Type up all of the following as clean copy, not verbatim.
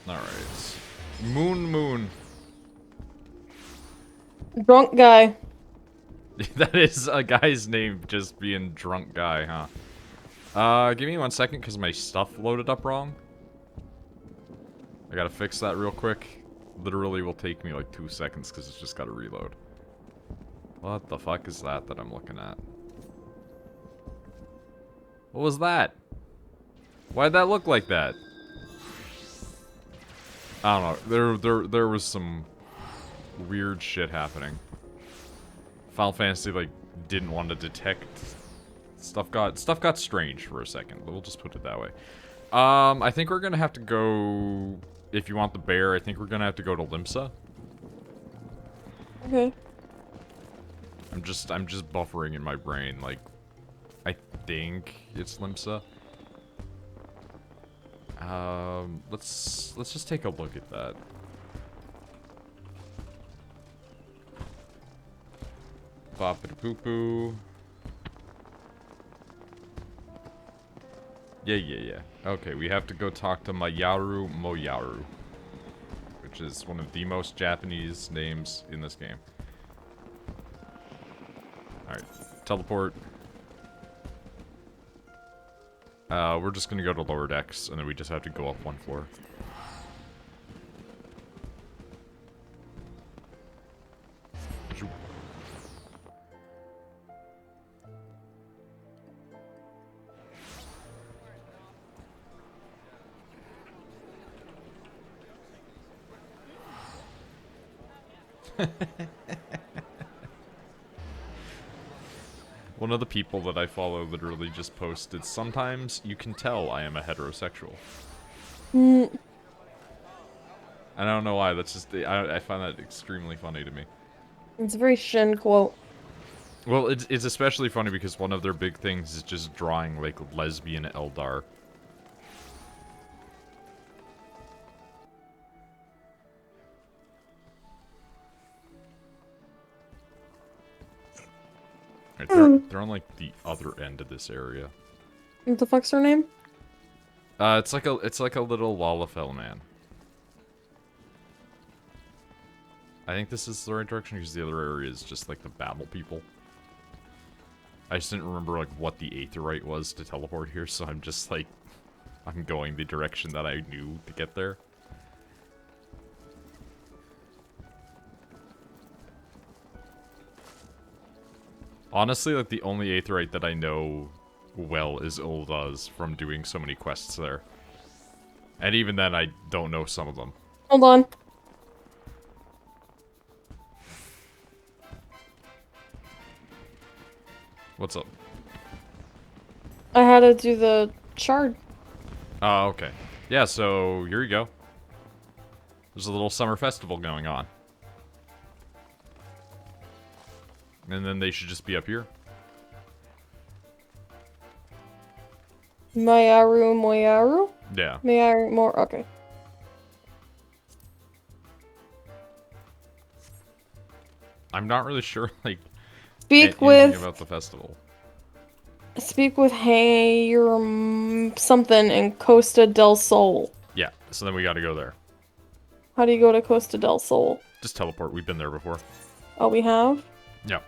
Alright. Moon. Drunk guy. That is a guy's name, just being drunk guy, huh? Give me 1 second, because my stuff loaded up wrong. I gotta fix that real quick. Literally will take me like 2 seconds, because it's just gotta reload. What the fuck is that I'm looking at? What was that? Why'd that look like that? I don't know. There was some weird shit happening. Final Fantasy, like, didn't want to detect. Stuff got strange for a second. We'll just put it that way. I think we're gonna have to go. If you want the bear, I think we're gonna have to go to Limsa. Okay. I'm just buffering in my brain. Like, I think it's Limsa. Let's just take a look at that. Bop-a-da-poo-poo. Yeah. Okay, we have to go talk to Mayaru Moyaru, which is one of the most Japanese names in this game. Alright, teleport. We're just gonna go to lower decks, and then we just have to go up 1 floor. One of the people that I follow literally just posted, sometimes you can tell I am a heterosexual. I don't know why, that's just, I find that extremely funny to me. It's a very Shin quote. Well, it's especially funny because one of their big things is just drawing, like, lesbian Eldar. Right, they're on, like, the other end of this area. What the fuck's her name? It's like a little Lalafell man. I think this is the right direction because the other area is just like the battle people. I just didn't remember like what the aetheryte was to teleport here, so I'm just like, I'm going the direction that I knew to get there. Honestly, like the only aetheryte that I know well is Ulda's from doing so many quests there. And even then, I don't know some of them. Hold on. What's up? I had to do the shard. Oh, okay. Yeah, so here you go. There's a little summer festival going on. And then they should just be up here. Moyaru? Yeah. Moyaru, more, okay. I'm not really sure, like, Speak anything with about the festival. Something in Costa del Sol. Yeah, so then we gotta go there. How do you go to Costa del Sol? Just teleport, we've been there before. Oh, we have? Yeah.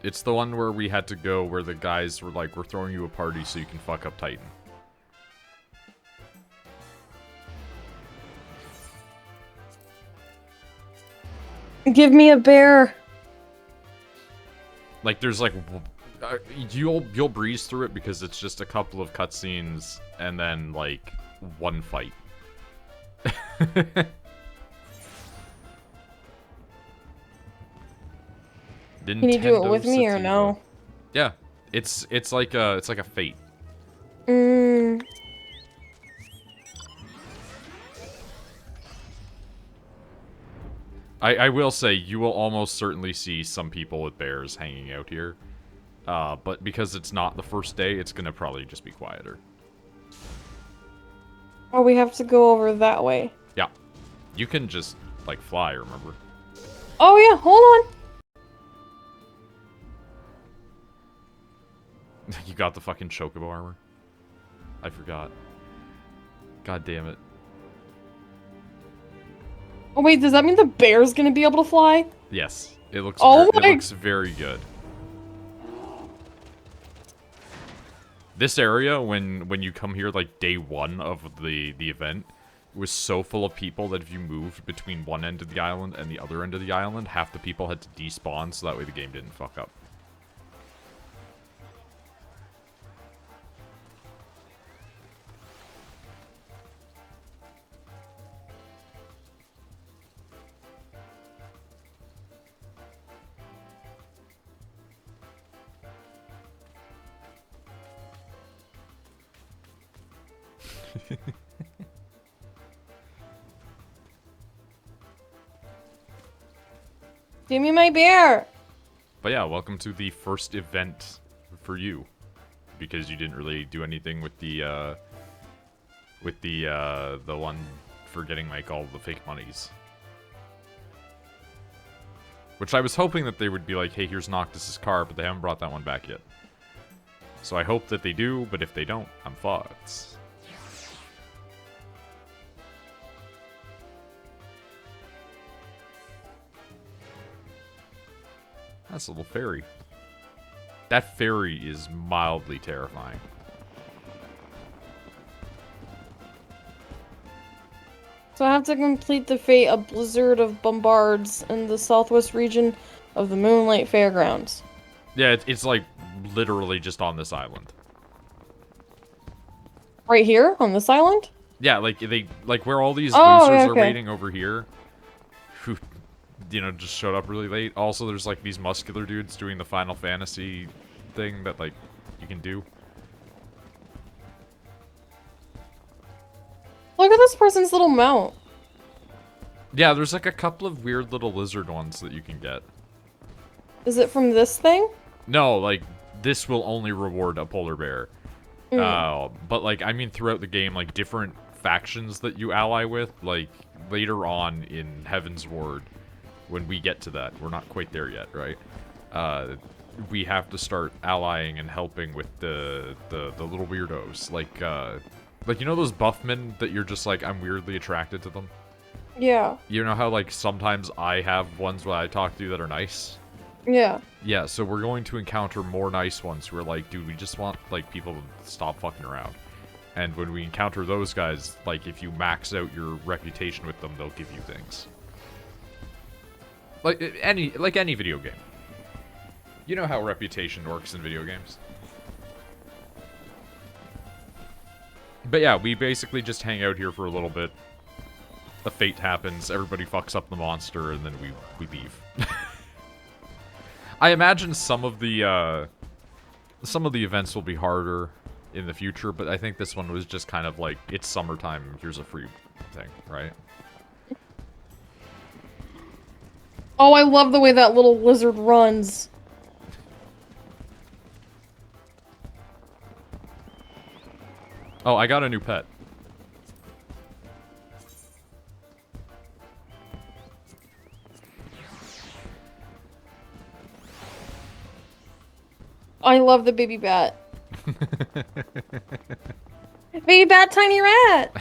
It's the one where we had to go where the guys were like, we're throwing you a party so you can fuck up Titan. Give me a bear. Like, there's like, you'll breeze through it because it's just a couple of cutscenes and then like one fight. Can you do it with me or no? Yeah, it's like a fate. I will say you will almost certainly see some people with bears hanging out here, but because it's not the first day, it's gonna probably just be quieter. Oh, we have to go over that way. Yeah, you can just like fly. Remember? Oh yeah, hold on. You got the fucking chocobo armor? I forgot. God damn it. Oh wait, does that mean the bear's gonna be able to fly? Yes, it looks. Oh It my- looks very good. This area, when you come here, like day 1 of the event, was so full of people that if you moved between one end of the island and the other end of the island, half the people had to despawn, so that way the game didn't fuck up. Give me my bear! But yeah, welcome to the first event for you, because you didn't really do anything with the one for getting like all the fake monies. Which I was hoping that they would be like, hey, here's Noctis's car, but they haven't brought that one back yet. So I hope that they do, but if they don't, I'm fucked. That's a little fairy. That fairy is mildly terrifying. So I have to complete the fate of Blizzard of Bombards in the southwest region of the Moonlight Fairgrounds. Yeah, it's like literally just on this island. Right here? On this island? Yeah, like where all these Oh, losers yeah, okay. are waiting over here, who, you know, just showed up really late. Also, there's like these muscular dudes doing the Final Fantasy thing that like you can do. Look at this person's little mount. Yeah, there's like a couple of weird little lizard ones that you can get. Is it from this thing? No, like this will only reward a polar bear. But like I mean throughout the game, like different factions that you ally with, like later on in Heaven's Ward, when we get to that, we're not quite there yet, right? We have to start allying and helping with the little weirdos, like you know those buffmen that you're just like, I'm weirdly attracted to them. Yeah. You know how like sometimes I have ones that I talk to that are nice. Yeah. Yeah, so we're going to encounter more nice ones who are like, dude, we just want, like, people to stop fucking around. And when we encounter those guys, like, if you max out your reputation with them, they'll give you things. Like any video game. You know how reputation works in video games. But yeah, we basically just hang out here for a little bit. A fate happens, everybody fucks up the monster, and then we leave. I imagine some of the events will be harder in the future, but I think this one was just kind of like, it's summertime, here's a free thing, right? Oh, I love the way that little lizard runs. Oh, I got a new pet. I love the baby bat. Baby bat, tiny rat!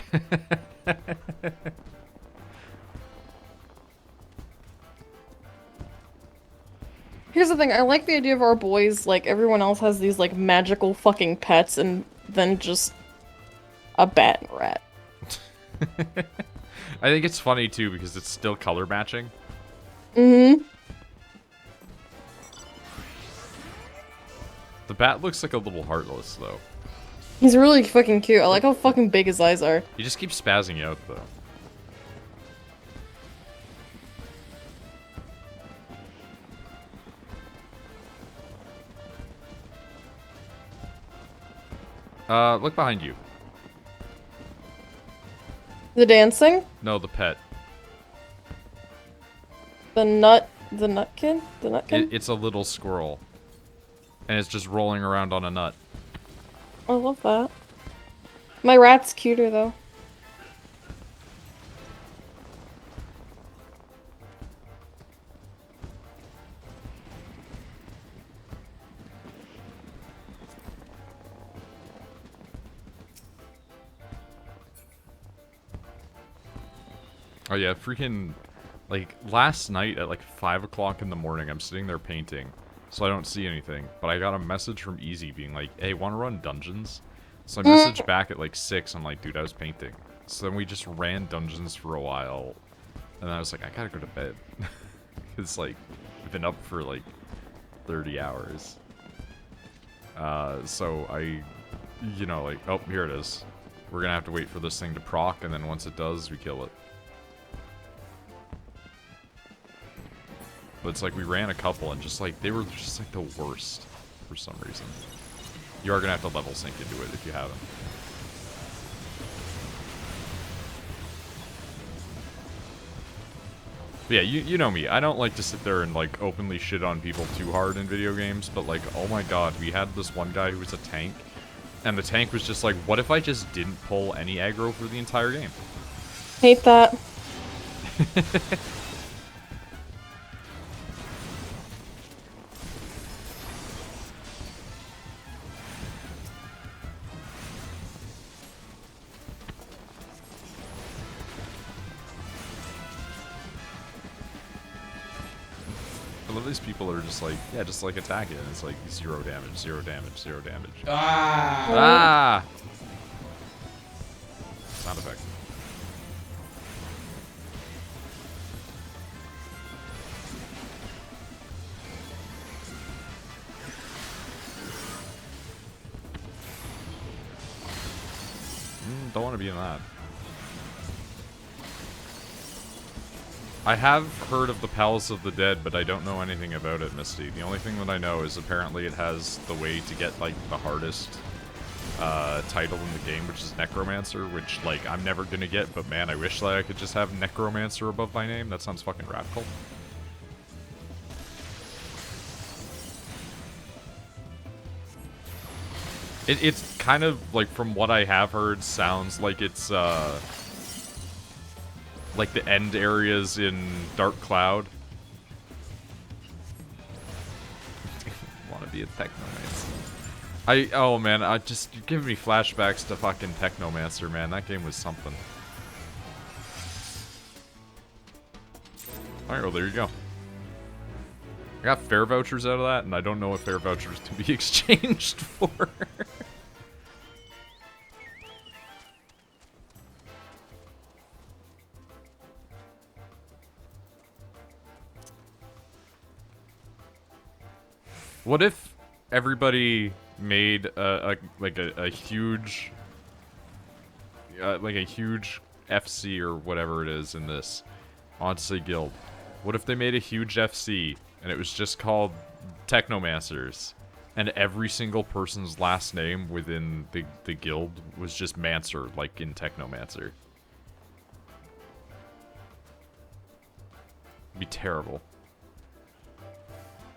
Here's the thing, I like the idea of our boys, like, everyone else has these, like, magical fucking pets, and then just a bat and a rat. I think it's funny, too, because it's still color matching. Mm-hmm. The bat looks like a little heartless, though. He's really fucking cute. I like how fucking big his eyes are. He just keeps spazzing out, though. Look behind you. The dancing? No, the pet. The nut kid? The nut kid? It's a little squirrel. And it's just rolling around on a nut. I love that. My rat's cuter, though. Oh yeah, freaking Like, last night at like 5 o'clock in the morning, I'm sitting there painting, so I don't see anything. But I got a message from Easy being like, hey, wanna run dungeons? So I messaged back at like 6, I'm like, dude, I was painting. So then we just ran dungeons for a while, and then I was like, I gotta go to bed. It's like, I've been up for like 30 hours. So I, you know, like, oh, here it is. We're gonna have to wait for this thing to proc, and then once it does, we kill it. But it's like we ran a couple, and just like, they were just like the worst for some reason. You are gonna have to level sync into it if you haven't. But yeah, you know me. I don't like to sit there and like openly shit on people too hard in video games, but like, oh my god, we had this one guy who was a tank, and the tank was just like, what if I just didn't pull any aggro for the entire game? Hate that. I love these people that are just like, yeah, just like attack it, and it's like 0 damage, 0 damage, 0 damage. Ah! Ah! Sound effect. Don't want to be in that. I have heard of the Palace of the Dead, but I don't know anything about it, Misty. The only thing that I know is apparently it has the way to get, like, the hardest title in the game, which is Necromancer, which, like, I'm never gonna get, but man, I wish that I could just have Necromancer above my name. That sounds fucking radical. It's kind of, like, from what I have heard, sounds like it's, like the end areas in Dark Cloud. Want to be a Technomancer. Oh man, you're giving me flashbacks to fucking Technomancer, man. That game was something. Alright, well there you go. I got fare vouchers out of that, and I don't know what fare vouchers to be exchanged for. What if everybody made a huge, like a huge FC or whatever it is in this Odyssey Guild? What if they made a huge FC and it was just called Technomancers, and every single person's last name within the guild was just Mancer, like in Technomancer? It'd be terrible.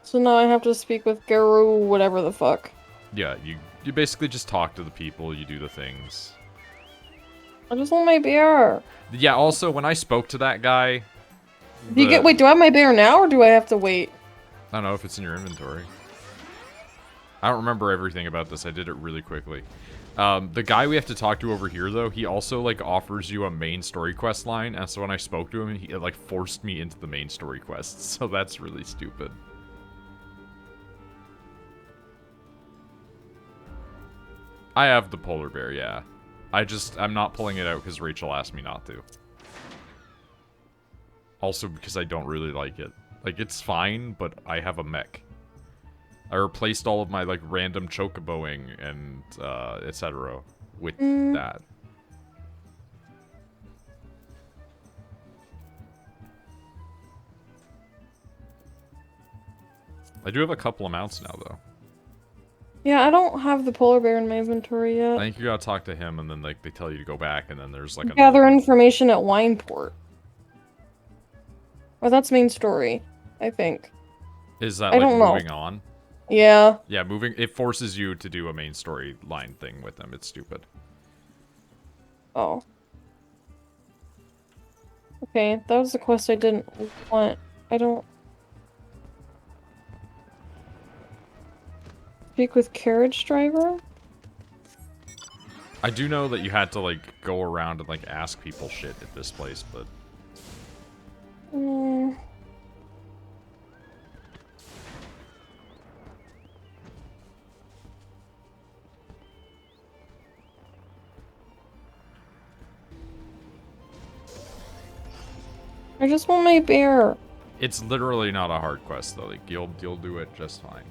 So now I have to speak with Guru, whatever the fuck. Yeah, you basically just talk to the people, you do the things. I just want my beer. Yeah, also, when I spoke to that guy... Wait, do I have my beer now, or do I have to wait? I don't know if it's in your inventory. I don't remember everything about this, I did it really quickly. The guy we have to talk to over here, though, he also, like, offers you a main story quest line, and so when I spoke to him, he, like, forced me into the main story quests, so that's really stupid. I have the polar bear, yeah. I'm not pulling it out because Rachel asked me not to. Also because I don't really like it. Like, it's fine, but I have a mech. I replaced all of my, like, random chocoboing and, etc. with that. I do have a couple of mounts now, though. Yeah, I don't have the polar bear in my inventory yet. I think you gotta talk to him, and then, like, they tell you to go back, and then there's, like, Gather information at Wineport. Or that's main story, I think. Is that, like, moving on? Yeah. Yeah, it forces you to do a main story line thing with them. It's stupid. Oh. Okay, that was the quest I didn't want. I don't... Speak with carriage driver? I do know that you had to, like, go around and, like, ask people shit at this place, but... I just want my bear. It's literally not a hard quest though. Like you'll do it just fine.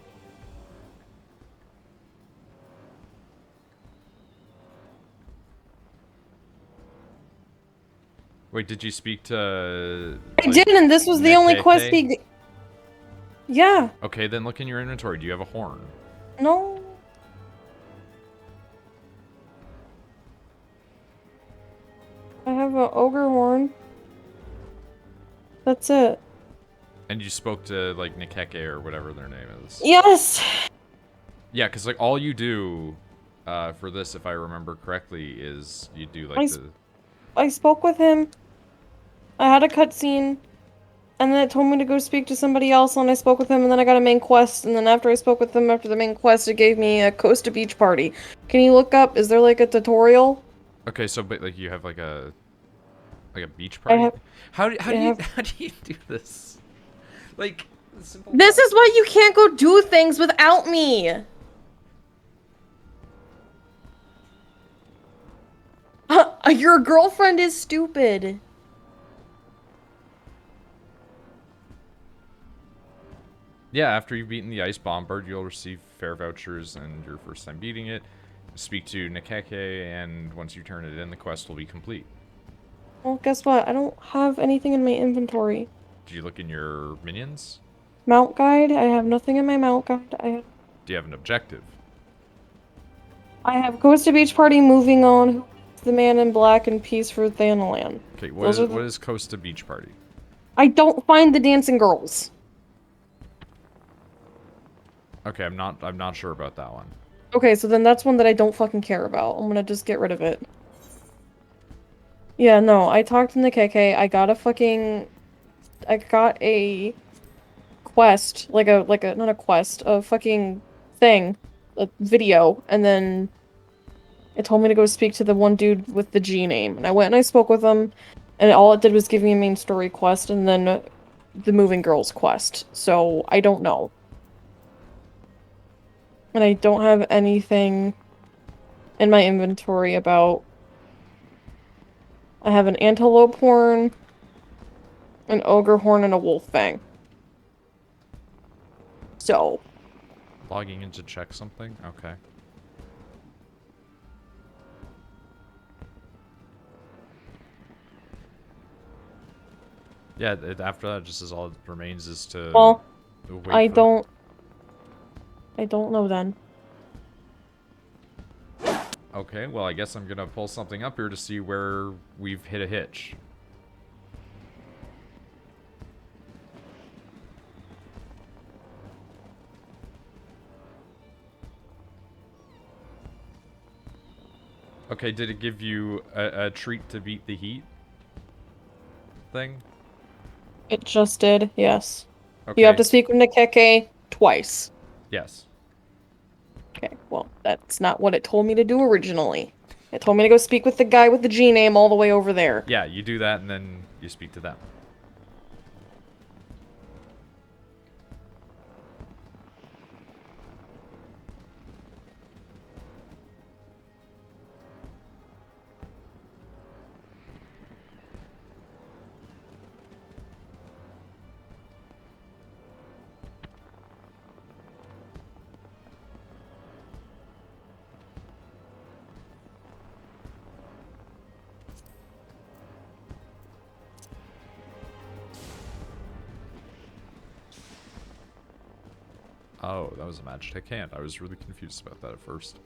Wait, did you speak to? I Like, did, and this was the only quest Nekeke? he. Yeah. Okay, then look in your inventory. Do you have a horn? No. I have an ogre horn. That's it. And you spoke to like Nekeke or whatever their name is. Yes. Yeah, because like all you do for this, if I remember correctly, is you do like I spoke with him. I had a cutscene, and then it told me to go speak to somebody else, and I spoke with him, and then I got a main quest, and then after I spoke with him after the main quest, it gave me a Costa Beach party. Can you look up? Is there like a tutorial? Okay, so but like you have like a beach I party. have. How do you have. how do you do this? Like simple. This is why you can't go do things without me. Your girlfriend is stupid. Yeah, after you've beaten the ice bombard, you'll receive fare vouchers and your first time beating it. Speak to Nekeke, and once you turn it in, the quest will be complete. Well, guess what? I don't have anything in my inventory. Did you look in your minions? Mount guide? I have nothing in my mount guide. Do you have an objective? I have Costa Beach Party, moving on, the man in black, and peace for Thanalan. Okay, what is Costa Beach Party? I don't find the dancing girls. Okay, I'm not sure about that one. Okay, so then that's one that I don't fucking care about. I'm gonna just get rid of it. Yeah, no, I talked to Nekeke. I got a quest, like a not a quest, a fucking thing, a video, and then it told me to go speak to the one dude with the G name. And I went and I spoke with him, and all it did was give me a main story quest and then the moving girls quest. So I don't know. And I don't have anything in my inventory about... I have an antelope horn, an ogre horn, and a wolf fang. So. Logging in to check something? Okay. Yeah, after that, just as all that remains is to Well, wait I don't know then. Okay, well, I guess I'm gonna pull something up here to see where we've hit a hitch. Okay, did it give you a treat to beat the heat thing? It just did, yes. Okay. You have to speak with Nekeke twice. Yes. Okay, well, that's not what it told me to do originally. It told me to go speak with the guy with the G name all the way over there. Yeah, you do that and then you speak to them. Oh, that was a Magitech hand. I was really confused about that at first.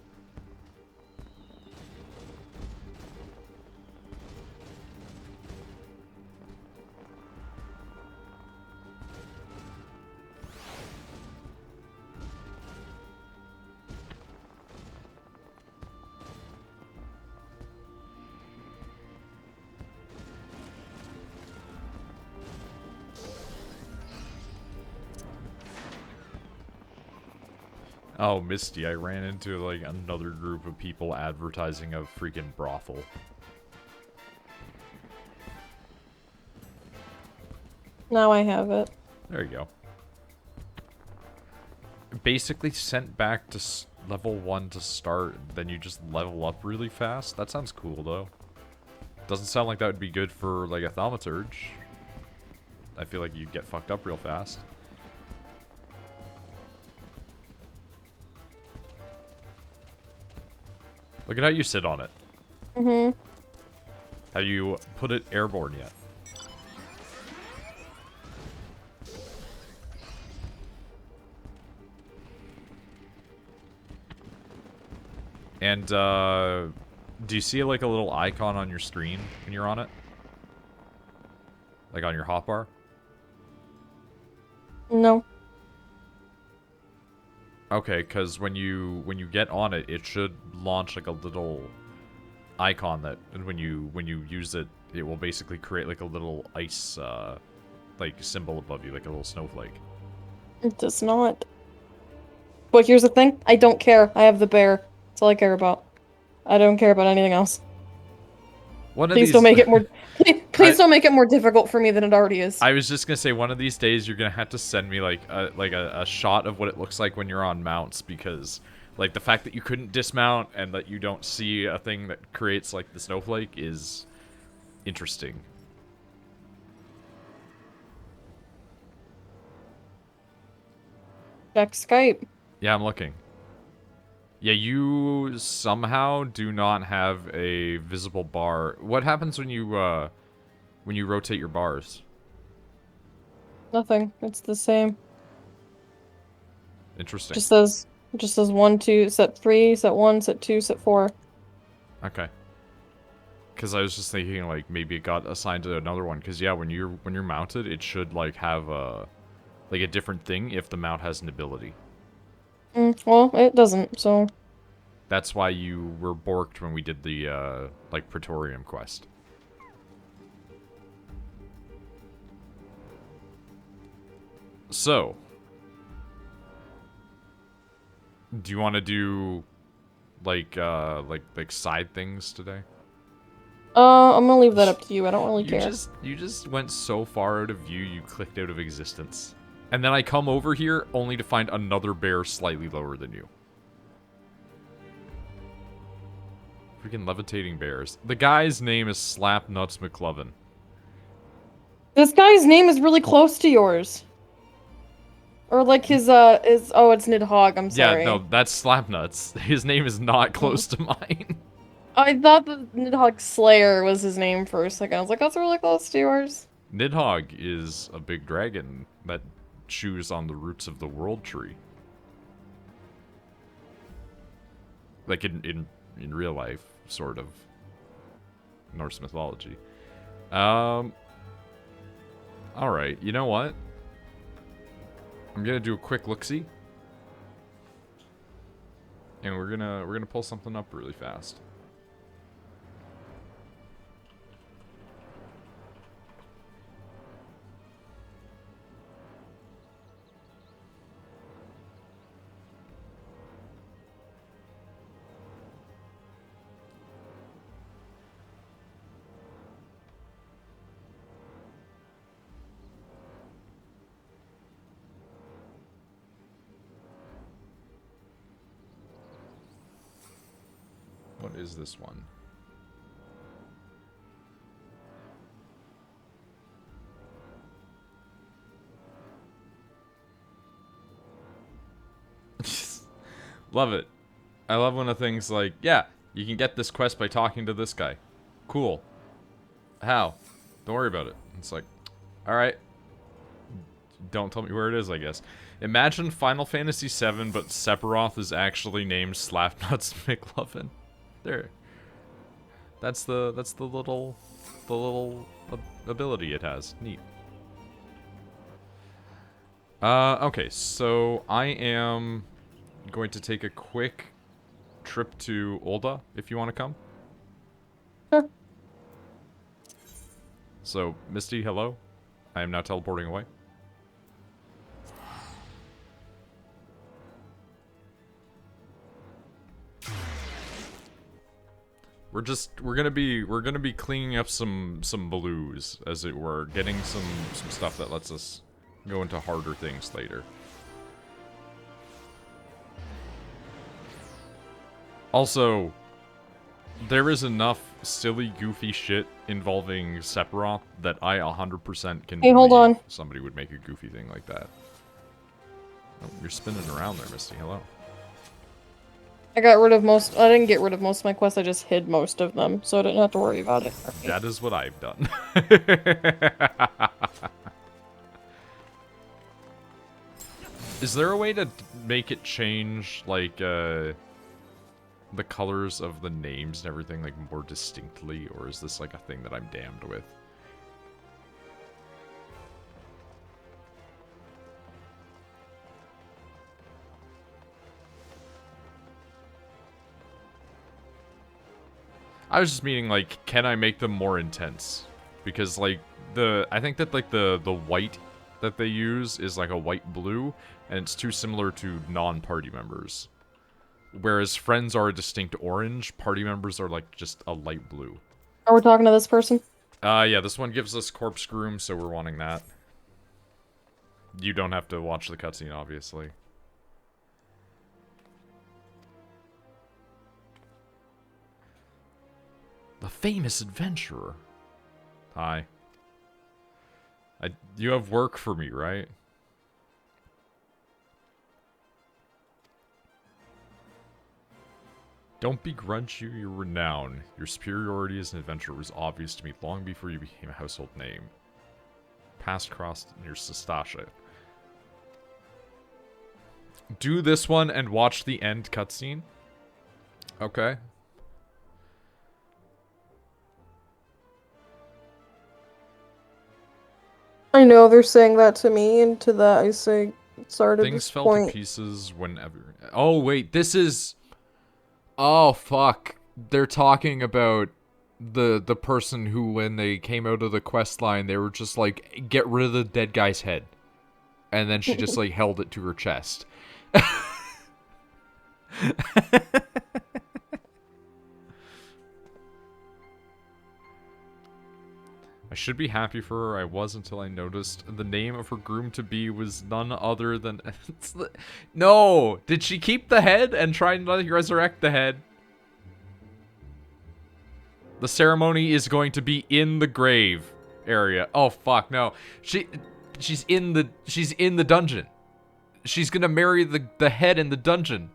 Oh, Misty, I ran into, like, another group of people advertising a freaking brothel. Now I have it. There you go. Basically sent back to level 1 to start, then you just level up really fast? That sounds cool, though. Doesn't sound like that would be good for, like, a thaumaturge. I feel like you'd get fucked up real fast. Look at how you sit on it. Mm-hmm. Have you put it airborne yet? And, do you see, like, a little icon on your screen when you're on it? Like, on your hotbar? No. Okay, because when you get on it, it should launch, like, a little icon that, when you use it, it will basically create, like, a little ice, like, symbol above you, like a little snowflake. It does not. But here's the thing. I don't care. I have the bear. That's all I care about. I don't care about anything else. One of Please these... don't make it more... Please don't make it more difficult for me than it already is. I was just gonna say, one of these days you're gonna have to send me, like a shot of what it looks like when you're on mounts, because, like, the fact that you couldn't dismount and that you don't see a thing that creates, like, the snowflake is interesting. Check Skype. Yeah, I'm looking. Yeah, you somehow do not have a visible bar. What happens when you rotate your bars? Nothing. It's the same. Interesting. Just says 1, 2, set 3, set 1, set 2, set 4. Okay. Because I was just thinking, like, maybe it got assigned to another one. Because, yeah, when you're mounted, it should, like, have a different thing if the mount has an ability. Well, it doesn't, so... That's why you were borked when we did the, like, Praetorium quest. So... do you want to do, like side things today? I'm gonna leave that up to you. I don't really care. You just went so far out of view, you clicked out of existence. And then I come over here only to find another bear slightly lower than you. Freaking levitating bears. The guy's name is Slapnuts McLovin. This guy's name is really close to yours. Or like his, oh, it's Nidhogg, I'm sorry. Yeah, no, that's Slapnuts. His name is not close to mine. I thought that Nidhogg Slayer was his name for a second. I was like, that's really close to yours. Nidhogg is a big dragon that chews on the roots of the world tree. Like in real life, sort of. Norse mythology. Alright, you know what? I'm gonna do a quick look-see. And we're gonna pull something up really fast. What is this one? Love it. I love when a thing's like, yeah, you can get this quest by talking to this guy. Cool. How? Don't worry about it. It's like, alright. Don't tell me where it is, I guess. Imagine Final Fantasy VII, but Sephiroth is actually named Slapnuts McLovin. There. That's the little ability it has. Neat. Okay, so I am going to take a quick trip to Ulda, if you want to come. Sure. So, Misty, hello. I am now teleporting away. We're gonna be cleaning up some blues, as it were, getting some stuff that lets us go into harder things later. Also, there is enough silly, goofy shit involving Sephiroth that I 100% can Hey, hold believe on. somebody would make a goofy thing like that. Oh, you're spinning around there, Misty. Hello. I got rid of most- I didn't get rid of most of my quests, I just hid most of them, so I didn't have to worry about it. That is what I've done. Is there a way to make it change, like, the colors of the names and everything, like, more distinctly? Or is this, like, a thing that I'm damned with? I was just meaning, like, can I make them more intense? Because, like, I think that, like, the white that they use is, like, a white-blue, and it's too similar to non-party members. Whereas friends are a distinct orange, party members are, like, just a light blue. Are we talking to this person? Yeah, this one gives us corpse groom, so we're wanting that. You don't have to watch the cutscene, obviously. The famous adventurer. Hi. You have work for me, right? Don't begrudge your renown. Your superiority as an adventurer was obvious to me long before you became a household name. Past crossed near Sestasha. Do this one and watch the end cutscene. Okay. I know they're saying that to me, and to that I say, sorry to Things fell to disappoint. pieces whenever... Oh, wait, this is... Oh, fuck. They're talking about the person who, when they came out of the quest line, they were just like, get rid of the dead guy's head. And then she just, like, held it to her chest. I should be happy for her. I was until I noticed the name of her groom-to-be was none other than... No! Did she keep the head and try and resurrect the head? The ceremony is going to be in the grave area. Oh, fuck, no. She's in the dungeon. She's gonna marry the head in the dungeon.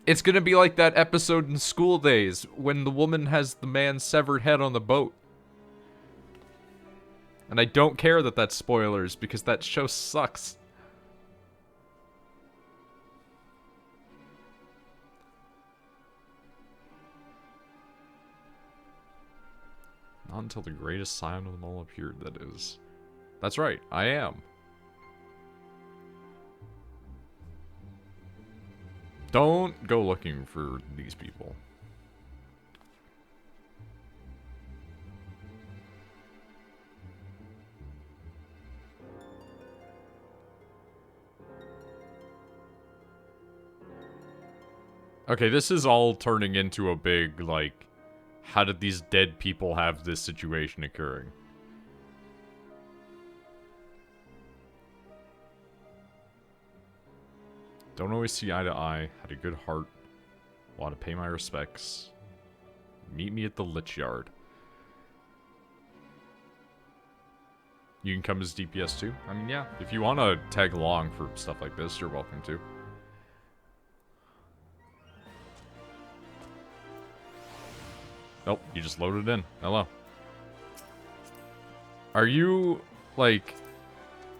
It's gonna be like that episode in School Days when the woman has the man's severed head on the boat. And I don't care that that's spoilers because that show sucks. Not until the greatest sign of them all appeared, that is. That's right, I am. Don't go looking for these people. Okay, this is all turning into a big, like, how did these dead people have this situation occurring? Don't always see eye to eye. Had a good heart. Want to pay my respects. Meet me at the Lich Yard. You can come as DPS too? I mean, yeah. If you want to tag along for stuff like this, you're welcome to. Nope, you just loaded in. Hello. Are you, like,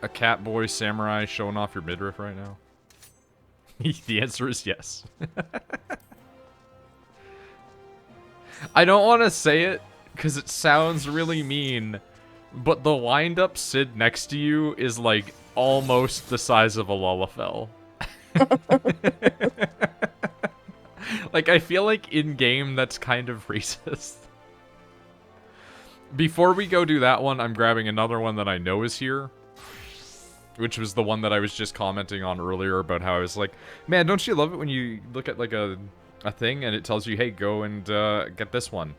a catboy samurai showing off your midriff right now? The answer is yes. I don't want to say it, because it sounds really mean, but the wind-up Sid next to you is, like, almost the size of a Lullafell. Like, I feel like in-game that's kind of racist. Before we go do that one, I'm grabbing another one that I know is here. Which was the one that I was just commenting on earlier about how I was like, man, don't you love it when you look at, like, a thing and it tells you, hey, go and get this one.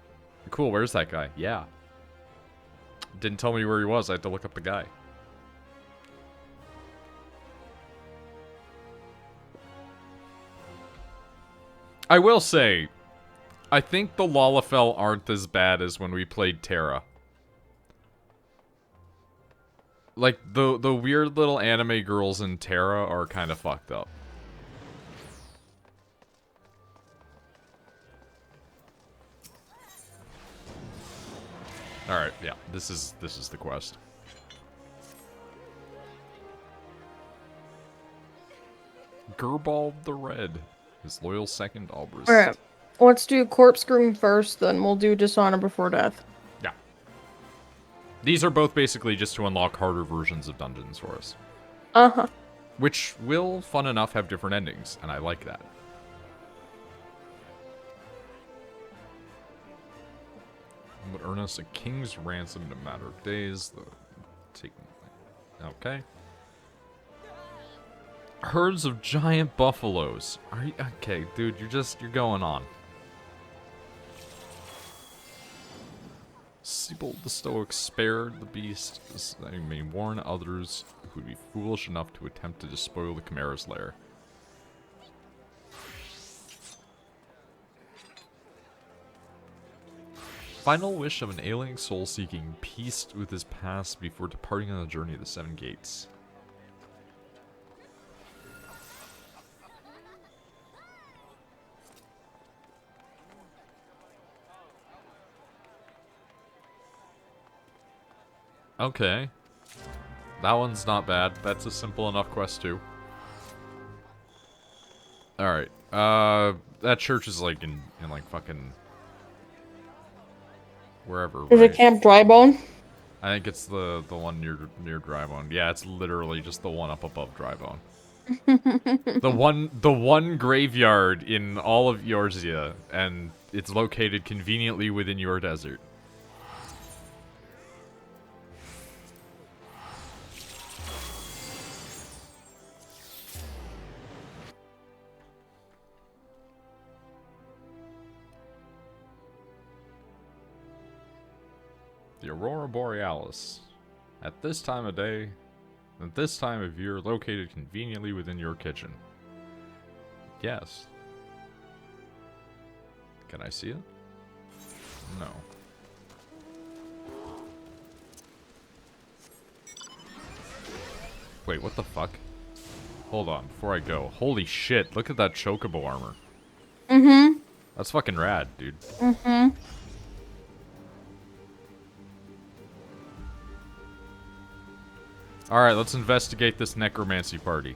Cool, where's that guy? Yeah. Didn't tell me where he was. I had to look up the guy. I will say, I think the Lalafell aren't as bad as when we played Terra. Like, the weird little anime girls in Terra are kind of fucked up. Alright, yeah, this is the quest. Gerbald the Red. His loyal second Albrist. Alright. Let's do Corpse Groom first, then we'll do Dishonor Before Death. Yeah. These are both basically just to unlock harder versions of dungeons for us. Uh-huh. Which will, fun enough, have different endings, and I like that. Would earn us a king's ransom in a matter of days. Okay. Herds of giant buffaloes. Are you okay, dude? You're going on. Siebold the Stoic spared the beast, that he may warn others who would be foolish enough to attempt to despoil the Chimera's lair. Final wish of an alien soul seeking peace with his past before departing on the journey of the Seven Gates. Okay. That one's not bad. That's a simple enough quest too. Alright. That church is like in like fucking wherever, Is right? it Camp Drybone? I think it's the one near Drybone. Yeah, it's literally just the one up above Drybone. the one graveyard in all of Eorzea, and it's located conveniently within your desert. The Aurora Borealis. At this time of day, at this time of year, located conveniently within your kitchen. Yes. Can I see it? No. Wait, what the fuck? Hold on, before I go. Holy shit, look at that chocobo armor. Mm-hmm. That's fucking rad, dude. Mm-hmm. Alright, let's investigate this necromancy party.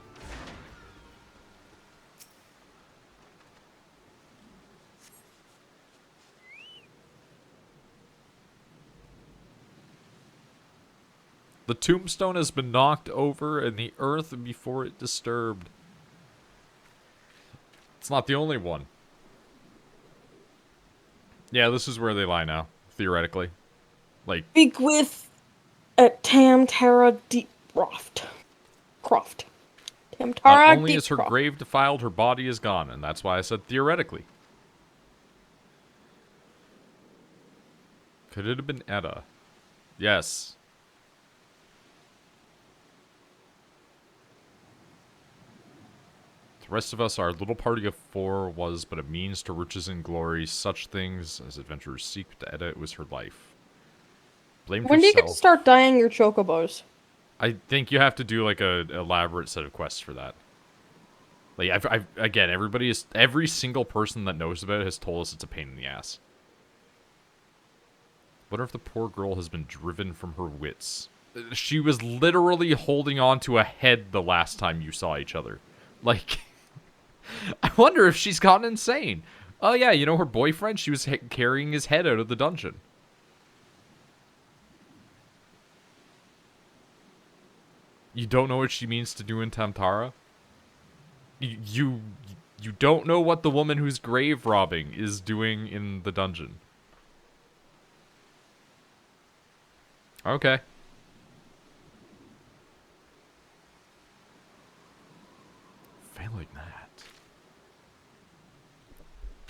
The tombstone has been knocked over and the earth before it disturbed. It's not the only one. Yeah, this is where they lie now, theoretically. Like, Speak with Tamtara Deepcroft. Croft. not Tamtara only is her Deepcroft. grave defiled, her body is gone, and that's why I said theoretically. Could it have been Edda? Yes. The rest of us, our little party of 4, was but a means to riches and glory. Such things as adventurers seek. To Edda, it was her life. Blame When do you get to yourself. start dyeing your chocobos? I think you have to do like a elaborate set of quests for that. Like again, every single person that knows about it has told us it's a pain in the ass. Wonder if the poor girl has been driven from her wits. She was literally holding on to a head the last time you saw each other. Like, I wonder if she's gone insane. Oh yeah, you know her boyfriend? She was carrying his head out of the dungeon. You don't know what she means to do in Tamtara? You don't know what the woman who's grave robbing is doing in the dungeon. Okay. Failing that.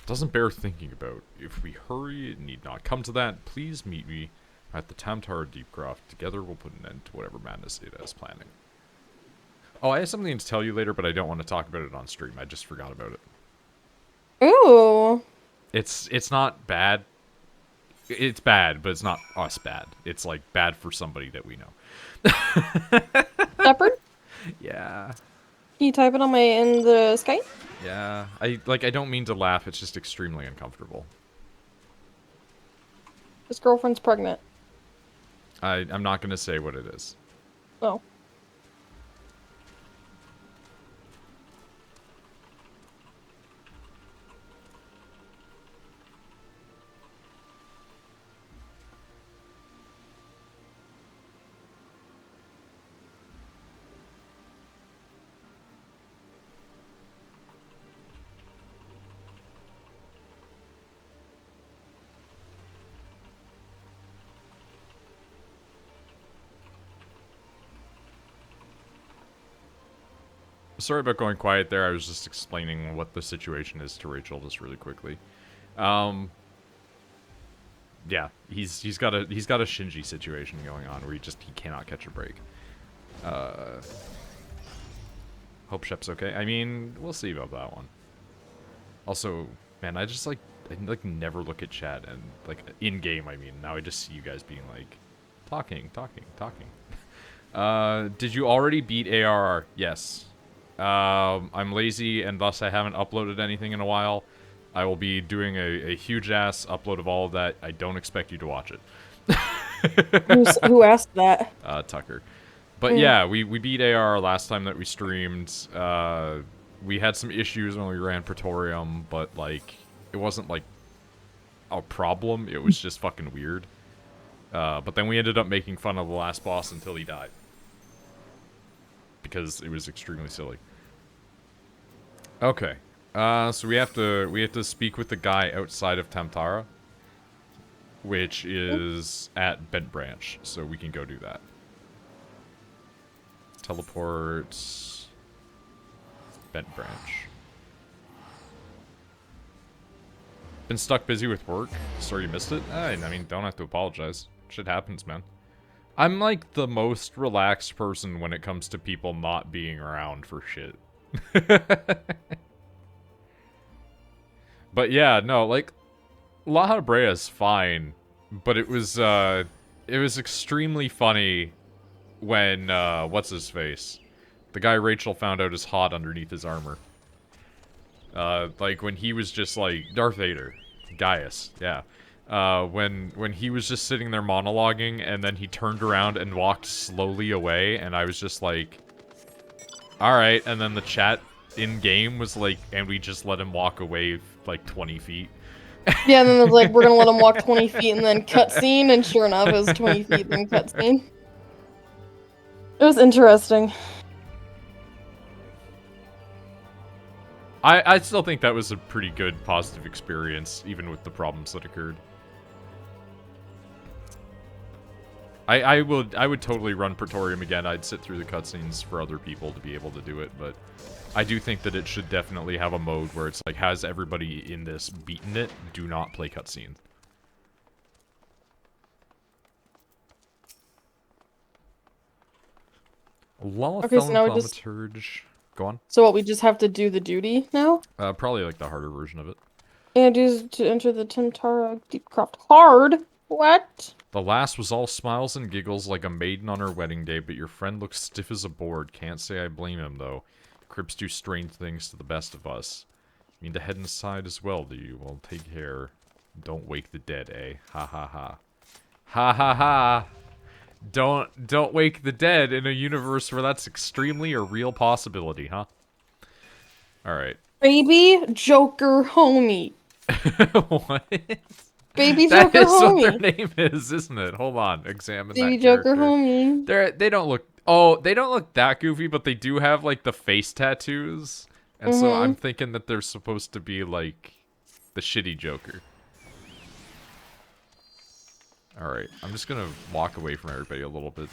Doesn't bear thinking about. If we hurry, it need not come to that. Please meet me at the Tamtara Deepcroft. Together we'll put an end to whatever madness Ada is planning. Oh, I have something to tell you later, but I don't want to talk about it on stream. I just forgot about it. Ooh. It's not bad. It's bad, but it's not us bad. It's like bad for somebody that we know. Shepherd? Yeah. Can you type it on my in the Skype? Yeah. I don't mean to laugh, it's just extremely uncomfortable. His girlfriend's pregnant. I'm not gonna say what it is. Oh. Sorry about going quiet there. I was just explaining what the situation is to Rachel just really quickly. Yeah, he's got a Shinji situation going on where he cannot catch a break. Hope Shep's okay. I mean, we'll see about that one. Also, man, I never look at chat and like in game. I mean, now I just see you guys being like talking. Did you already beat ARR? Yes. I'm lazy and thus I haven't uploaded anything in a while. I will be doing a huge ass upload of all of that. I don't expect you to watch it. Who asked that? Tucker. But yeah, we beat AR last time that we streamed. We had some issues when we ran Praetorium, but like it wasn't like a problem. It was just fucking weird. But then we ended up making fun of the last boss until he died. Because it was extremely silly. Okay. So we have to speak with the guy outside of Tamtara, which is at Bent Branch, so we can go do that. Teleport Bent Branch. Been stuck busy with work. Sorry you missed it. I mean, don't have to apologize. Shit happens, man. I'm like the most relaxed person when it comes to people not being around for shit. But yeah, no, like La Brea is fine, but it was extremely funny when what's his face? The guy Rachel found out is hot underneath his armor. Like when he was just like Darth Vader, Gaius, yeah. When he was just sitting there monologuing and then he turned around and walked slowly away and I was just like, all right. And then the chat in game was like, and we just let him walk away like 20 feet. Yeah, and then it was like, we're gonna let him walk 20 feet and then cutscene, and sure enough, it was 20 feet then cutscene. It was interesting. I still think that was a pretty good positive experience, even with the problems that occurred. I would totally run Praetorium again. I'd sit through the cutscenes for other people to be able to do it, but I do think that it should definitely have a mode where it's like, has everybody in this beaten it? Do not play cutscenes. Okay, so now we just... Thaumaturge. Go on. So what, we just have to do the duty now? Probably like the harder version of it. And is to enter the Tantara Deepcroft hard? What? The last was all smiles and giggles like a maiden on her wedding day, but your friend looks stiff as a board. Can't say I blame him, though. Crips do strange things to the best of us. Mean to head inside as well, do you? Well, take care. Don't wake the dead, eh? Ha ha ha. Ha ha ha! Don't wake the dead in a universe where that's extremely a real possibility, huh? Alright. Baby Joker homie. What? Baby That Joker is homie. what their name is, isn't it? Hold on, examine Baby that Joker character. homie. They don't look... Oh, they don't look that goofy, but they do have, like, the face tattoos. And so I'm thinking that they're supposed to be, like, the shitty Joker. Alright, I'm just gonna walk away from everybody a little bit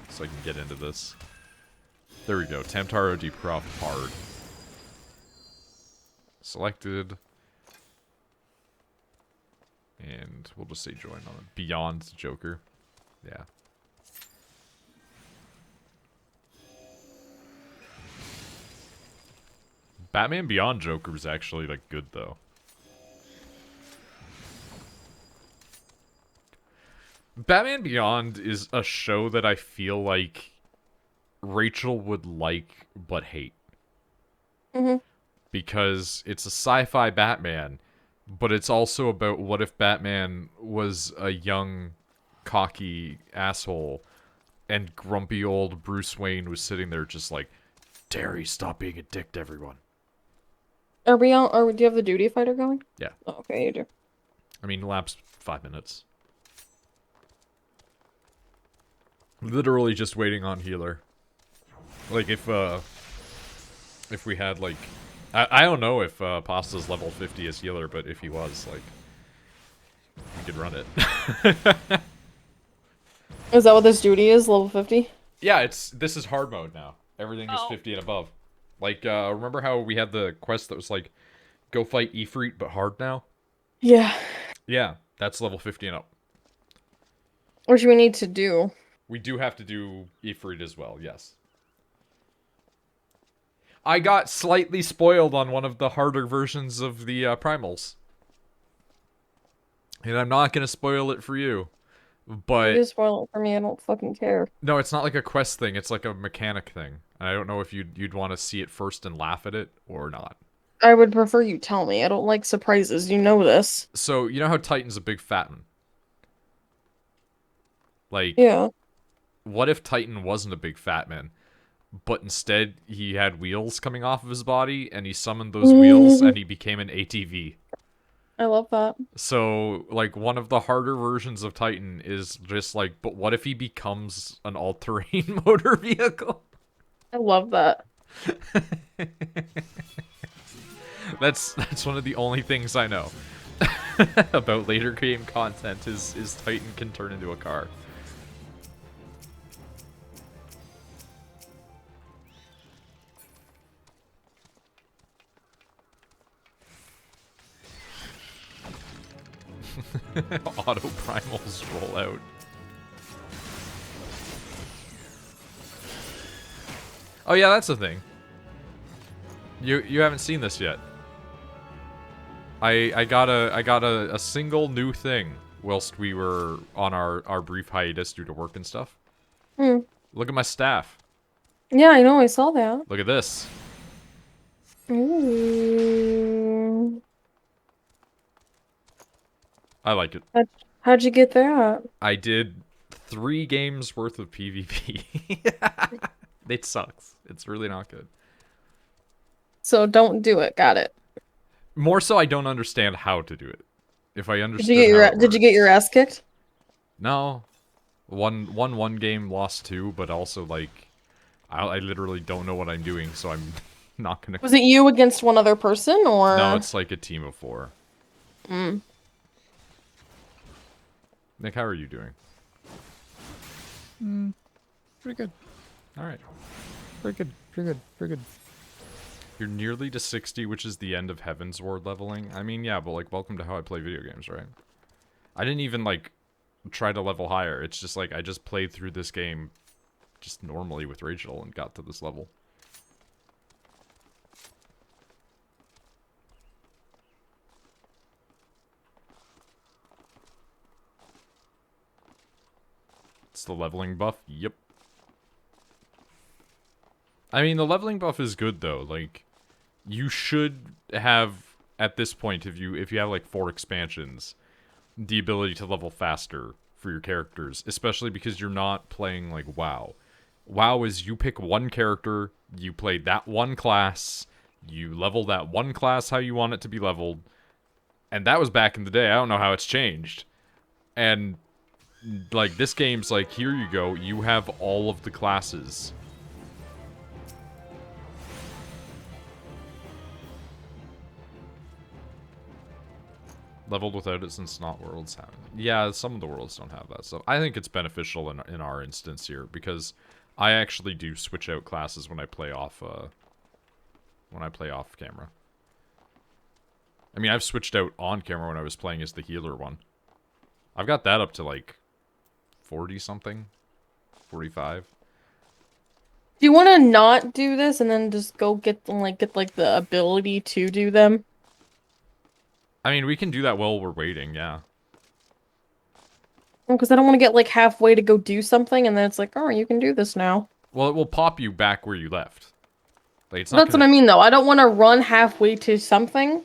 so I can get into this. There we go, Tamtaro Deepcroft hard. Selected. And we'll just say join on it. Beyond Joker. Yeah. Batman Beyond Joker is actually, like, good, though. Batman Beyond is a show that I feel like Rachel would like, but hate. Mm-hmm. Because it's a sci-fi Batman, but it's also about what if Batman was a young, cocky asshole, and grumpy old Bruce Wayne was sitting there just like, Terry, stop being a dick to everyone. Are we on? Do you have the duty fighter going? Yeah. Oh, okay, you do. I mean, lapse 5 minutes. Literally just waiting on healer. Like, if we had, like... I don't know if Pasta's level 50 as healer, but if he was, like... we could run it. Is that what this duty is? Level 50? Yeah, this is hard mode now. Everything is 50 and above. Like, remember how we had the quest that was like, go fight Ifrit, but hard now? Yeah. Yeah, that's level 50 and up. Which we need to do. We do have to do Ifrit as well, yes. I got slightly spoiled on one of the harder versions of the primals. And I'm not going to spoil it for you. But... You spoil it for me, I don't fucking care. No, it's not like a quest thing, it's like a mechanic thing. And I don't know if you'd want to see it first and laugh at it, or not. I would prefer you tell me. I don't like surprises, you know this. So, you know how Titan's a big fat one? Like, Yeah. what if Titan wasn't a big fat man, but instead he had wheels coming off of his body, and he summoned those wheels, and he became an ATV? I love that. So, like, one of the harder versions of Titan is just like, but what if he becomes an all-terrain motor vehicle? I love that. That's one of the only things I know about later game content is Titan can turn into a car. Auto primals roll out. Oh yeah, that's the thing. You haven't seen this yet. I got a single new thing whilst we were on our brief hiatus due to work and stuff. Hmm. Look at my staff. Yeah, I know, I saw that. Look at this. Ooh. I like it. How'd you get that? I did 3 games worth of PvP. It sucks. It's really not good. So don't do it. Got it. More so, I don't understand how to do it. If I understood Did you get your ass kicked? No. Won one game, lost 2, but also, like, I literally don't know what I'm doing, so I'm not gonna... Was it you against one other person, or...? No, it's like a team of 4. Hmm. Nick, how are you doing? Pretty good. Alright. Pretty good. Pretty good. Pretty good. You're nearly to 60, which is the end of Heaven's Ward leveling. I mean, yeah, but, like, welcome to how I play video games, right? I didn't even, like, try to level higher. It's just, like, I just played through this game just normally with Rachel and got to this level. It's the leveling buff? Yep. I mean, the leveling buff is good, though. Like, you should have, at this point, if you have, like, 4 expansions, the ability to level faster for your characters, especially because you're not playing, like, WoW. WoW is you pick one character, you play that one class, you level that one class how you want it to be leveled, and that was back in the day. I don't know how it's changed. And... like, this game's like, here you go, you have all of the classes. Leveled without it since not worlds have it. Yeah, some of the worlds don't have that, so I think it's beneficial in our instance here, because I actually do switch out classes when I play off, camera. I mean, I've switched out on camera when I was playing as the healer one. I've got that up to, like, 40 something, 45. Do you want to not do this and then just go get the ability to do them? I mean, we can do that while we're waiting, yeah. Because I don't want to get like halfway to go do something and then it's like, oh, you can do this now. Well, it will pop you back where you left. Like, it's not That's gonna... what I mean, though. I don't want to run halfway to something,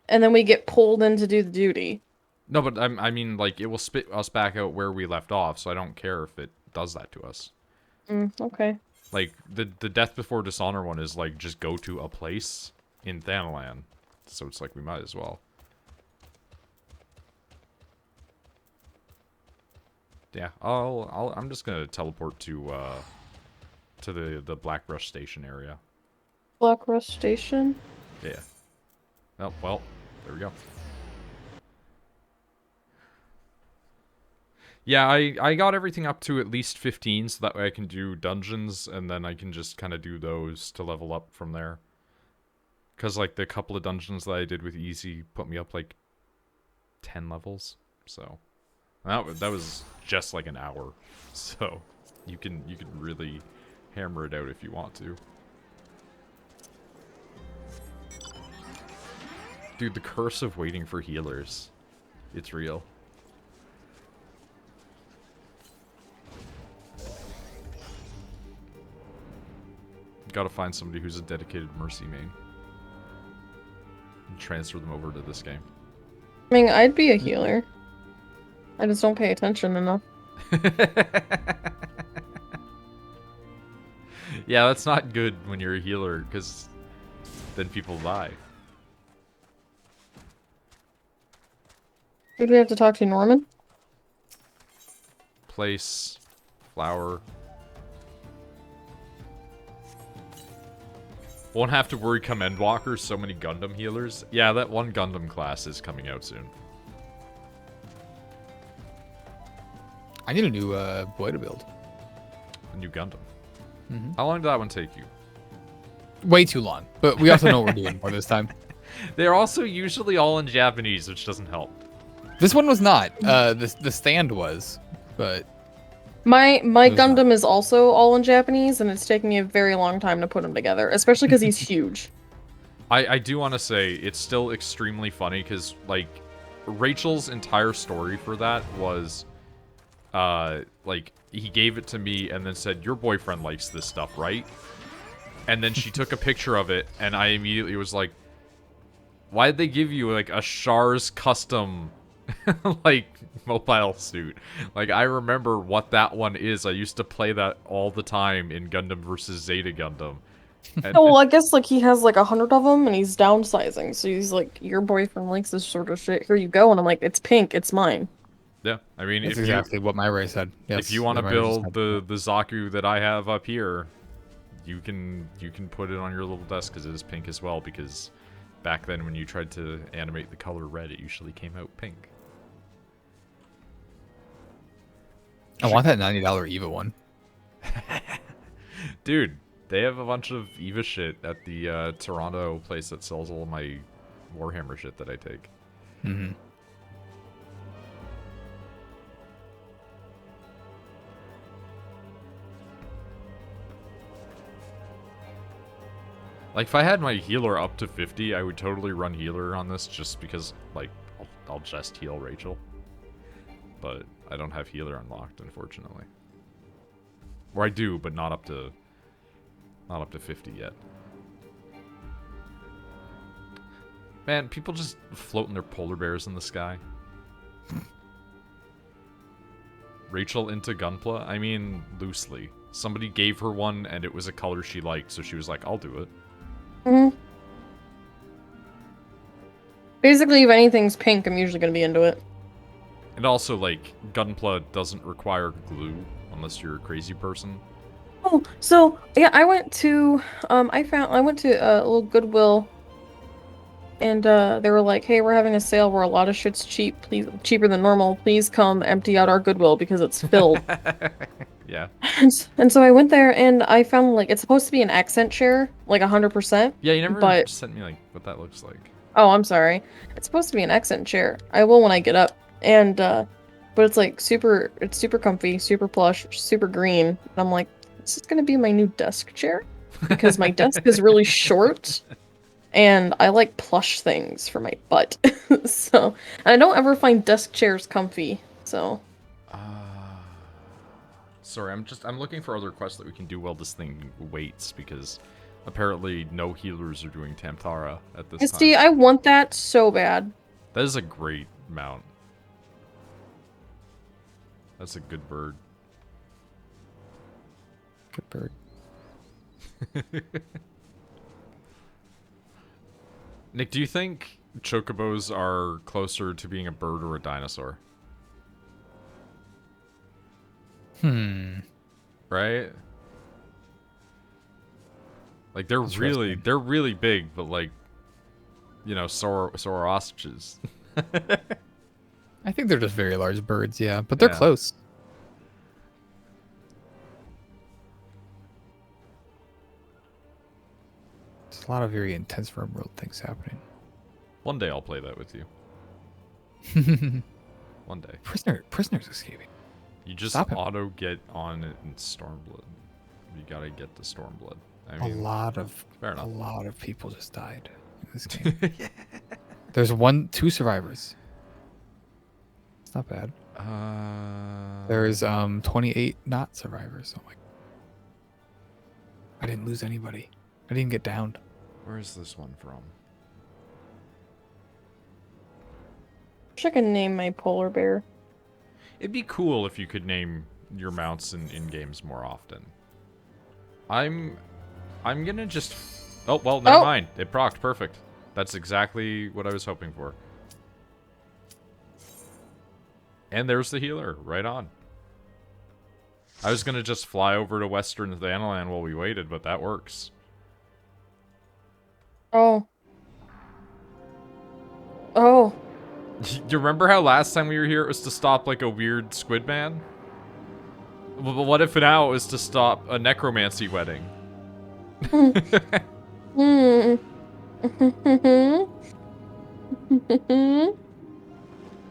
and then we get pulled in to do the duty. No, but I mean, like, it will spit us back out where we left off, so I don't care if it does that to us. Okay. Like, the Death Before Dishonor one is, like, just go to a place in Thanalan. So it's like, we might as well. Yeah, I'm just gonna teleport to the Blackbrush Station area. Blackbrush Station? Yeah. Oh, well, there we go. Yeah, I got everything up to at least 15, so that way I can do dungeons, and then I can just kind of do those to level up from there. Because, like, the couple of dungeons that I did with Easy put me up, like, 10 levels, so... That was just, like, an hour, so you can really hammer it out if you want to. Dude, the curse of waiting for healers. It's real. Gotta find somebody who's a dedicated Mercy main. And transfer them over to this game. I mean, I'd be a healer. I just don't pay attention enough. Yeah, that's not good when you're a healer, because then people die. Who do we have to talk to, Norman? Place, flower. Won't have to worry come Endwalkers, so many Gundam healers. Yeah, that one Gundam class is coming out soon. I need a new boy to build. A new Gundam. Mm-hmm. How long did that one take you? Way too long, but we also know what we're doing more this time. They're also usually all in Japanese, which doesn't help. This one was not. The stand was, but My was Gundam is also all in Japanese, and it's taking me a very long time to put them together, especially because he's huge. I do want to say, it's still extremely funny, because, like, Rachel's entire story for that was, like, he gave it to me and then said, your boyfriend likes this stuff, right? And then she took a picture of it, and I immediately was like, why did they give you, like, a Char's custom, like, mobile suit? Like, I remember what that one is. I used to play that all the time in Gundam versus Zeta Gundam. And, Oh, well, I guess, like, he has, like, 100 of them, and he's downsizing, so he's like, your boyfriend likes this sort of shit, here you go, and I'm like, it's pink, it's mine. yeah, I mean, that's if exactly what my race had. Yes, if you want to my race build had the Zaku that I have up here, you can put it on your little desk because it is pink as well. Because back then, when you tried to animate the color red, it usually came out pink. I want that $90 EVA one. Dude, they have a bunch of EVA shit at the Toronto place that sells all my Warhammer shit that I take. Mm-hmm. Like, if I had my healer up to 50, I would totally run healer on this just because, like, I'll just heal Rachel. But I don't have healer unlocked, unfortunately. Or I do, but not up to 50 yet. Man, people just floating their polar bears in the sky. Rachel into Gunpla? I mean, loosely. Somebody gave her one, and it was a color she liked, so she was like, I'll do it. Mm-hmm. Basically, if anything's pink, I'm usually gonna be into it. And also, like, Gunpla doesn't require glue, unless you're a crazy person. Oh, so, yeah, I went to a little Goodwill, and, they were like, hey, we're having a sale where a lot of shit's cheap, please, cheaper than normal, please come empty out our Goodwill because it's filled. Yeah. And so I went there, and I found, like, it's supposed to be an accent chair, like, 100%. Yeah, you never but... sent me, like, what that looks like. Oh, I'm sorry. It's supposed to be an accent chair. I will when I get up. And, but it's, like, it's super comfy, super plush, super green. And I'm like, This is gonna be my new desk chair because my desk is really short, and I like plush things for my butt. So I don't ever find desk chairs comfy. So. Sorry, I'm looking for other quests that we can do while this thing waits, because apparently no healers are doing Tamthara at this time. See, I want that so bad. That is a great mount. That's a good bird. Good bird. Nick, do you think chocobos are closer to being a bird or a dinosaur? Right? Like they're really big, but like, you know, so are ostriches. I think they're just very large birds, yeah, but they're Yeah. close. There's a lot of very intense world things happening. One day I'll play that with you. One day. Prisoner's escaping. You just Stop him. auto get on it in Stormblood. You gotta get the Stormblood. I A mean, lot of people just died in this game. There's 2 survivors. It's not bad. There's 28 not survivors. Oh my! I didn't lose anybody. I didn't get downed. Where is this one from? Wish I could name my polar bear. It'd be cool if you could name your mounts in games more often. I'm gonna just... Oh, well, never mind. It procced. Perfect. That's exactly what I was hoping for. And there's the healer. Right on. I was gonna just fly over to Western Thanalan while we waited, but that works. Oh. Oh. You remember how last time we were here it was to stop like a weird squid man? But what if now it was to stop a necromancy wedding?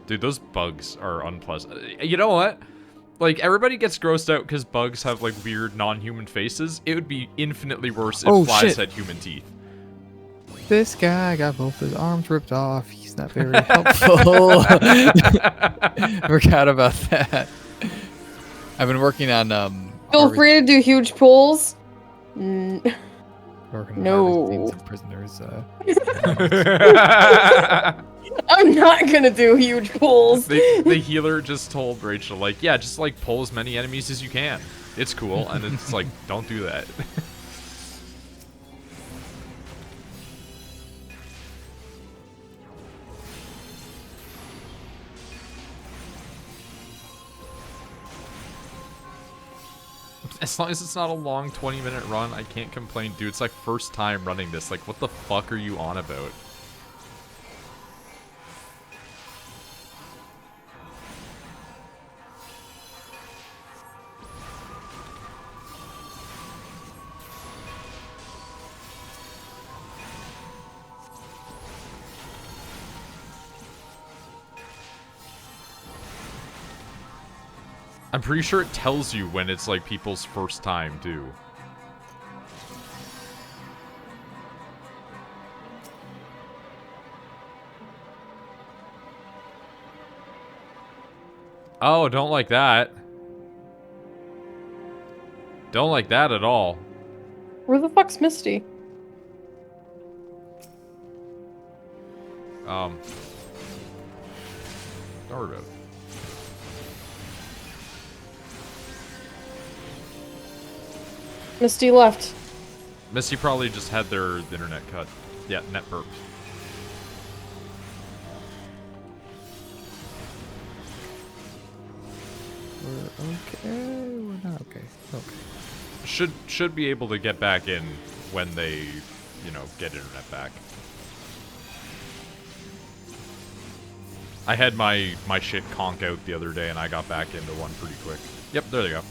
Dude, those bugs are unpleasant. You know what? Like, everybody gets grossed out because bugs have, like, weird non-human faces. It would be infinitely worse if flies had human teeth. This guy got both his arms ripped off. He's not very helpful. Forgot about that. I've been working on Feel free to do huge pulls. working on No. harvesting some prisoners. I'm not gonna do huge pulls. The healer just told Rachel, like, yeah, just, like, pull as many enemies as you can. It's cool. And it's like, don't do that. As long as it's not a long 20-minute run, I can't complain. Dude, it's like first time running this. Like, what the fuck are you on about? I'm pretty sure it tells you when it's like people's first time too. Oh, don't like that. Don't like that at all. Where the fuck's Misty? Don't worry about it. Misty left. Misty probably just had their internet cut. Yeah, net burp. We're okay. We're not okay. Okay. Should be able to get back in when they, you know, get internet back. I had my shit conk out the other day and I got back into one pretty quick. Yep, there they go.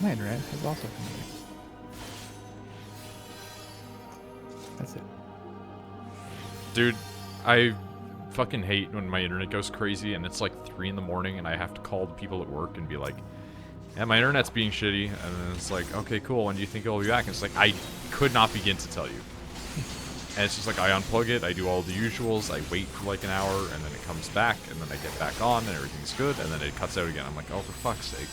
My internet is also coming. That's it. Dude, I fucking hate when my internet goes crazy and it's like 3 in the morning and I have to call the people at work and be like, yeah, my internet's being shitty. And then it's like, okay, cool. When do you think it'll be back? And it's like, I could not begin to tell you. And it's just like, I unplug it, I do all the usuals, I wait for like an hour, and then it comes back, and then I get back on, and everything's good, and then it cuts out again. I'm like, oh, for fuck's sake.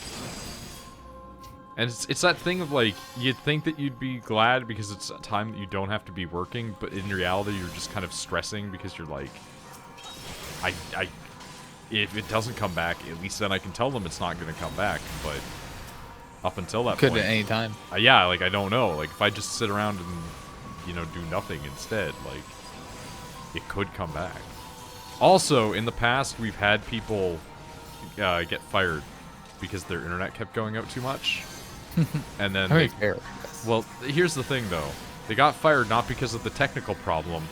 And it's that thing of like, you'd think that you'd be glad because it's a time that you don't have to be working, but in reality, you're just kind of stressing because you're like, if it doesn't come back, at least then I can tell them it's not going to come back, but up until that point... Could at any time. Yeah, like, I don't know. Like, if I just sit around and, you know, do nothing instead, like, it could come back. Also, in the past, we've had people get fired because their internet kept going out too much. And then well, here's the thing, though. They got fired not because of the technical problem,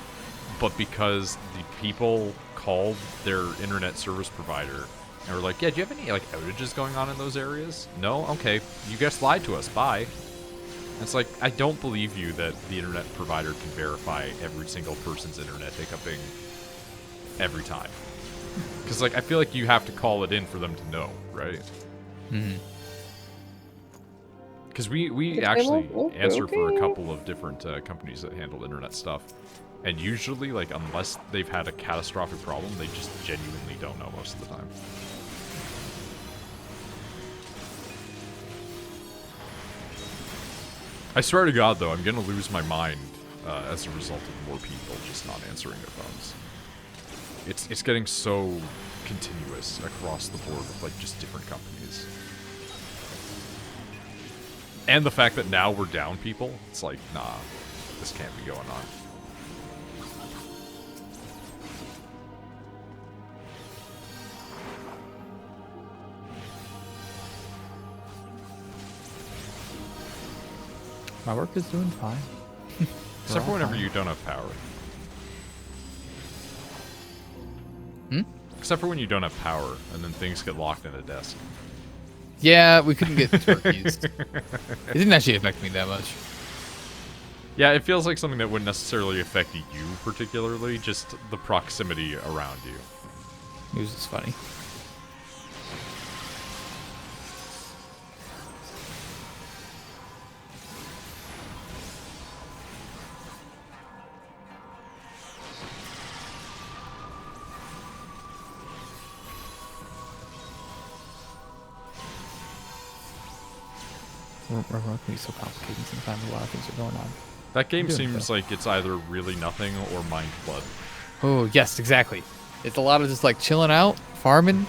but because the people called their internet service provider and were like, yeah, do you have any, like, outages going on in those areas? No? Okay. You guys lied to us. Bye. It's like, I don't believe you that the internet provider can verify every single person's internet hiccuping every time. Because, like, I feel like you have to call it in for them to know, right? Mm-hmm. Because we actually answer for a couple of different companies that handle internet stuff. And usually, like, unless they've had a catastrophic problem, they just genuinely don't know most of the time. I swear to God, though, I'm gonna lose my mind as a result of more people just not answering their phones. It's getting so continuous across the board with, like, just different companies. And the fact that now we're down people, it's like, nah, this can't be going on. My work is doing fine. Except for whenever you don't have power. Hmm? Except for when you don't have power, and then things get locked in a desk. Yeah, we couldn't get turkeys. It didn't actually affect me that much. Yeah, it feels like something that wouldn't necessarily affect you particularly, just the proximity around you. It was just funny. We're going to be so complicated sometimes. A lot of things are going on. That game seems like it's either really nothing or mind flood. Oh, yes, exactly. It's a lot of just like chilling out, farming,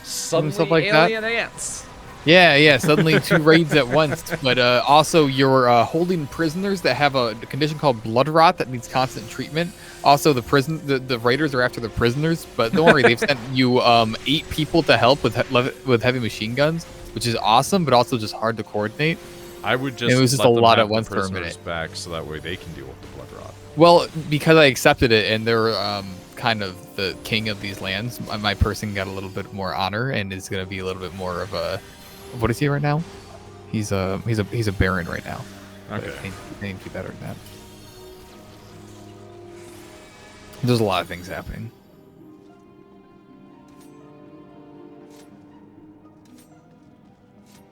Suddenly stuff like alien that. ants. Yeah, suddenly 2 raids at once. But also you're holding prisoners that have a condition called blood rot that needs constant treatment. Also, the raiders are after the prisoners, but don't worry, they've sent you 8 people to help with heavy machine guns, which is awesome, but also just hard to coordinate. I would just. It was just let a them lot have at once the for a prisoners minute. back, so that way they can deal with the blood rot. Well, because I accepted it, and they're kind of the king of these lands, my person got a little bit more honor, and is going to be a little bit more of a. What is he right now? He's a baron right now. Okay. They need to be better than that. There's a lot of things happening.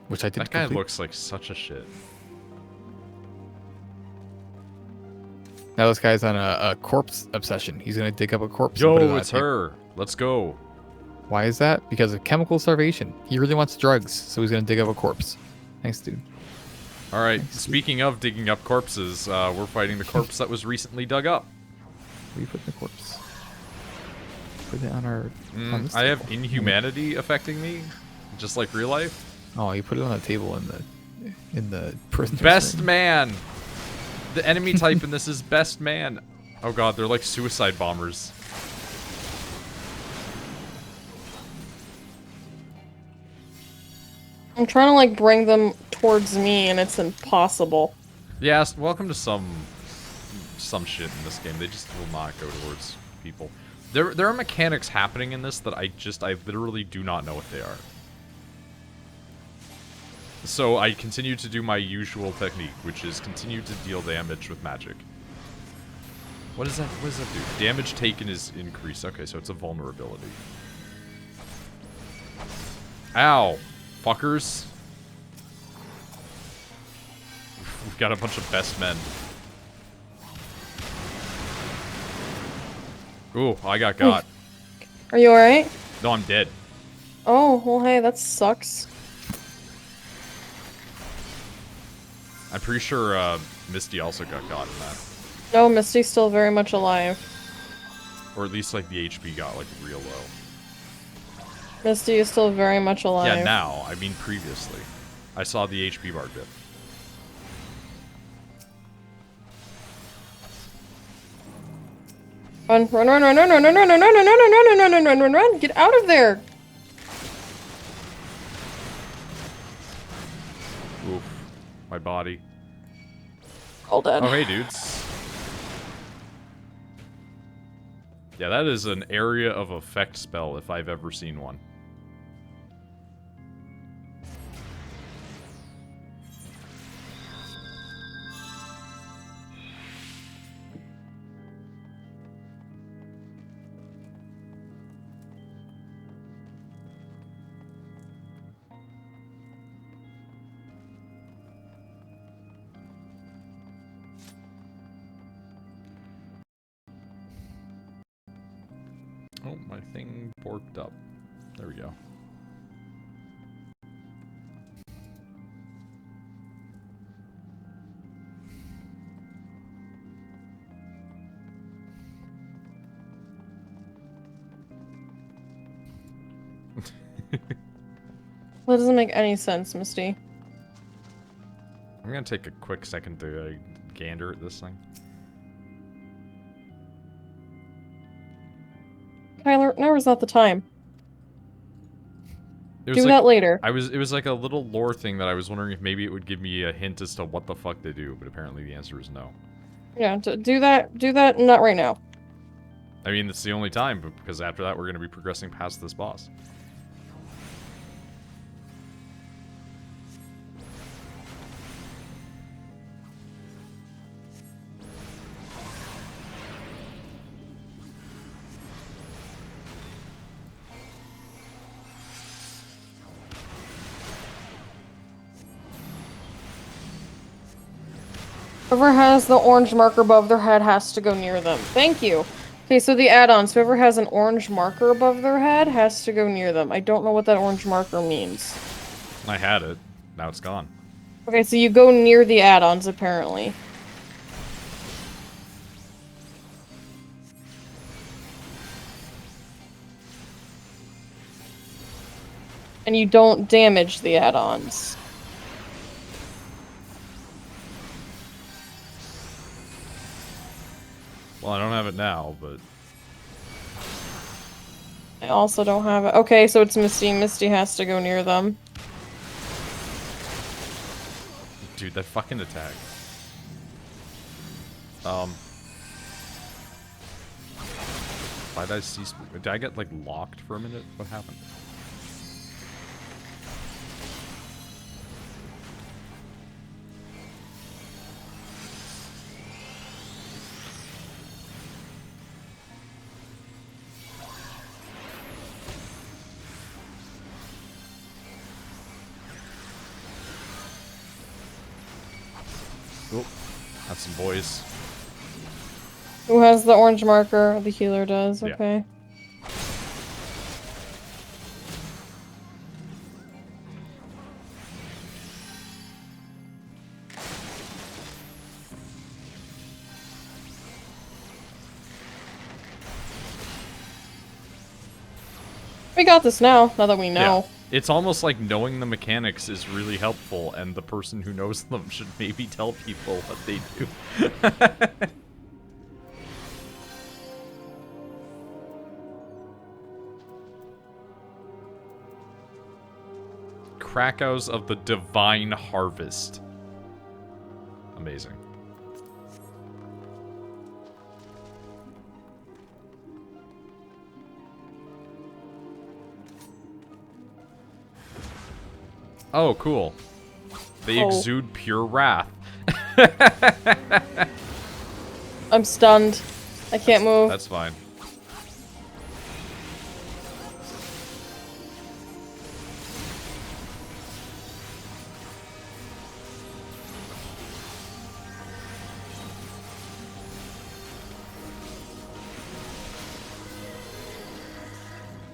Which I did. That guy looks like such a shit. Now this guy's on a corpse obsession. He's gonna dig up a corpse. and put it Yo, on it's a table. her. Let's go. Why is that? Because of chemical starvation. He really wants drugs, so he's gonna dig up a corpse. Thanks, dude. All right. Speaking of digging up corpses, we're fighting the corpse that was recently dug up. Where you put the corpse? Put it on our. On this I have table. inhumanity affecting me, just like real life. Oh, you put it on the table in the prison. Best man. The enemy type in this is best man. Oh god, they're like suicide bombers. I'm trying to like bring them towards me, and it's impossible. Yes, welcome to some shit in this game. They just will not go towards people. There are mechanics happening in this that I literally do not know what they are. So I continue to do my usual technique, which is continue to deal damage with magic. What does that do? Damage taken is increased. Okay, so it's a vulnerability. Ow! Fuckers. We've got a bunch of best men. Ooh, I got. Are you alright? No, I'm dead. Oh, well hey, that sucks. I'm pretty sure Misty also got in that. No, Misty's still very much alive. Or at least, like, the HP got, like, real low. Misty is still very much alive. Yeah, now. I mean, previously. I saw the HP bar dip. Run, run, run, run, run, run, run, run, run, run, run, run, run, run, run, run, run, run, get out of there! Oof. My body. All dead. Oh, hey, dudes. Yeah, that is an area of effect spell if I've ever seen one. Oh, my thing borked up. There we go. That doesn't make any sense, Misty. I'm gonna take a quick second to gander at this thing. Tyler, now is not the time. It was Do like, that later. it was like a little lore thing that I was wondering if maybe it would give me a hint as to what the fuck they do, but apparently the answer is no. Yeah, do that, not right now. I mean, it's the only time, but because after that we're gonna be progressing past this boss. Whoever has the orange marker above their head has to go near them. Thank you. Okay, so the add-ons. Whoever has an orange marker above their head has to go near them. I don't know what that orange marker means. I had it. Now it's gone. Okay, so you go near the add-ons, apparently. And you don't damage the add-ons. Well, I don't have it now, but... I also don't have it. Okay, so it's Misty. Misty has to go near them. Dude, that fucking attack. Did I get, like, locked for a minute? What happened? Oh, that's some boys. Who has the orange marker? The healer does, Yeah. okay. We got this now that we know. Yeah. It's almost like knowing the mechanics is really helpful, and the person who knows them should maybe tell people what they do. Krakau's of the Divine Harvest. Amazing. Oh, cool. They exude pure wrath. I'm stunned. I can't move. That's fine.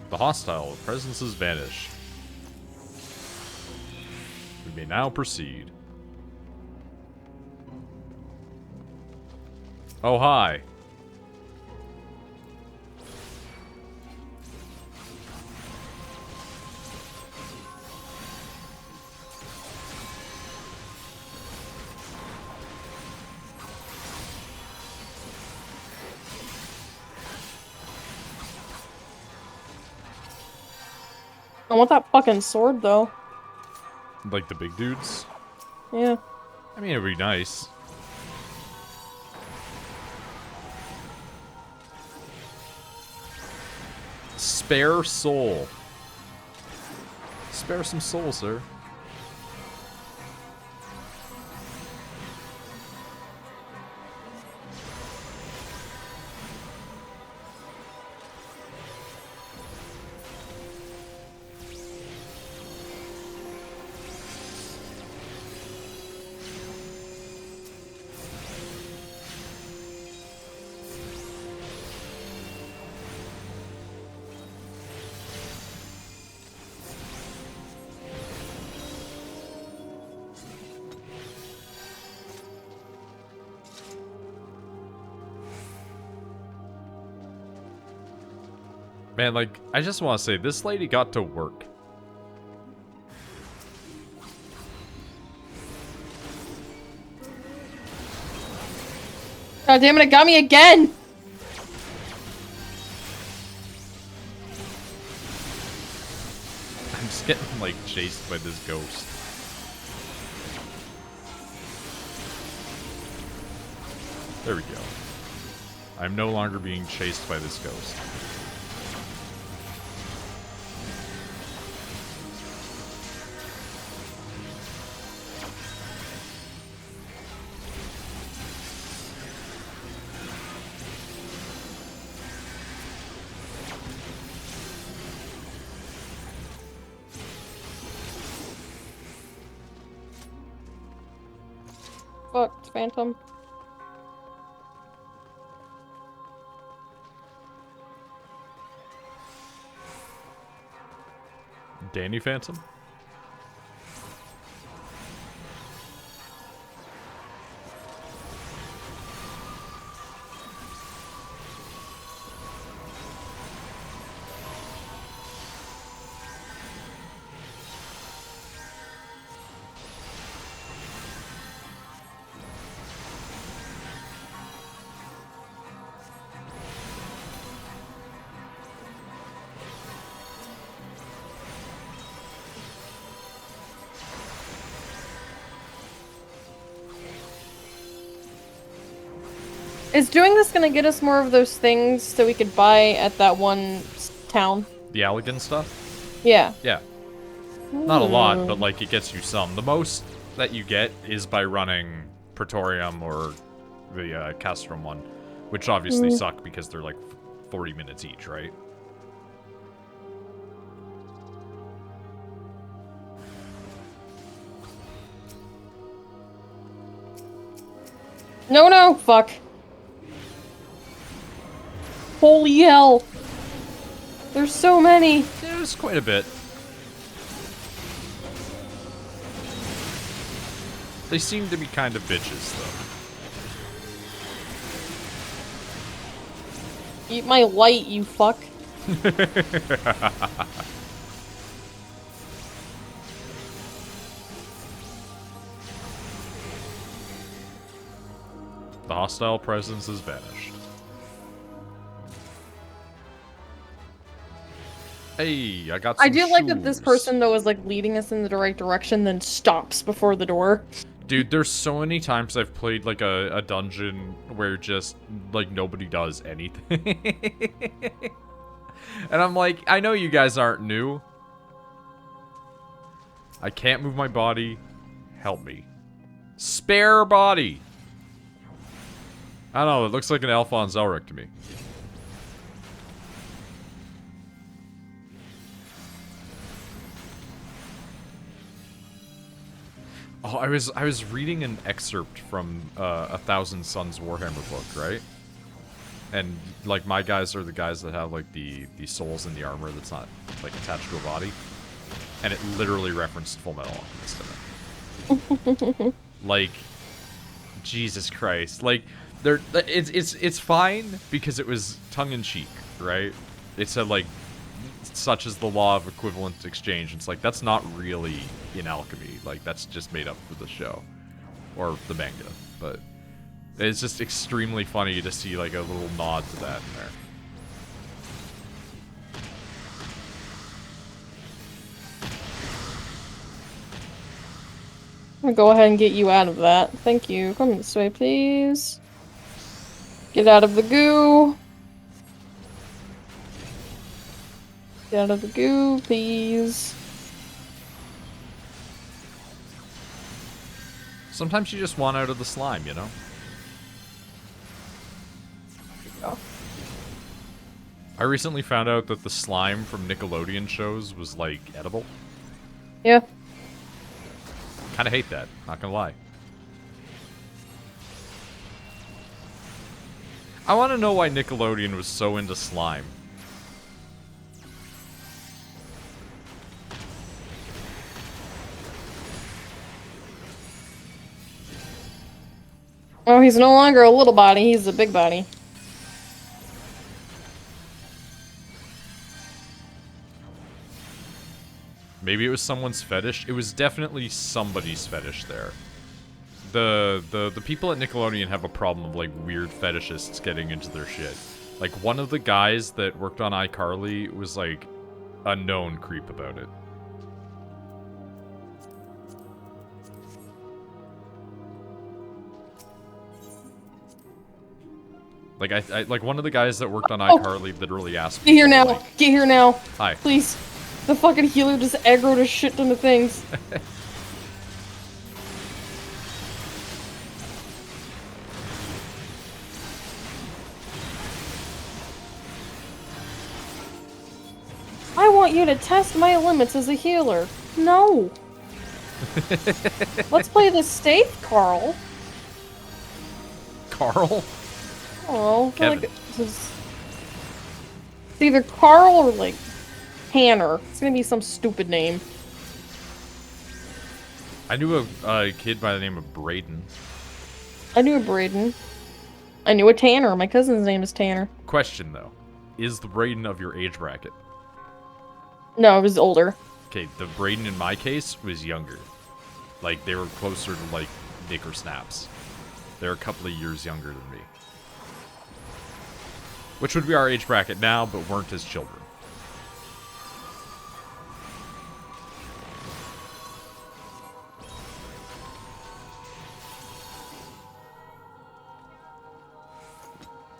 The hostile presence has vanished. We may now proceed. Oh, hi. I want that fucking sword, though. Like the big dudes? Yeah. I mean, it'd be nice. Spare soul. Spare some soul, sir. Man, like, I just want to say, this lady got to work. God damn it, it got me again! I'm just getting, like, chased by this ghost. There we go. I'm no longer being chased by this ghost. Fuck, Phantom. Danny Phantom? Is doing this gonna get us more of those things that we could buy at that one town? The Allegan stuff? Yeah. Yeah. Not a lot, but like it gets you some. The most that you get is by running Praetorium or the Castrum one, which obviously suck because they're like 40 minutes each, right? No, no, fuck. Holy hell. There's so many. There's quite a bit. They seem to be kind of bitches, though. Eat my light, you fuck. The hostile presence has vanished. Hey, I got some I do like that this shoes. person, though, is like leading us in the right direction, then stops before the door. Dude, there's so many times I've played, like, a dungeon where just, like, nobody does anything. And I'm like, I know you guys aren't new. I can't move my body. Help me. Spare body. I don't know, it looks like an Alphonse Elric to me. Oh, I was reading an excerpt from a Thousand Suns Warhammer book, right? And like my guys are the guys that have like the souls in the armor that's not like attached to a body, and it literally referenced Full Metal Alchemist in it. Like, Jesus Christ, like it's fine because it was tongue in cheek, right? It said like such is the law of equivalent exchange. It's like that's not really in alchemy. Like that's just made up for the show or the manga, but it's just extremely funny to see like a little nod to that in there. I'm gonna go ahead and get you out of that. Thank you. Come this way, please. Get out of the goo. Get out of the goo, please. Sometimes you just want out of the slime, you know? Oh. I recently found out that the slime from Nickelodeon shows was, like, edible. Yeah. Kinda hate that, not gonna lie. I want to know why Nickelodeon was so into slime. Oh, he's no longer a little body, he's a big body. Maybe it was someone's fetish. It was definitely somebody's fetish there. The people at Nickelodeon have a problem of like weird fetishists getting into their shit. Like one of the guys that worked on iCarly was like a known creep about it. Like I like one of the guys that worked on iCarly literally asked me. Get here now. Like, get here now. Hi. Please. The fucking healer just aggroed a shit ton of things. I want you to test my limits as a healer. No. Let's play this safe, Carl. Carl? Oh, I feel Kevin. like it's either Carl or like Tanner. It's gonna be some stupid name. I knew a kid by the name of Braden. I knew a Braden. I knew a Tanner. My cousin's name is Tanner. Question though, is the Braden of your age bracket? No, it was older. Okay, the Braden in my case was younger. Like they were closer to like Nick or Snaps. They're a couple of years younger than me. Which would be our age bracket now, but weren't as children.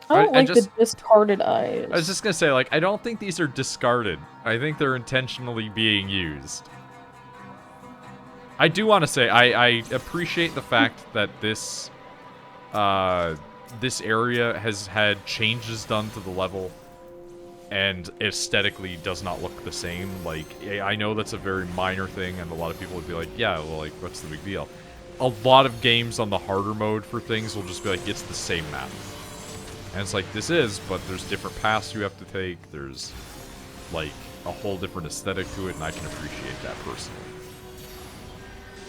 I don't like just- the discarded eyes. I was just gonna say, like, I don't think these are discarded. I think they're intentionally being used. I do want to say, I appreciate the fact that this, this area has had changes done to the level, and aesthetically does not look the same. Like, I know that's a very minor thing, and a lot of people would be like, yeah, well, like, what's the big deal? A lot of games on the harder mode for things will just be like, it's the same map. And it's like, this is, but there's different paths you have to take. There's, like, a whole different aesthetic to it, and I can appreciate that personally.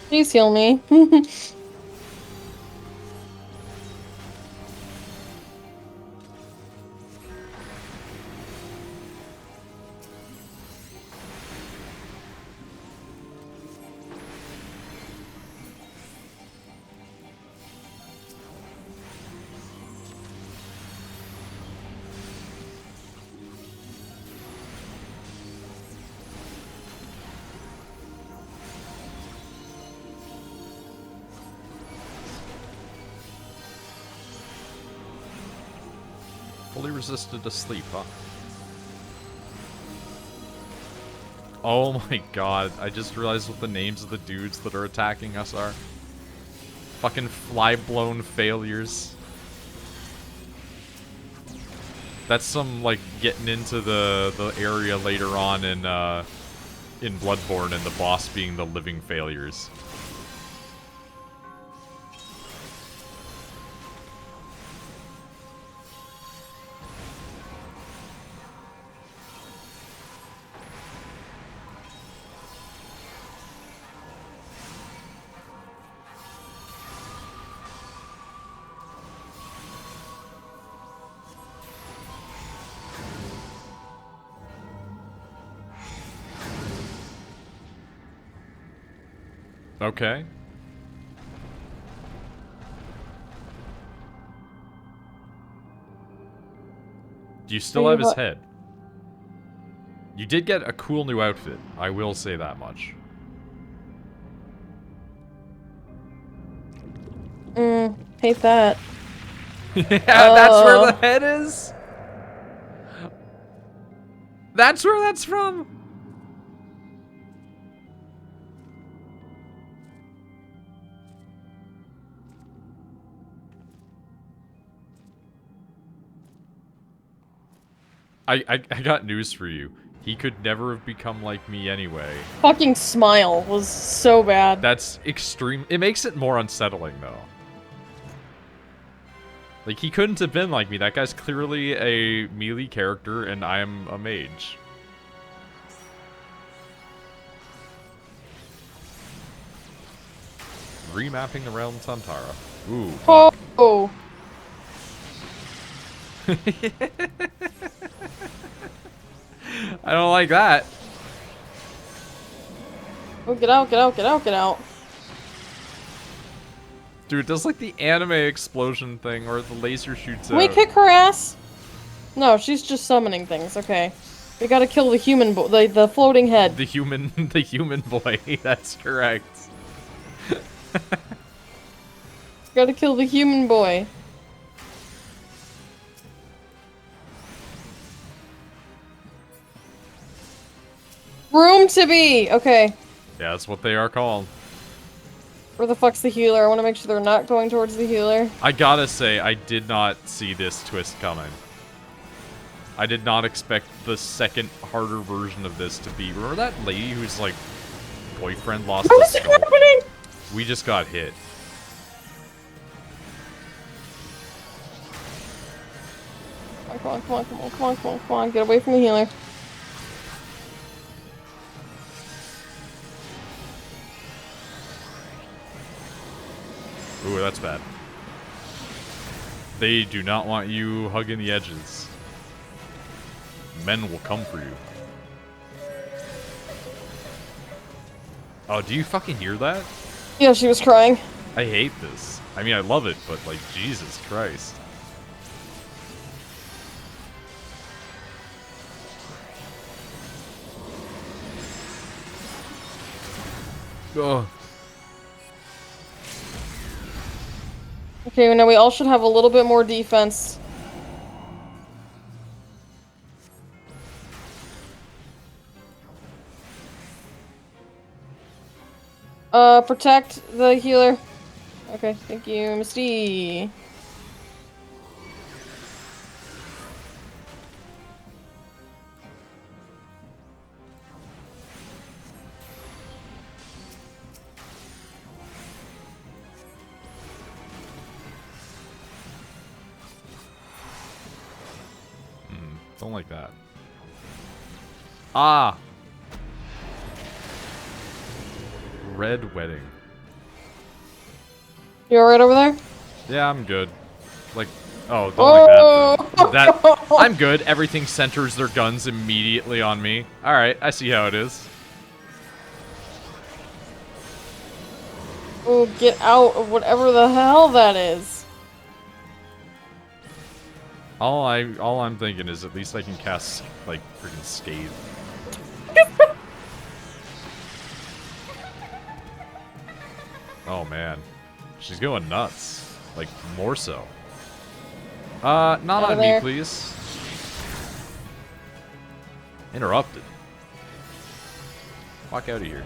Please heal me. Fully resisted to sleep, huh? Oh my god, I just realized what the names of the dudes that are attacking us are. Fucking fly-blown failures. That's some, like, getting into the area later on in Bloodborne and the boss being the living failures. Okay. Do you still have his head? You did get a cool new outfit. I will say that much. Hate that. Yeah, that's where the head is? That's where that's from? I got news for you. He could never have become like me anyway. Fucking smile was so bad. That's extreme. It makes it more unsettling, though. Like, he couldn't have been like me. That guy's clearly a melee character, and I am a mage. Remapping the realm Tantara. Ooh. Oh! I don't like that. Oh, get out, get out, get out, get out. Dude, it does like the anime explosion thing where the laser shoots out. Can we kick her ass? No, she's just summoning things, okay. We gotta kill the human the floating head. The human boy, that's correct. Gotta kill the human boy. Room to be! Okay. Yeah, that's what they are called. Where the fuck's the healer? I want to make sure they're not going towards the healer. I gotta say, I did not see this twist coming. I did not expect the second, harder version of this to be... Remember that lady whose, like, boyfriend lost his skull? What's happening? We just got hit. Come on, come on, come on, come on, come on, come on. Get away from the healer. Ooh, that's bad. They do not want you hugging the edges. Men will come for you. Oh, do you fucking hear that? Yeah, she was crying. I hate this. I mean, I love it, but, like, Jesus Christ. Ugh. Okay, now we all should have a little bit more defense. Protect the healer. Okay, thank you, Misty. Don't like that. Ah! Red wedding. You alright over there? Yeah, I'm good. Like, oh, don't like that. That, I'm good. Everything centers their guns immediately on me. Alright, I see how it is. Oh, get out of whatever the hell that is. All I'm thinking is at least I can cast, like, freaking Scathe. Oh, man. She's going nuts. Like, more so. Not on me, please. Interrupted. Walk out of here.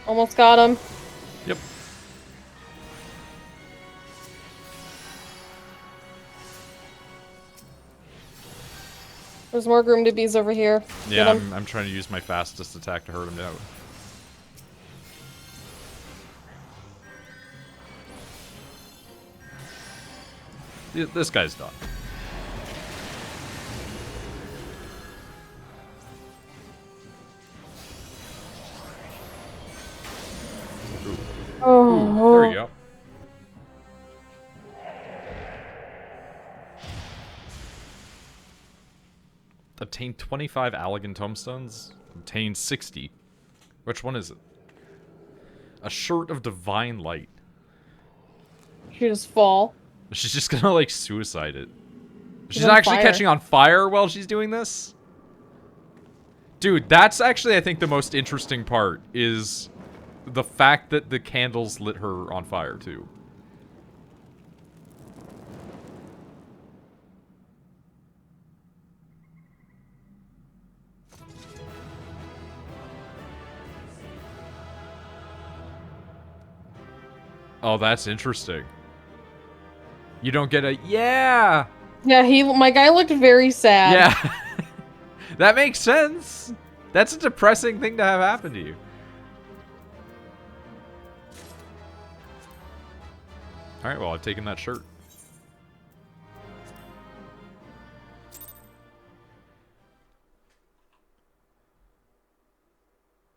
Almost got him. Yep. There's more Groom Dibbies over here. Yeah, Get 'em. I'm trying to use my fastest attack to hurt him out. This guy's done. Oh, There you go. Obtain 25 Allegan tomestones. Obtain 60. Which one is it? A shirt of divine light. She just fall. She's just gonna like suicide it. She's on actually fire. catching on fire while she's doing this? Dude, that's actually I think the most interesting part is the fact that the candles lit her on fire too. Oh, that's interesting. You don't get a yeah. Yeah, my guy looked very sad. Yeah. That makes sense. That's a depressing thing to have happen to you. Alright, well, I've taken that shirt.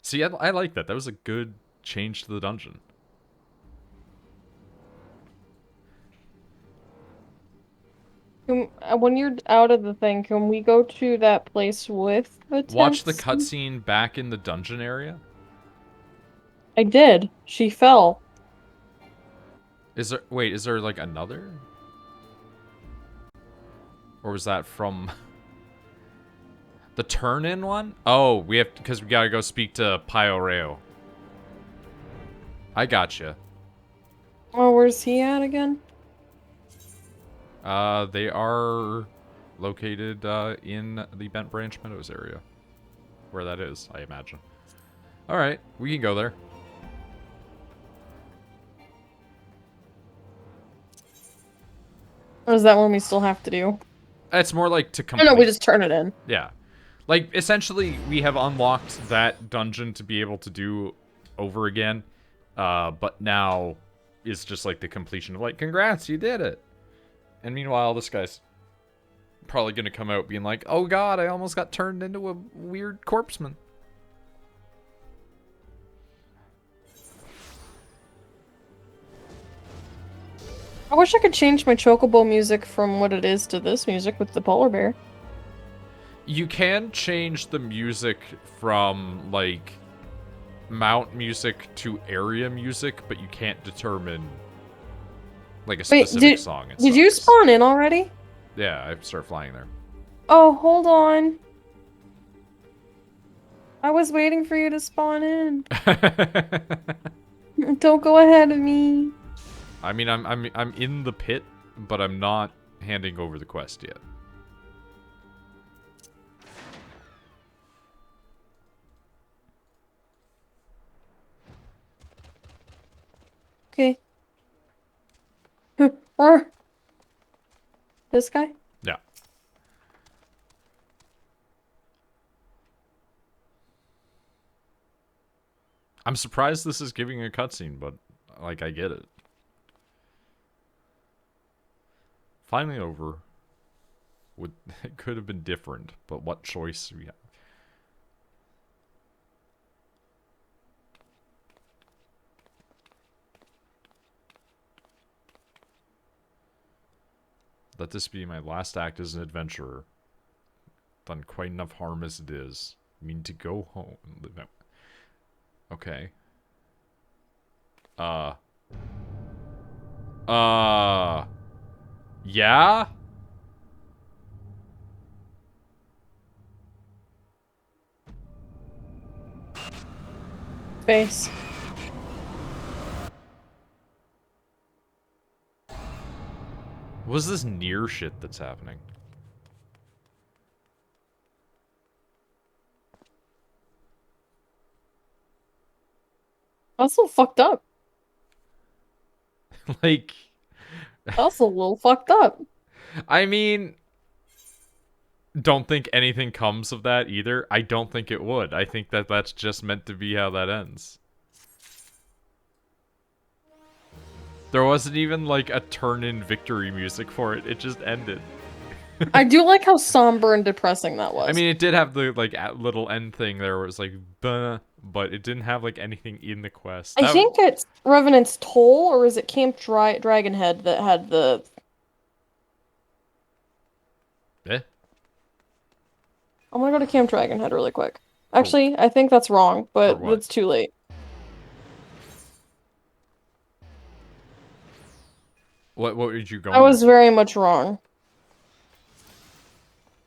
See, I like that. That was a good change to the dungeon. When you're out of the thing, can we go to that place with the Watch the tents? cutscene back in the dungeon area. I did. She fell. Is there... Wait, is there, like, another? Or was that from... the turn-in one? Oh, we have... Because we gotta go speak to Pyoreo. I gotcha. Oh, where's he at again? They are located, in the Bent Branch Meadows area. Where that is, I imagine. Alright, we can go there. Or is that one we still have to do? It's more like to Oh complete. no, we just turn it in. Yeah. Like, essentially, we have unlocked that dungeon to be able to do over again. But now it's just like the completion of like, congrats, you did it. And meanwhile, this guy's probably going to come out being like, oh god, I almost got turned into a weird corpseman. I wish I could change my chocobo music from what it is to this music with the polar bear. You can change the music from, like, mount music to area music, but you can't determine, like, a specific song. Did you spawn in already? Yeah, I start flying there. Oh, hold on. I was waiting for you to spawn in. Don't go ahead of me. I mean, I'm in the pit, but I'm not handing over the quest yet. Okay. This guy? Yeah. I'm surprised this is giving a cutscene, but, like, I get it. Finally over. It could have been different, but what choice we have? Let this be my last act as an adventurer. Done quite enough harm as it is. I mean to go home and live out. Okay. Yeah? Face. What is this near shit that's happening? That's a little fucked up. Like, That's a little fucked up. I mean, don't think anything comes of that either. I don't think it would. I think that that's just meant to be how that ends. There wasn't even like a turn-in victory music for it. It just ended. I do like how somber and depressing that was. I mean, it did have the like little end thing there where it was like, "Buh," but it didn't have like anything in the quest. I think it's Revenant's Toll, or is it Camp Dragonhead that had the... Eh? I'm gonna go to Camp Dragonhead really quick. Actually, I think that's wrong, but what? it's too late. What did you go? I was very much wrong.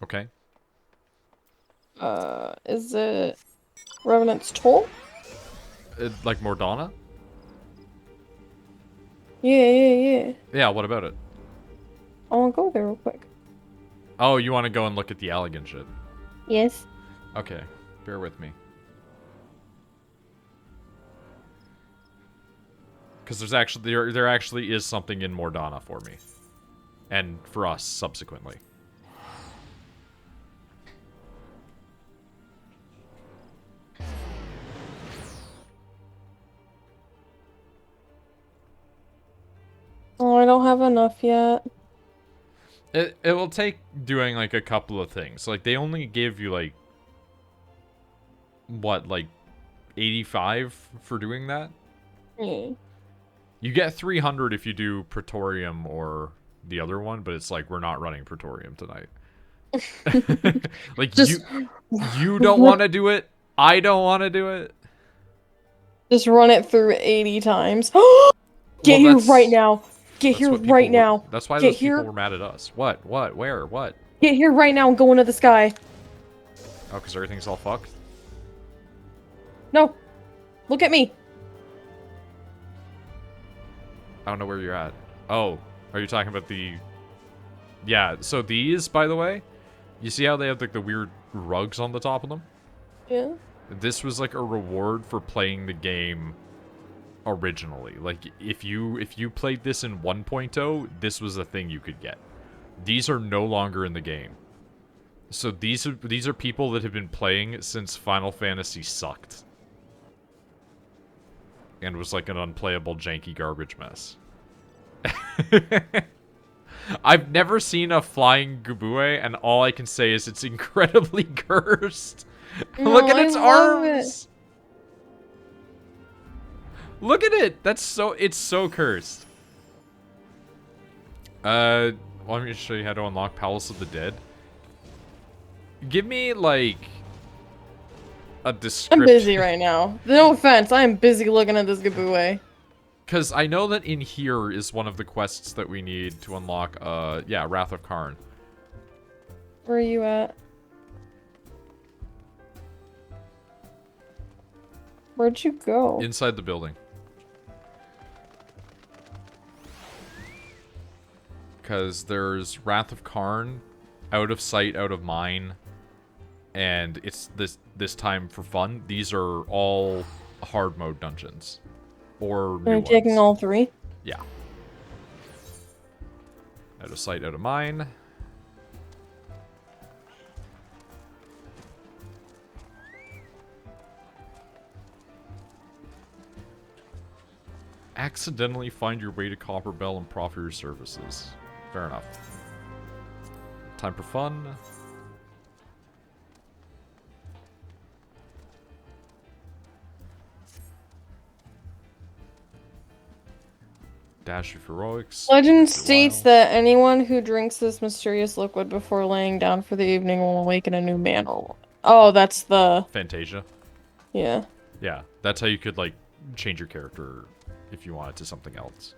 Okay. Is it Revenant's Toll? Like Mordana? Yeah. Yeah, what about it? I wanna go there real quick. Oh, you want to go and look at the elegant shit? Yes. Okay, bear with me. Because there's actually there actually is something in Mordana for me, and for us subsequently. Oh, I don't have enough yet. It will take doing like a couple of things. Like they only give you like what, like 85 for doing that? Yeah. You get 300 if you do Praetorium or the other one, but it's like we're not running Praetorium tonight. Like Just you don't want to do it. I don't want to do it. just run it through 80 times. Get Well, here right now. Get here right now. That's why Get those here. people were mad at us. What? What? Where? What? Get here right now and go into the sky. Oh, because everything's all fucked? No. Look at me. I don't know where you're at. Oh, are you talking about the... Yeah, so these, by the way, you see how they have like the weird rugs on the top of them? Yeah. This was like a reward for playing the game originally. Like, if you played this in 1.0, this was the thing you could get. These are no longer in the game. So these are people that have been playing since Final Fantasy sucked. And was like an unplayable, janky garbage mess. I've never seen a flying Gubue, and all I can say is it's incredibly cursed. No, Look at its I love arms! Look at it! It's so cursed. Want me to show you how to unlock Palace of the Dead? Give me, like, a description. I'm busy right now. No offense, I am busy looking at this Gabue. Because I know that in here is one of the quests that we need to unlock, yeah, Wrath of Karn. Where are you at? Where'd you go? Inside the building. Because there's Wrath of Karn, Out of Sight, Out of Mind, and it's this time for fun. These are all hard mode dungeons. Or new Are you ones. taking all three? Yeah. Out of Sight, Out of Mind. Accidentally find your way to Copper Bell and profit your services. Fair enough. Time for fun. Dash of heroics. Legend states that anyone who drinks this mysterious liquid before laying down for the evening will awaken a new man or woman. Oh, that's the... Fantasia. Yeah. Yeah, that's how you could, like, change your character if you wanted to something else.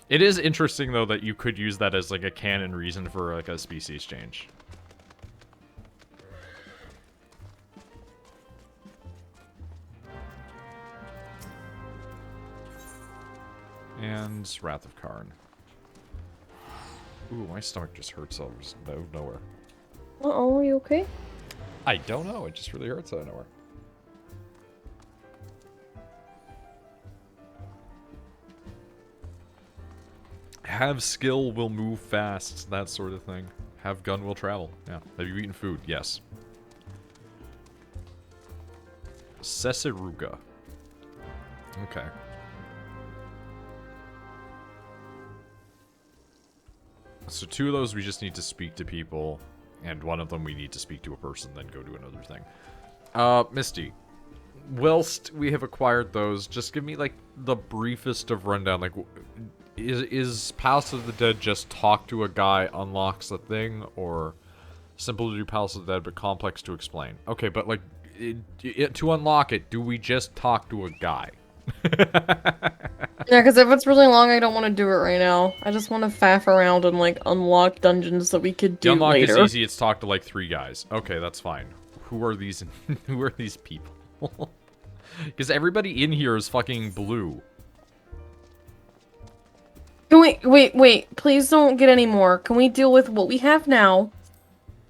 It is interesting, though, that you could use that as, like, a canon reason for, like, a species change. And Wrath of Karn. Ooh, my stomach just hurts out of nowhere. Uh-oh, are you okay? I don't know, it just really hurts out of nowhere. Have skill will move fast, that sort of thing. Have gun will travel. Yeah. Have you eaten food? Yes. Sesiruga. Okay. So 2 of those we just need to speak to people, and 1 of them we need to speak to a person, then go do another thing. Misty. Whilst we have acquired those, just give me, like, the briefest of rundown. Like, is Palace of the Dead just talk to a guy unlocks the thing, or simple to do Palace of the Dead, but complex to explain? Okay, but, like, to unlock it, do we just talk to a guy? Yeah, because if it's really long, I don't want to do it right now. I just want to faff around and, like, unlock dungeons that we could do the unlock later. is easy. It's talk to, like, 3 guys. Okay, that's fine. Who are these? Who are these people? Because everybody in here is fucking blue. Can we wait? Please don't get any more. Can we deal with what we have now?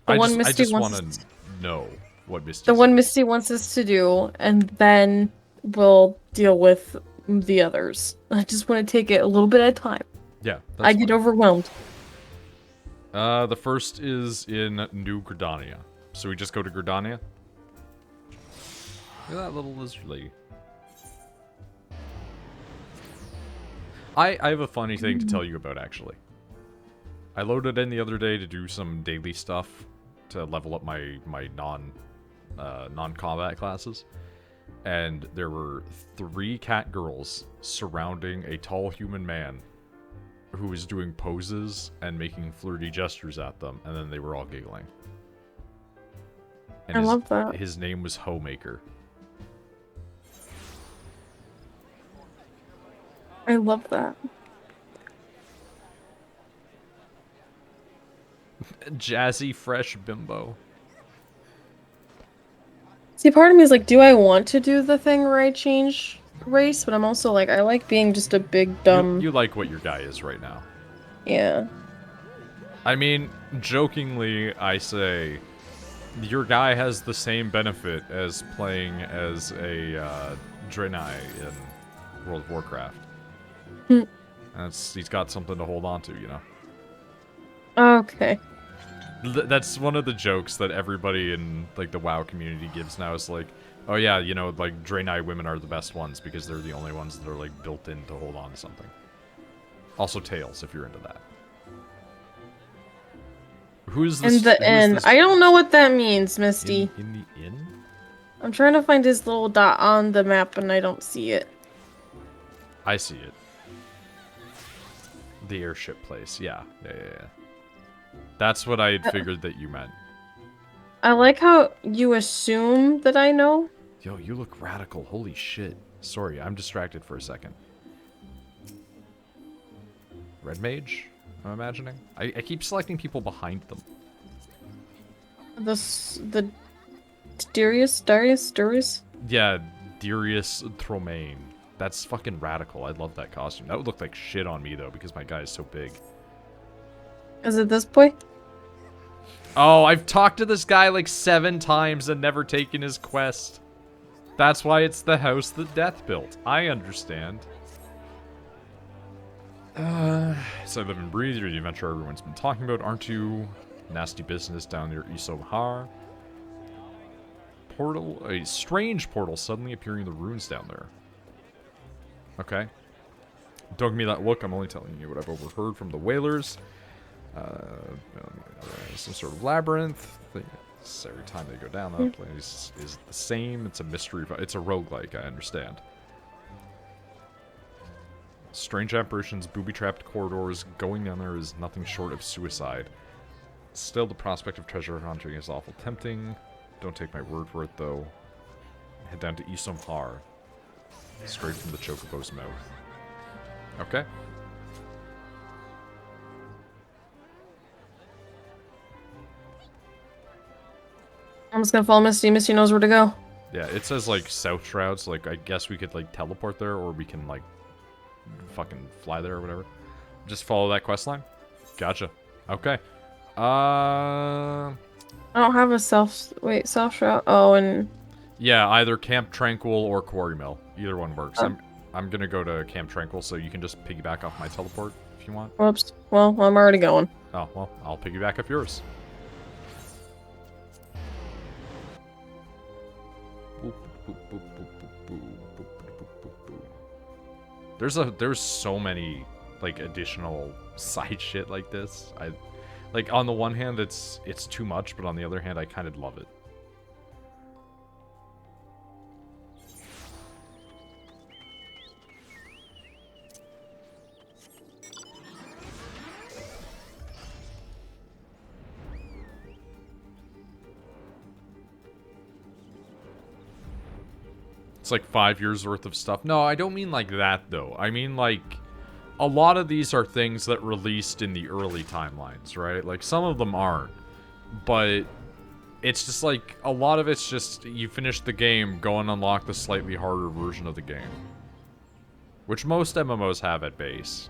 I just want to know what Misty. The one Misty wants us to do, and then we'll deal with the others. I just want to take it a little bit at a time. Yeah, I get overwhelmed. The first is in New Gridania. So we just go to Gridania? Look at that little lizard lady. I have a funny thing to tell you about, actually. I loaded in the other day to do some daily stuff to level up my non-combat classes. And there were 3 cat girls surrounding a tall human man who was doing poses and making flirty gestures at them, and then they were all giggling. And I love that. His name was Homemaker. I love that. Jazzy fresh bimbo. See, part of me is like, do I want to do the thing where I change race? But I'm also like, I like being just a big dumb... You like what your guy is right now. Yeah. I mean, jokingly, I say, your guy has the same benefit as playing as a Draenei in World of Warcraft. He's got something to hold on to, you know? Okay. That's one of the jokes that everybody in, like, the WoW community gives now, is like, oh yeah, you know, like, Draenei women are the best ones because they're the only ones that are, like, built in to hold on to something. Also Tails, if you're into that. Who's this? In the inn. I don't know what that means, Misty. In the inn? I'm trying to find his little dot on the map and I don't see it. I see it. The airship place. Yeah. That's what I had figured that you meant. I like how you assume that I know. Yo, you look radical. Holy shit. Sorry, I'm distracted for a second. Red mage, I'm imagining. I keep selecting people behind them. The Darius? Yeah, Darius Tromaine. That's fucking radical. I love that costume. That would look like shit on me, though, because my guy is so big. Is it this boy? Oh, I've talked to this guy like 7 times and never taken his quest. That's why it's the house that Death built. I understand. So I live and breathe. You're the adventurer everyone's been talking about, aren't you? Nasty business down near Isohar. Portal, a strange portal suddenly appearing in the ruins down there. Okay. Don't give me that look. I'm only telling you what I've overheard from the whalers. Some sort of labyrinth. Every time they go down that place is the same. It's a mystery. It's a roguelike, I understand. Strange apparitions, booby-trapped corridors. Going down there is nothing short of suicide. Still, the prospect of treasure hunting is awful tempting. Don't take my word for it, though. Head down to Isomhar. Straight from the Chocobo's mouth. Okay. I'm just gonna follow Misty. Misty knows where to go. Yeah, it says, like, south shrouds. So, like, I guess we could, like, teleport there, or we can, like, fucking fly there or whatever. Just follow that quest line. Gotcha. Okay. I don't have a south shroud. Oh, and... Yeah, either Camp Tranquil or Quarry Mill. Either one works. I'm gonna go to Camp Tranquil, so you can just piggyback off my teleport if if you want. Whoops. Well, I'm already going. Oh, well, I'll piggyback up yours. There's so many like additional side shit like this. Like on the one hand it's too much, but on the other hand I kind of love it. It's like 5 years worth of stuff. No, I don't mean like that, though. I mean, like, a lot of these are things that released in the early timelines, right? Like, some of them aren't. But it's just like, a lot of it's just, you finish the game, go and unlock the slightly harder version of the game. Which most MMOs have at base.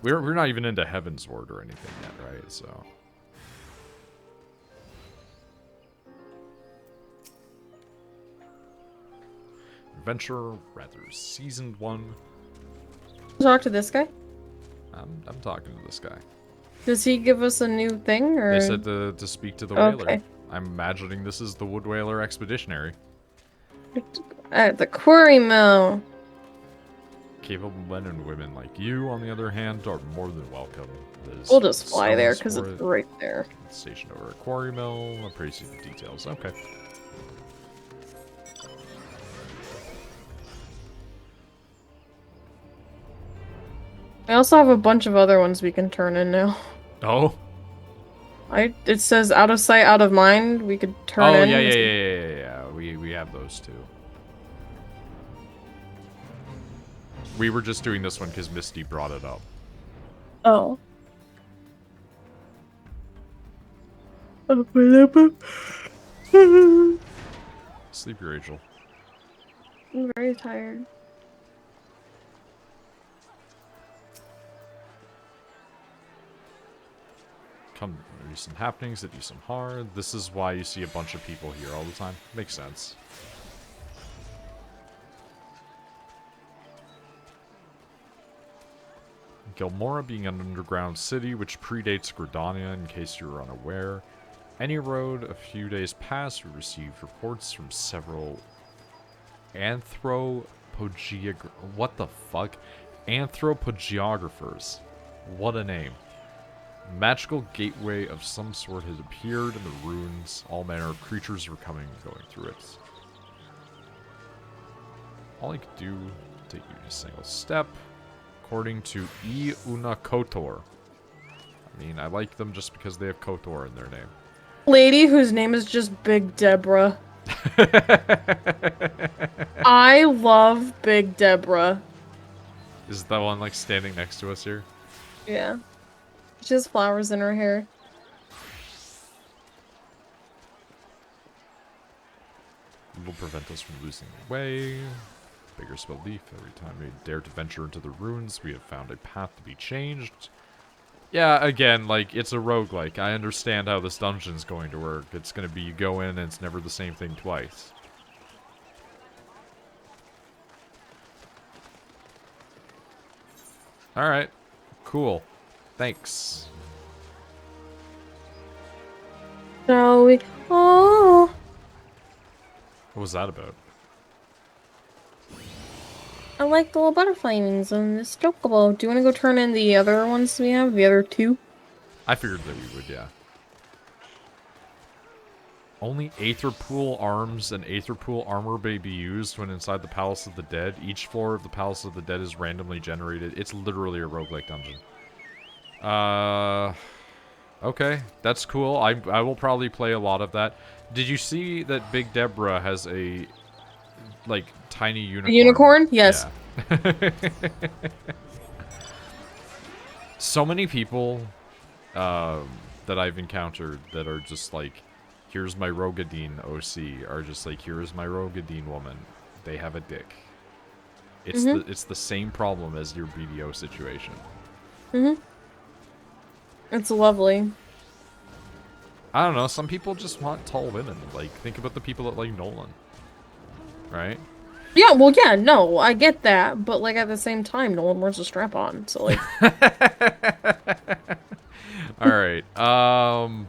We're not even into Heaven's Ward or anything yet, right? So... Adventure, rather, Season 1. Talk to this guy? I'm talking to this guy. Does he give us a new thing, or...? They said to speak to the whaler. Okay. I'm imagining this is the Wood Whaler Expeditionary. At the quarry mill. Capable men and women like you, on the other hand, are more than welcome. We'll just fly there, stones because for it's it. right there. It's stationed over a quarry mill. I'll praise you the details. Okay. I also have a bunch of other ones we can turn in now. Oh? It says out of sight, out of mind. We could turn in. Oh, yeah. We have those too. We were just doing this one because Misty brought it up. Oh. Sleepy Rachel. I'm very tired. Come do some happenings that do some hard. This is why you see a bunch of people here all the time. Makes sense. Gilmora being an underground city which predates Gridania, in case you were unaware. Any road, a few days past, we received reports from several what the fuck? Anthropogeographers. What a name. Magical gateway of some sort has appeared in the ruins. All manner of creatures were coming and going through it. All I could do, take you a single step. According to E. Una Kotor. I mean, I like them just because they have Kotor in their name. Lady whose name is just Big Deborah. I love Big Deborah. Is that one like standing next to us here? Yeah. She has flowers in her hair. It will prevent us from losing the way. Bigger spell leaf. Every time we dare to venture into the ruins, we have found a path to be changed. Yeah, again, like, it's a roguelike. I understand how this dungeon's going to work. It's going to be you go in and it's never the same thing twice. Alright. Cool. Thanks. Shall we? Oh. What was that about? I like the little butterfly wings on this chocobo. Do you want to go turn in the other ones we have? The other two? I figured that we would, yeah. Only Aetherpool arms and Aetherpool armor may be used when inside the Palace of the Dead. Each floor of the Palace of the Dead is randomly generated. It's literally a roguelike dungeon. Okay, that's cool. I will probably play a lot of that. Did you see that Big Deborah has a, like, tiny unicorn? A unicorn? Yes. Yeah. So many people that I've encountered that are just like, here's my Rogadine OC, are just like, here's my Rogadine woman. They have a dick. It's it's the same problem as your BDO situation. It's lovely. I don't know, some people just want tall women. Like, think about the people that like Nolan. Right? Yeah, well, yeah, no, I get that, but like at the same time, no one wears a strap on, so like. All right. I'm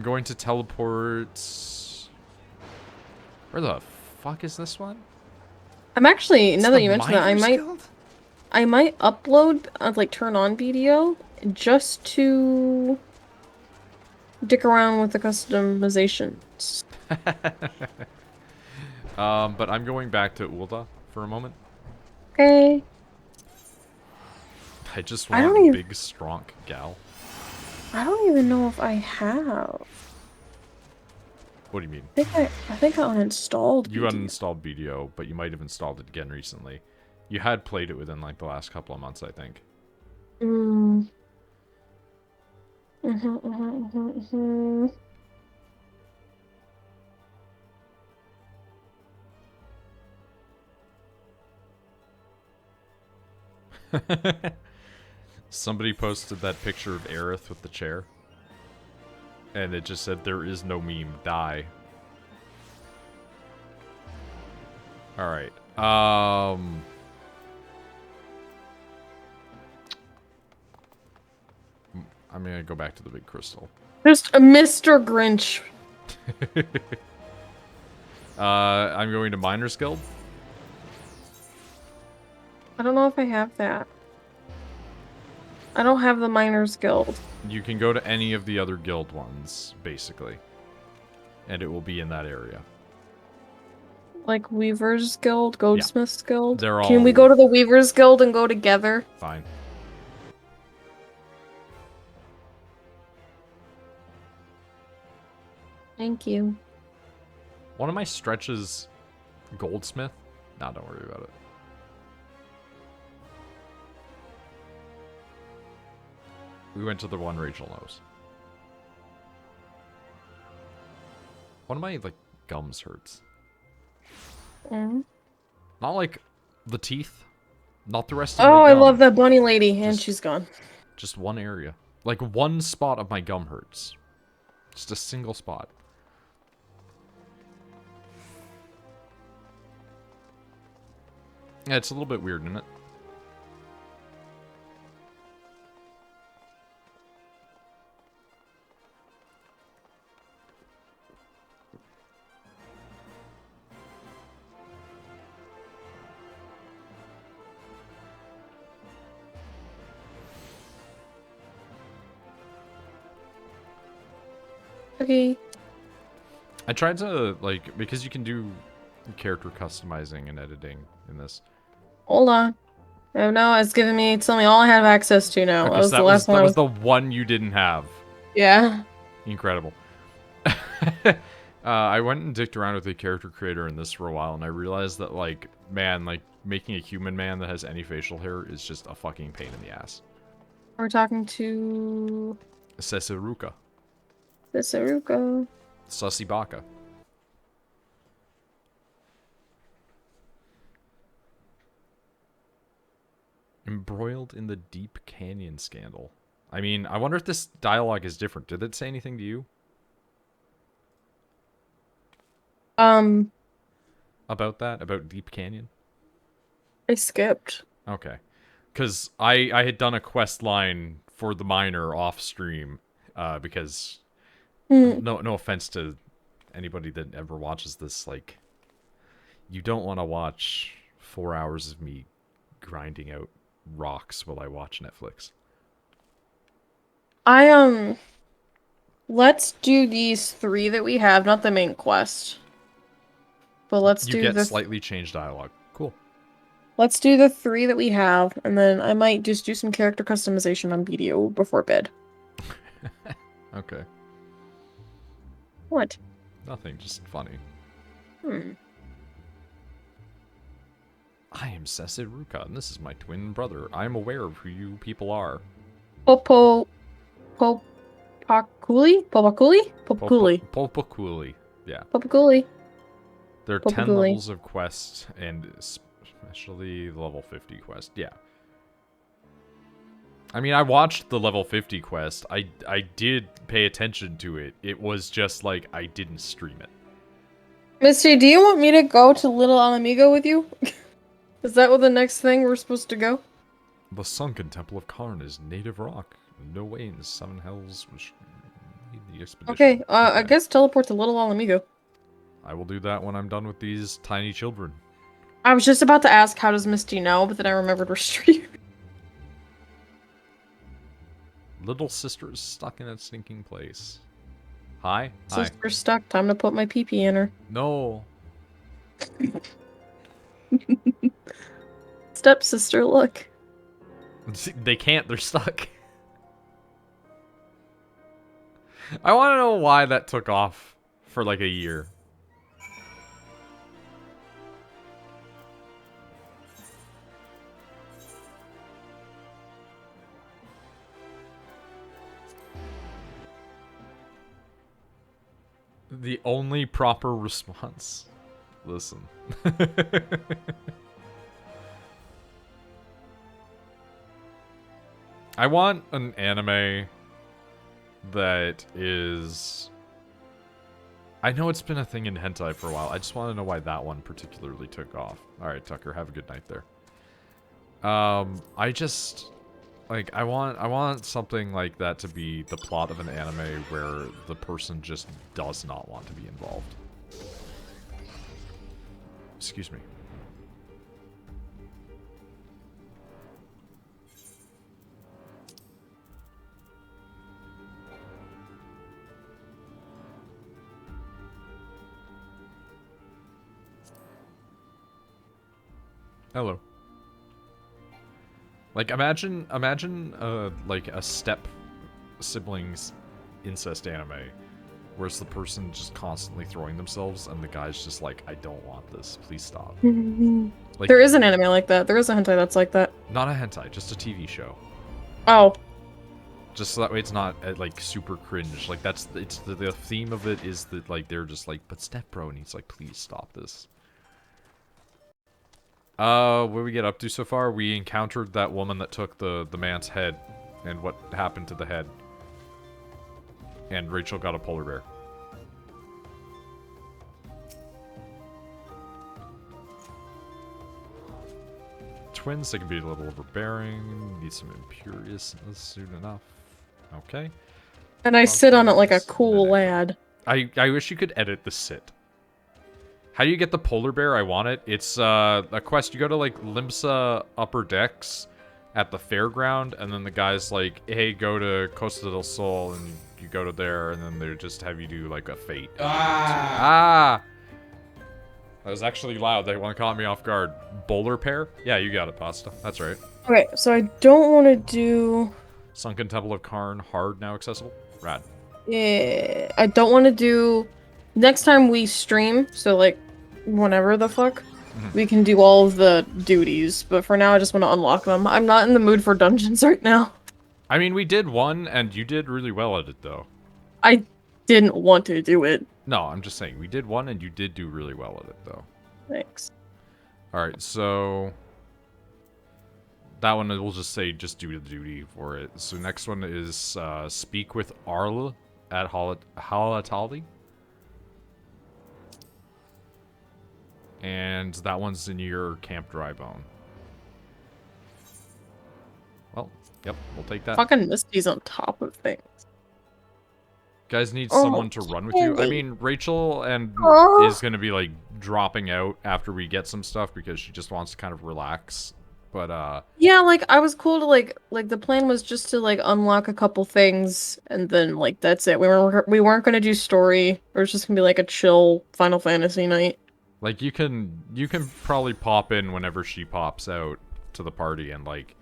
going to teleport. Where the fuck is this one? I'm actually, It's now the that you mention that, Miners Guild? I might upload, like turn on BDO just to dick around with the customizations. But I'm going back to Ulda for a moment. Okay. I just I want don't even, big, strong gal. I don't even know if I have. What do you mean? I think I uninstalled You BDO. uninstalled BDO, but you might have installed it again recently. You had played it within like the last couple of months, I think. Mm. Mm-hmm. Somebody posted that picture of Aerith with the chair. And it just said, there is no meme, die. Alright. I'm gonna go back to the big crystal. Just a Mr. Grinch. I'm going to Miners Guild. I don't know if I have that. I don't have the Miners Guild. You can go to any of the other guild ones, basically. And it will be in that area. Like Weaver's Guild, Yeah. Goldsmith's Guild. They're all... Can we go to the Weaver's Guild and go together? Fine. Thank you. One of my stretches... Goldsmith? Nah, don't worry about it. We went to the one Rachel knows. One of my, like, gums hurts. Mm. Not like the teeth. Not the rest of my Oh, gum. I love that bunny lady, and Just- she's gone. Just one area. Like, one spot of my gum hurts. Just a single spot. Yeah, it's a little bit weird, isn't it? Okay. I tried to, like, because you can do character customizing and editing in this. Hold on. Oh no, it's giving me, tell me all I have access to now. Okay, That was so the last one that I was was... the one you didn't have. Yeah. Incredible. I went and dicked around with the character creator in this for a while, and I realized that, like, man, like, making a human man that has any facial hair is just a fucking pain in the ass. We're talking to... Seseruka. the Saruka. Susibaka. Embroiled in the Deep Canyon scandal. I mean, I wonder if this dialogue is different. Did it say anything to you? About that? About Deep Canyon? I skipped. Okay. Because I had done a quest line for the miner off stream, because no offense to anybody that ever watches this, like, you don't want to watch 4 hours of me grinding out rocks while I watch Netflix. Let's do these 3 that we have, not the main quest. But let's You do get the... slightly changed dialogue. Cool. Let's do the 3 that we have, and then I might just do some character customization on BDO before bed. Okay. What? Nothing, just funny. I am Seseruka, and this is my twin brother. I am aware of who you people are. Popakuli? Popakuli? Popakuli. Popakuli. Yeah. Popakuli. There are 10 Popakuli. levels of quests, and especially the level 50 quest. Yeah. I mean, I watched the level 50 quest. I did pay attention to it. It was just like I didn't stream it. Misty, do you want me to go to Little Alamigo with you? Is that what the next thing we're supposed to go? The sunken temple of Karn is native rock. No way in the seven hells which lead the expedition. Okay, I guess teleport to Little Alamigo. I will do that when I'm done with these tiny children. I was just about to ask how does Misty know, but then I remembered we're streaming. Little sister is stuck in that stinking place. Hi? Sister stuck. Time to put my pee-pee in her. No. Stepsister, look. They can't, they're stuck. I want to know why that took off for like a year. The only proper response. Listen. I want an anime that is... I know it's been a thing in hentai for a while. I just want to know why that one particularly took off. Alright, Tucker, have a good night there. I just... Like, I want something like that to be the plot of an anime where the person just does not want to be involved. Excuse me. Hello. Like, imagine, like, a step siblings incest anime, where it's the person just constantly throwing themselves, and the guy's just like, I don't want this, please stop. Like, There is an anime like that. There is a hentai that's like that. Not a hentai, just a TV show. Oh. Just so that way it's not, like, super cringe. Like, that's, it's, the theme of it is that, like, they're just like, but step bro, and he's like, please stop this. What did we get up to so far? We encountered that woman that took the man's head, and what happened to the head. And Rachel got a polar bear. Twins, they can be a little overbearing. Need some imperiousness soon enough. Okay. And I sit on it like a cool lad. I wish you could edit the sit. How do you get the polar bear? I want it. It's a quest. You go to, like, Limsa Upper Decks at the fairground, and then the guy's like, hey, go to Costa del Sol, and you go to there, and then they just have you do, like, a fate. Ah! That was actually loud. That one caught me off guard. Bowler pair? Yeah, you got it, Pasta. That's right. Okay, so I don't want to do... Sunken Temple of Karn, hard, now accessible? Rad. Yeah, I don't want to do... Next time we stream, so, like, whenever the fuck, we can do all of the duties, but for now I just want to unlock them. I'm not in the mood for dungeons right now. I mean, we did one, and you did really well at it, though. I didn't want to do it. No, I'm just saying, we did one, and you did do really well at it, though. Thanks. Alright, so... That one, we'll just say, just do the duty for it. So next one is, speak with Arl at Halatali. And that one's in your Camp Drybone. Well, yep, we'll take that. Fucking Misty's on top of things. Guys need someone to run with you. I mean, Rachel is going to be, like, dropping out after we get some stuff because she just wants to kind of relax. But, yeah, like, I was cool to, like, the plan was just to, like, unlock a couple things, and then, like, that's it. We weren't gonna do story. It was just gonna be, like, a chill Final Fantasy night. Like, you can probably pop in whenever she pops out to the party and, like,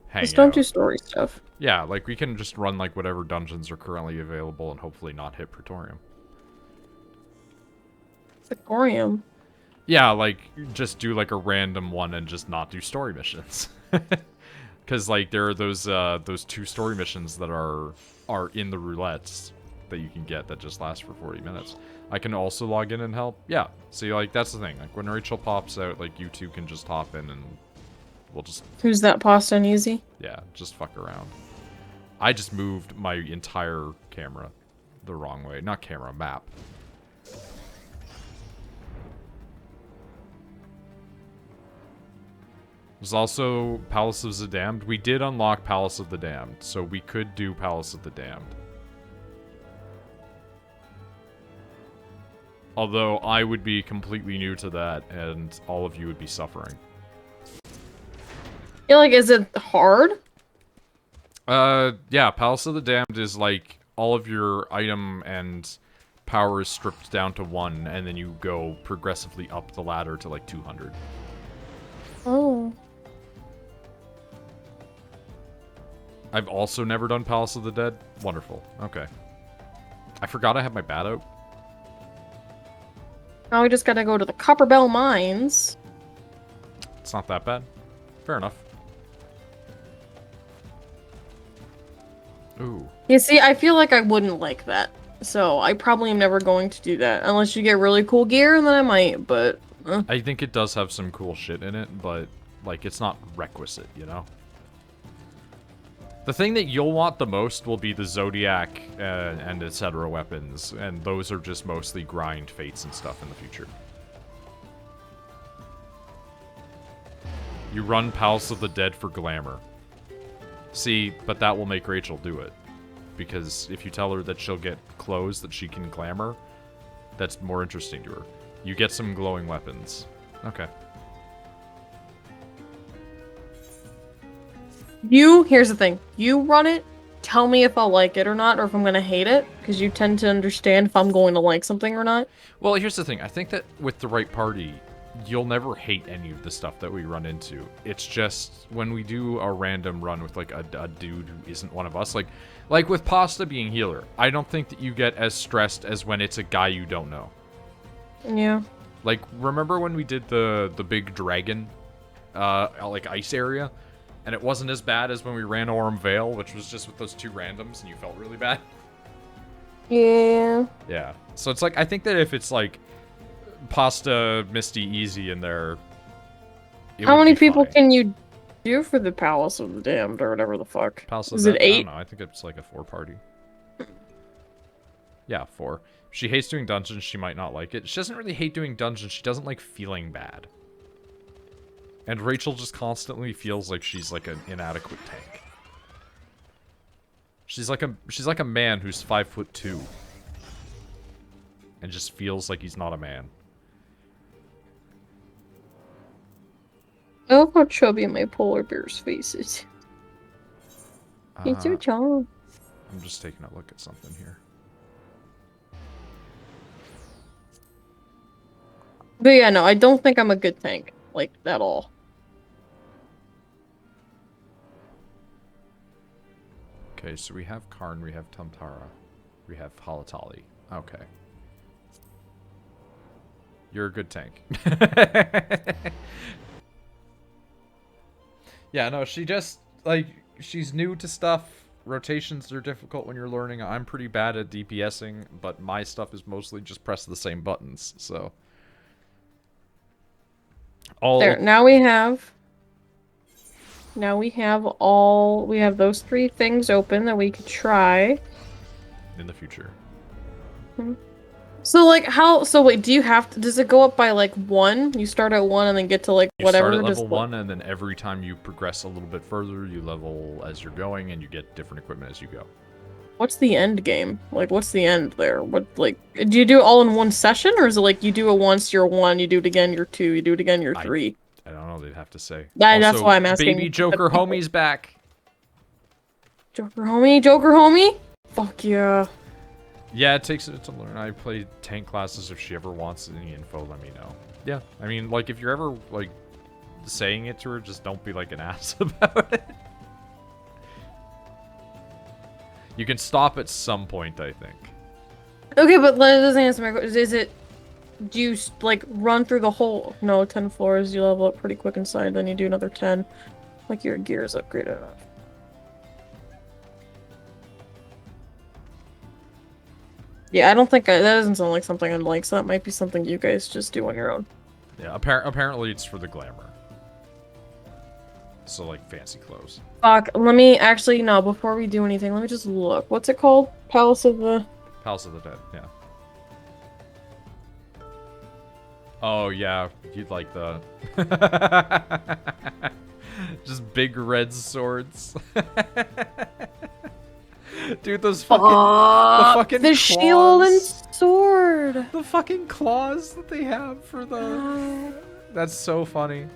hang out. Just don't do story stuff. Yeah, like, we can just run, like, whatever dungeons are currently available and hopefully not hit Praetorium. Praetorium? Yeah, like, just do, like, a random one and just not do story missions. Because, like, there are those 2 story missions that are in the roulettes that you can get that just last for 40 minutes. I can also log in and help. Yeah, see, like, that's the thing. Like, when Rachel pops out, like, you two can just hop in and we'll just... Who's that, Pasta and Easy? Yeah, just fuck around. I just moved my entire camera the wrong way. Not camera, map. There's also Palace of the Damned. We did unlock Palace of the Damned, so we could do Palace of the Damned. Although I would be completely new to that, and all of you would be suffering. Yeah, like, is it hard? Yeah, Palace of the Damned is like all of your item and power is stripped down to 1, and then you go progressively up the ladder to like 200. Oh. I've also never done Palace of the Dead. Wonderful. Okay. I forgot I had my bat out. Now we just gotta go to the Copperbell Mines. It's not that bad. Fair enough. Ooh. You see, I feel like I wouldn't like that. So I probably am never going to do that. Unless you get really cool gear, and then I might, but... I think it does have some cool shit in it, but, like, it's not requisite, you know? The thing that you'll want the most will be the Zodiac and etc. weapons, and those are just mostly grind fates and stuff in the future. You run Palace of the Dead for glamour. See, but that will make Rachel do it. Because if you tell her that she'll get clothes that she can glamour, that's more interesting to her. You get some glowing weapons. Okay. Here's the thing. You run it, tell me if I'll like it or not, or if I'm gonna hate it, because you tend to understand if I'm going to like something or not. Well, here's the thing. I think that with the right party, you'll never hate any of the stuff that we run into. It's just when we do a random run with, like, a dude who isn't one of us, like with Pasta being healer, I don't think that you get as stressed as when it's a guy you don't know. Yeah. Like, remember when we did the big dragon, like, ice area? And it wasn't as bad as when we ran Orem Vale, which was just with those 2 randoms, and you felt really bad. Yeah. Yeah. So it's like, I think that if it's like Pasta, Misty, Easy in there, how many people can you do for the Palace of the Damned, or whatever the fuck? Palace of Is the it Damned? 8? I don't know. I think it's like a 4-party. Yeah, 4. She hates doing dungeons. She might not like it. She doesn't really hate doing dungeons. She doesn't like feeling bad. And Rachel just constantly feels like she's like an inadequate tank. She's like a man who's 5'2", and just feels like he's not a man. I love how chubby my polar bear's face is. It's your job. I'm just taking a look at something here. But yeah, no, I don't think I'm a good tank, like, at all. Okay, so we have Karn, we have Tumtara, we have Halatali. Okay. You're a good tank. Yeah, no, she just, like, she's new to stuff. Rotations are difficult when you're learning. I'm pretty bad at DPSing, but my stuff is mostly just press the same buttons, so. There, now we have those 3 things open that we could try. In the future. So, like, wait, does it go up by, like, 1? You start at 1 and then get to, like, whatever? You start at level 1, and then every time you progress a little bit further, you level as you're going, and you get different equipment as you go. What's the end game? Like, what's the end there? What, like, do you do it all in one session, or is it like you do it once, you're 1, you do it again, you're 2, you do it again, you're 3? I don't know, they'd have to say. That's why I'm asking. Baby Joker homie's back. Joker homie? Fuck yeah. Yeah, it takes it to learn. I play tank classes. If she ever wants any info, let me know. Yeah, I mean, like, if you're ever, like, saying it to her, just don't be, like, an ass about it. You can stop at some point, I think. Okay, but that doesn't answer my question. Do you, like, run through the whole... No, 10 floors, you level up pretty quick inside, then you do another 10. Like, your gear is upgraded enough. Yeah, I don't think that doesn't sound like something I'd like, so that might be something you guys just do on your own. Yeah, apparently it's for the glamour. So, like, fancy clothes. Fuck, let me actually, no, before we do anything, let me just look. What's it called? Palace of the Dead, yeah. Oh, yeah, you'd like the... Just big red swords. Dude, those fucking the the claws. shield and sword. The fucking claws that they have for the That's so funny.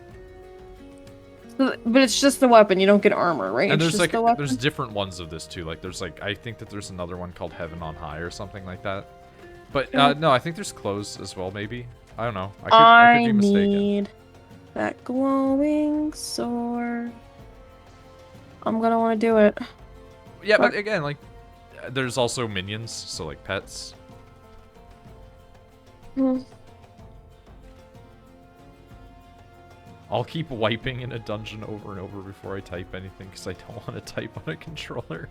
But it's just the weapon. You don't get armor, right? And it's there's just like the weapon? there's different ones of this too. Like there's like I think that there's another one called Heaven on High or something like that. But no, I think there's clothes as well. Maybe I don't know. I could be mistaken. Need that glowing sword. I'm gonna want to do it. Yeah, but again, like there's also minions, so like pets. Hmm. I'll keep wiping in a dungeon over and over before I type anything because I don't want to type on a controller.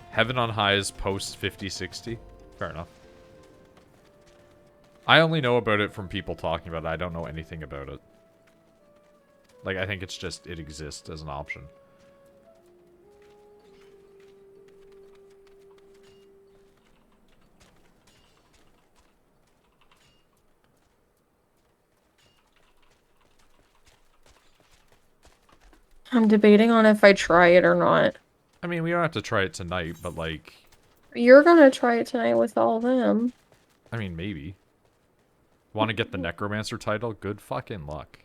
Heaven on High is post 5060. Fair enough. I only know about it from people talking about it. I don't know anything about it. Like, I think it's just, it exists as an option. I'm debating on if I try it or not. I mean, we don't have to try it tonight, but like... You're gonna try it tonight with all them. I mean, maybe. Want to get the Necromancer title? Good fucking luck.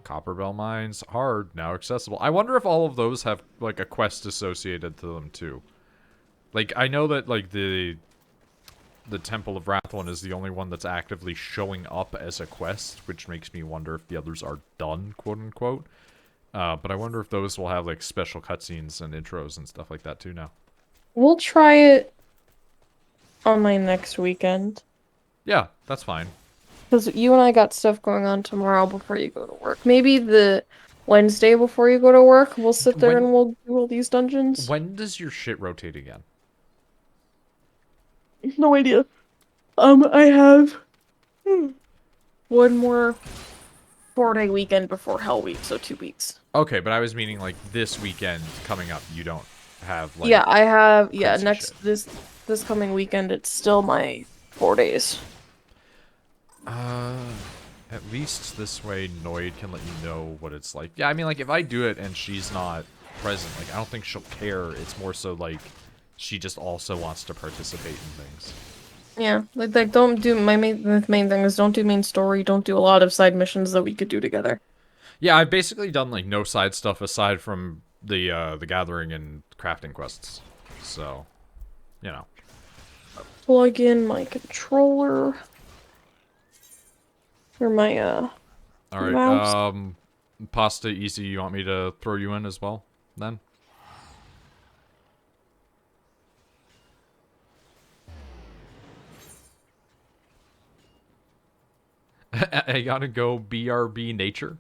Copperbell Mines, hard, now accessible. I wonder if all of those have, like, a quest associated to them, too. Like, I know that, like, the Temple of Rathlin is the only one that's actively showing up as a quest, which makes me wonder if the others are done, quote-unquote. But I wonder if those will have, like, special cutscenes and intros and stuff like that, too, now. We'll try it on my next weekend. Yeah, that's fine. Because you and I got stuff going on tomorrow before you go to work. Maybe the Wednesday before you go to work, we'll sit there and we'll do all these dungeons. When does your shit rotate again? No idea. I have one more 4-day weekend before Hell Week, so 2 weeks. Okay, but I was meaning, like, this weekend coming up, you don't have, like... Yeah, I have, yeah, shit. this coming weekend, it's still my 4 days. At least this way Noid can let you know what it's like. Yeah, I mean, like, if I do it and she's not present, like, I don't think she'll care. It's more so, like, she just also wants to participate in things. Yeah, like don't do, the main thing is don't do main story, don't do a lot of side missions that we could do together. Yeah, I've basically done, like, no side stuff aside from the gathering and crafting quests. So, you know. Plug in my controller. Or my, Alright, mouse. Pasta Easy, you want me to throw you in as well, then? I gotta go BRB nature.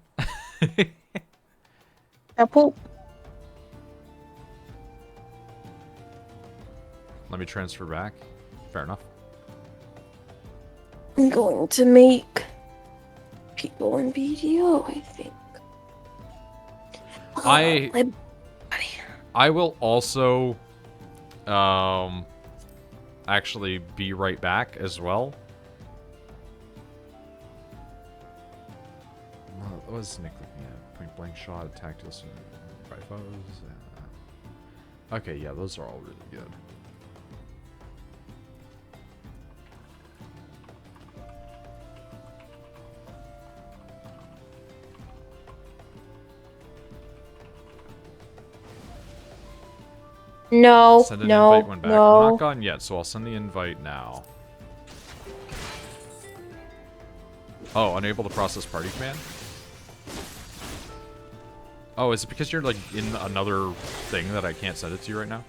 Apple. Let me transfer back. Fair enough. I'm going to make people in BDO, I think. I will also actually be right back as well. What was Nick looking at? Point blank shot, attack this by foes. Okay, yeah, those are all really good. No, Send an no, invite when back. no. I'm not gone yet, so I'll send the invite now. Oh, unable to process party command? Oh, is it because you're, like, in another thing that I can't send it to you right now?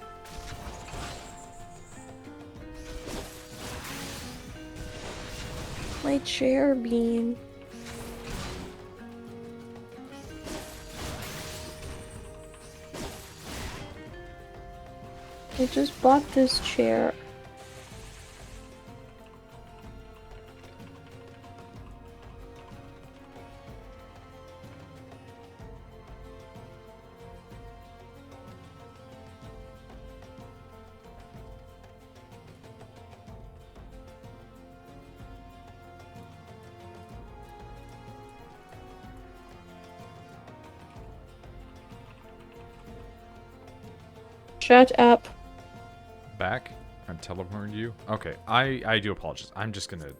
My chair beam. I just bought this chair. Chat app. Back? I'm teleporting you? Okay, I do apologize. I'm just gonna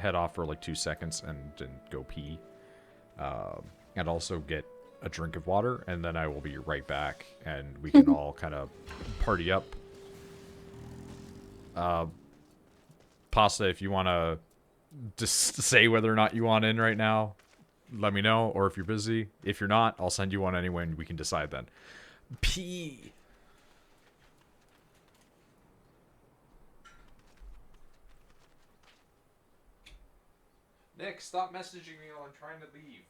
head off for like 2 seconds and go pee. And also get a drink of water, and then I will be right back, and we can all kind of party up. Pasta, if you want to just say whether or not you want in right now, let me know, or if you're busy. If you're not, I'll send you one anyway, and we can decide then. Pee! Nick, stop messaging me while I'm trying to leave.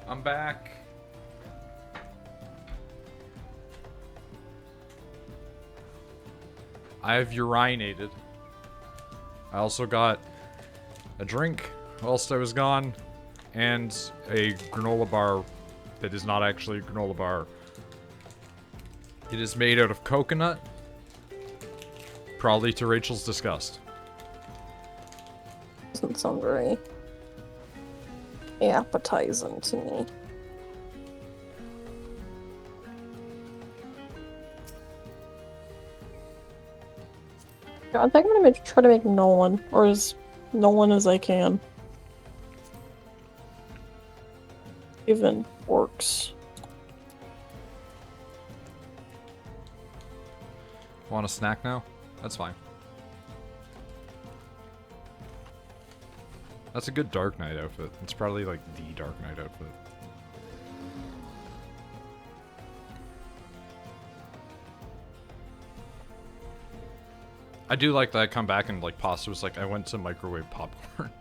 I'm back. I have urinated. I also got a drink whilst I was gone, and a granola bar that is not actually a granola bar. It is made out of coconut, probably to Rachel's disgust. Doesn't sound very appetizing to me. Yeah, I think I'm gonna try to make Nolan, or as Nolan as I can. Even works. Want a snack now? That's fine. That's a good Dark Knight outfit. It's probably like the Dark Knight outfit. I do like that I come back and like Pasta was like, I went to microwave popcorn.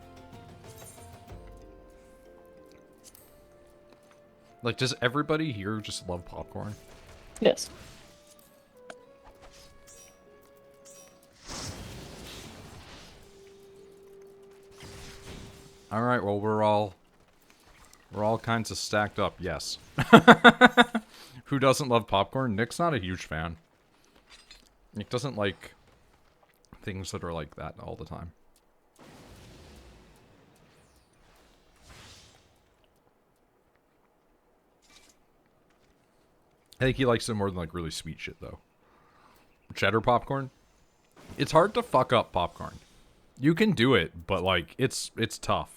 Like, does everybody here just love popcorn? Yes. Alright, well we're all kinds of stacked up, yes. Who doesn't love popcorn? Nick's not a huge fan. Nick doesn't like things that are like that all the time. I think he likes it more than like really sweet shit though. Cheddar popcorn. It's hard to fuck up popcorn. You can do it, but like it's tough.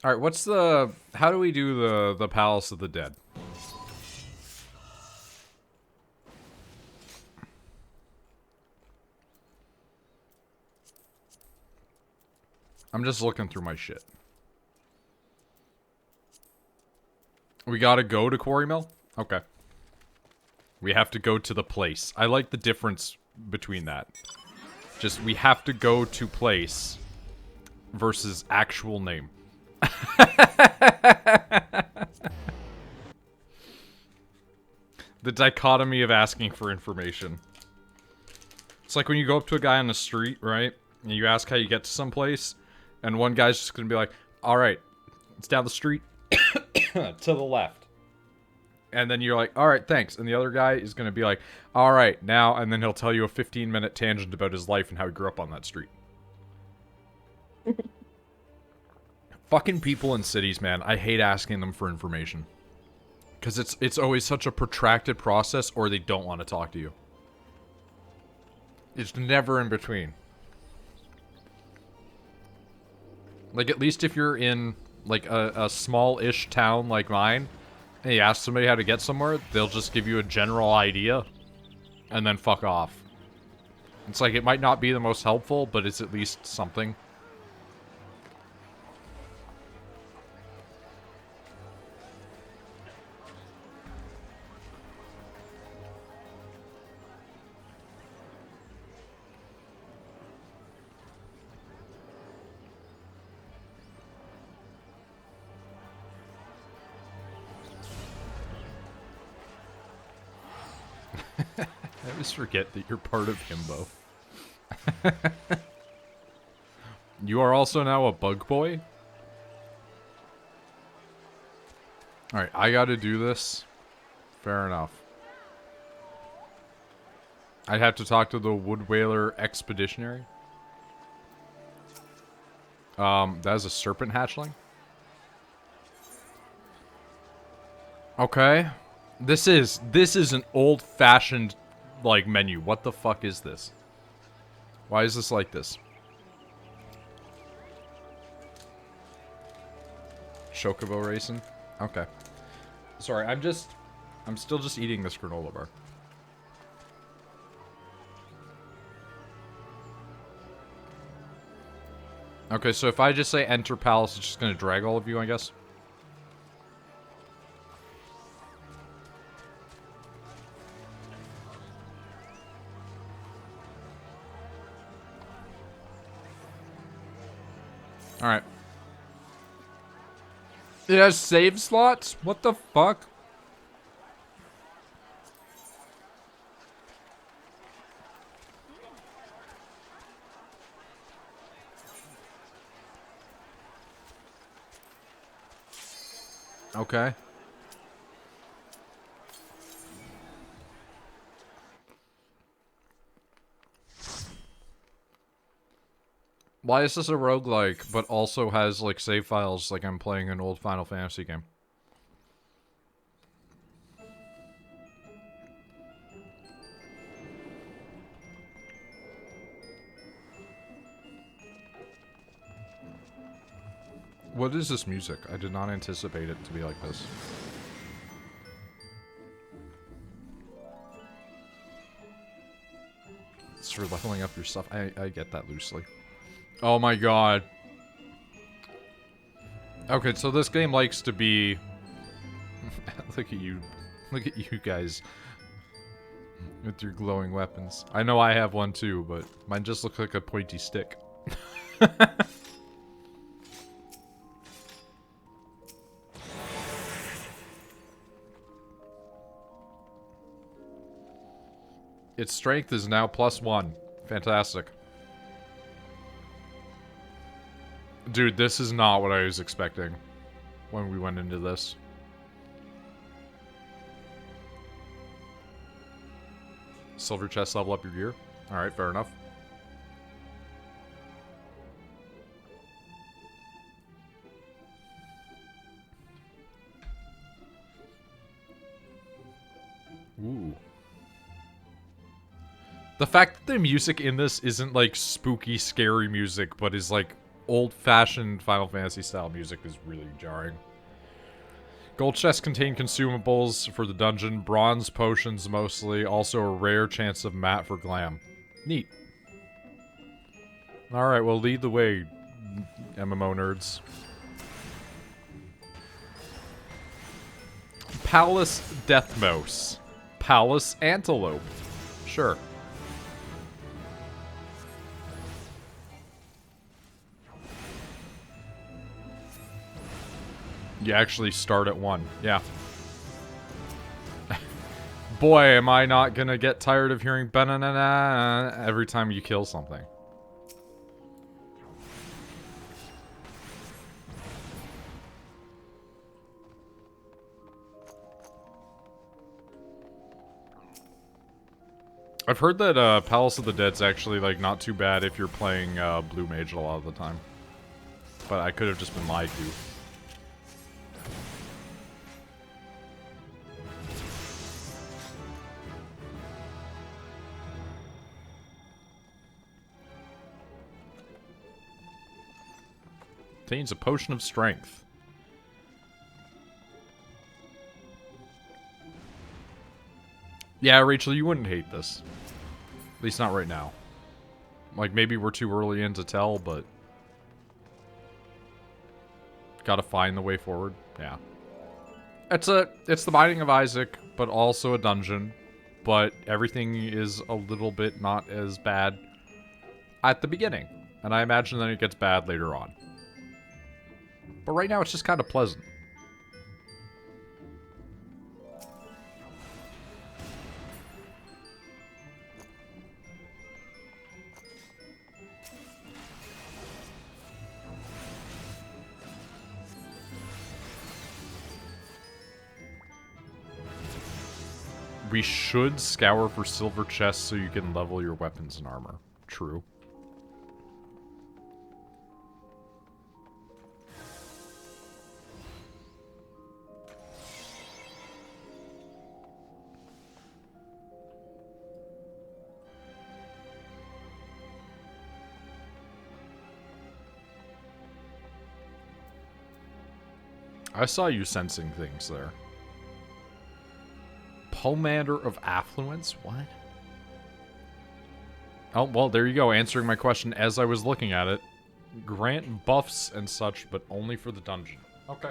All right, what's the? How do we do the Palace of the Dead? I'm just looking through my shit. We gotta go to Quarry Mill? Okay. We have to go to the place. I like the difference between that. Just, we have to go to place versus actual name. The dichotomy of asking for information. It's like when you go up to a guy on the street, right? And you ask how you get to someplace, and one guy's just gonna be like, alright, it's down the street to the left. And then you're like, alright, thanks. And the other guy is gonna be like, alright, now, and then he'll tell you a 15-minute tangent about his life and how he grew up on that street. Fucking people in cities, man. I hate asking them for information. Because it's always such a protracted process, or they don't want to talk to you. It's never in between. Like, at least if you're in, like, a small-ish town like mine, and you ask somebody how to get somewhere, they'll just give you a general idea, and then fuck off. It's like, it might not be the most helpful, but it's at least something. I always forget that you're part of Himbo. You are also now a bug boy? Alright, I gotta do this. Fair enough. I'd have to talk to the Wood Whaler Expeditionary. That is a serpent hatchling. Okay. This is an old-fashioned, like, menu. What the fuck is this? Why is this like this? Chocobo racing? Okay. Sorry, I'm still just eating this granola bar. Okay, so if I just say enter palace, it's just gonna drag all of you, I guess? Alright. It has save slots? What the fuck? Okay. Why is this a roguelike, but also has, like, save files like I'm playing an old Final Fantasy game? What is this music? I did not anticipate it to be like this. It's for leveling up your stuff. I get that loosely. Oh my god. Okay, so this game likes to be... Look at you. Look at you guys. With your glowing weapons. I know I have one too, but mine just looks like a pointy stick. Its strength is now +1. Fantastic. Dude, this is not what I was expecting when we went into this. Silver chest, level up your gear. Alright, fair enough. The fact that the music in this isn't like spooky, scary music, but is like old-fashioned Final Fantasy style music is really jarring. Gold chests contain consumables for the dungeon, bronze potions mostly, also a rare chance of mat for glam. Neat. Alright, well lead the way, MMO nerds. Palace Deathmouse. Palace Antelope. Sure. You actually start at 1. Yeah. Boy, am I not gonna get tired of hearing banana every time you kill something. I've heard that Palace of the Dead's actually like not too bad if you're playing Blue Mage a lot of the time. But I could have just been lied to. Contains a potion of strength. Yeah, Rachel, you wouldn't hate this. At least not right now. Like, maybe we're too early in to tell, but... Gotta find the way forward. Yeah. It's the Binding of Isaac, but also a dungeon. But everything is a little bit not as bad at the beginning. And I imagine that it gets bad later on. But right now, it's just kind of pleasant. We should scour for silver chests so you can level your weapons and armor. True. I saw you sensing things there. Pomander of Affluence? What? Oh, well, there you go, answering my question as I was looking at it. Grant buffs and such, but only for the dungeon. Okay.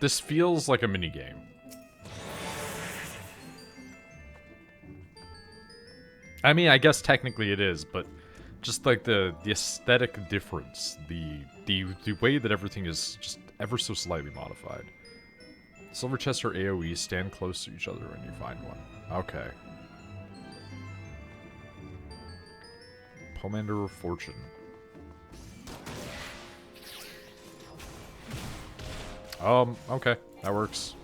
This feels like a minigame. I mean, I guess technically it is, but just like the aesthetic difference, the way that everything is just ever so slightly modified. Silver chests are AoE, stand close to each other when you find one. Okay. Pomander of Fortune. Okay. That works.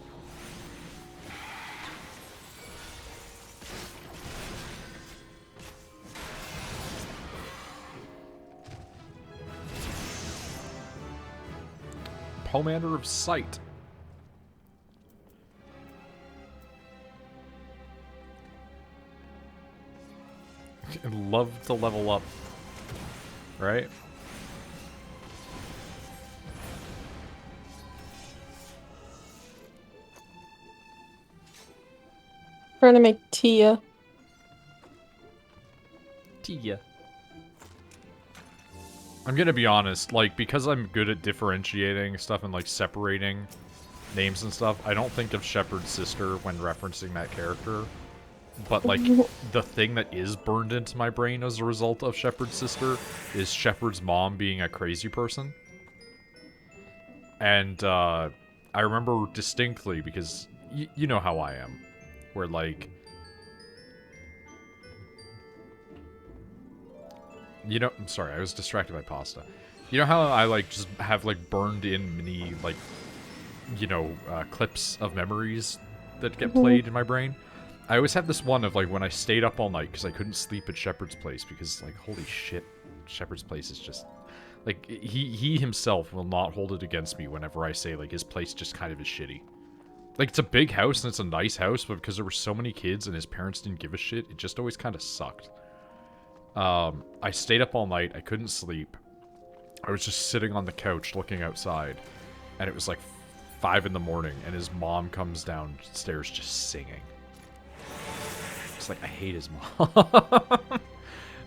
Pomander of Sight. I'd love to level up. Right? Trying to make Tia. Tia. I'm gonna be honest, like, because I'm good at differentiating stuff and, like, separating names and stuff, I don't think of Shepard's sister when referencing that character. But, like, the thing that is burned into my brain as a result of Shepard's sister is Shepard's mom being a crazy person. And, I remember distinctly, because you know how I am. Where, like... You know, I'm sorry, I was distracted by pasta. You know how I, like, just have, like, burned in mini, like, you know, clips of memories that get played in my brain. I always have this one of, like, when I stayed up all night because I couldn't sleep at Shepherd's Place because, like, holy shit, Shepherd's Place is just... Like, he himself will not hold it against me whenever I say, like, his place just kind of is shitty. Like, it's a big house and it's a nice house, but because there were so many kids and his parents didn't give a shit, it just always kind of sucked. I stayed up all night. I couldn't sleep. I was just sitting on the couch looking outside, and it was like 5 in the morning, and his mom comes downstairs just singing. It's like, I hate his mom.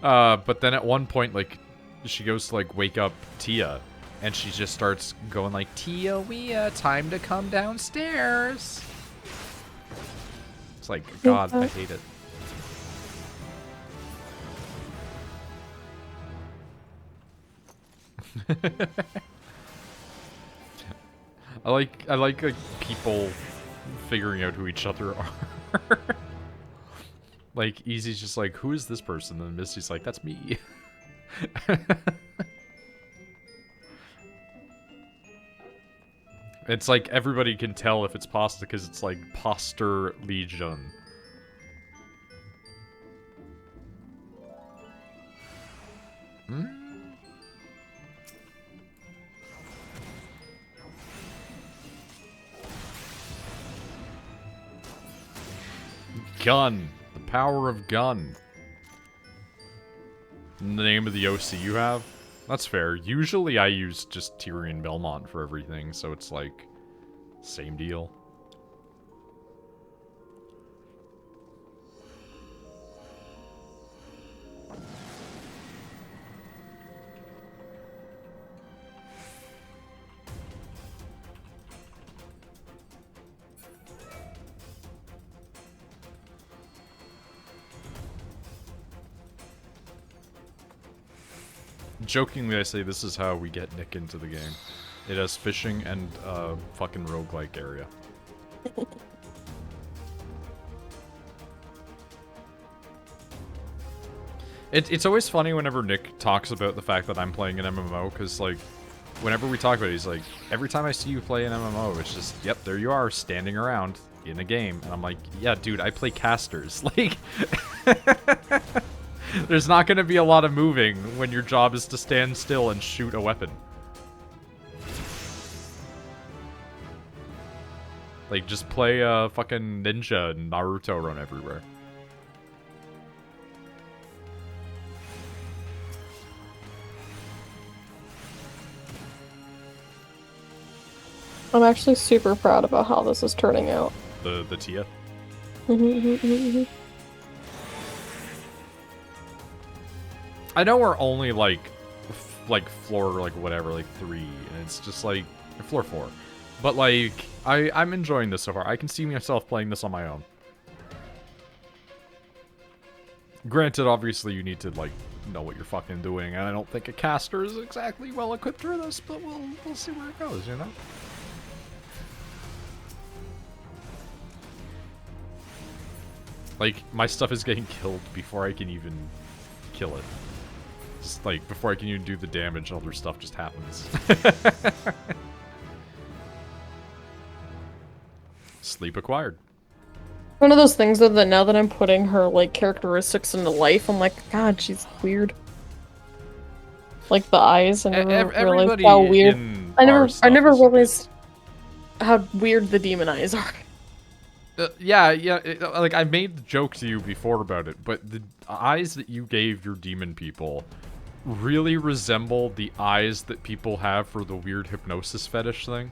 But then at one point, like, she goes to, like, wake up Tia, and she just starts going like, Tia, time to come downstairs. It's like, God, I hate it. I like people figuring out who each other are. Like, Easy's just like, who is this person? And Misty's like, that's me. It's like everybody can tell if it's pasta because it's like Poster Legion. Gun. The power of gun. The name of the OC you have? That's fair. Usually I use just Tyrion Belmont for everything, so it's like, same deal. Jokingly, I say this is how we get Nick into the game. It has fishing and fucking roguelike area. It's always funny whenever Nick talks about the fact that I'm playing an MMO, because, like, whenever we talk about it, he's like, every time I see you play an MMO, it's just, yep, there you are, standing around in a game. And I'm like, yeah, dude, I play casters. Like... There's not going to be a lot of moving when your job is to stand still and shoot a weapon. Like, just play a fucking ninja and Naruto run everywhere. I'm actually super proud about how this is turning out. The Tia? I know we're only, like floor, like, whatever, like, 3, and it's just, like, floor 4. But, like, I'm enjoying this so far. I can see myself playing this on my own. Granted, obviously, you need to, like, know what you're fucking doing, and I don't think a caster is exactly well-equipped for this, but we'll see where it goes, you know? Like, my stuff is getting killed before I can even kill it. Just, like, before I can even do the damage, other stuff just happens. Sleep acquired. One of those things, though, that now that I'm putting her, like, characteristics into life, I'm like, God, she's weird. Like, the eyes, I never realized how weird. I never realized how weird the demon eyes are. Yeah, like, I made the joke to you before about it, but the eyes that you gave your demon people really resemble the eyes that people have for the weird hypnosis fetish thing.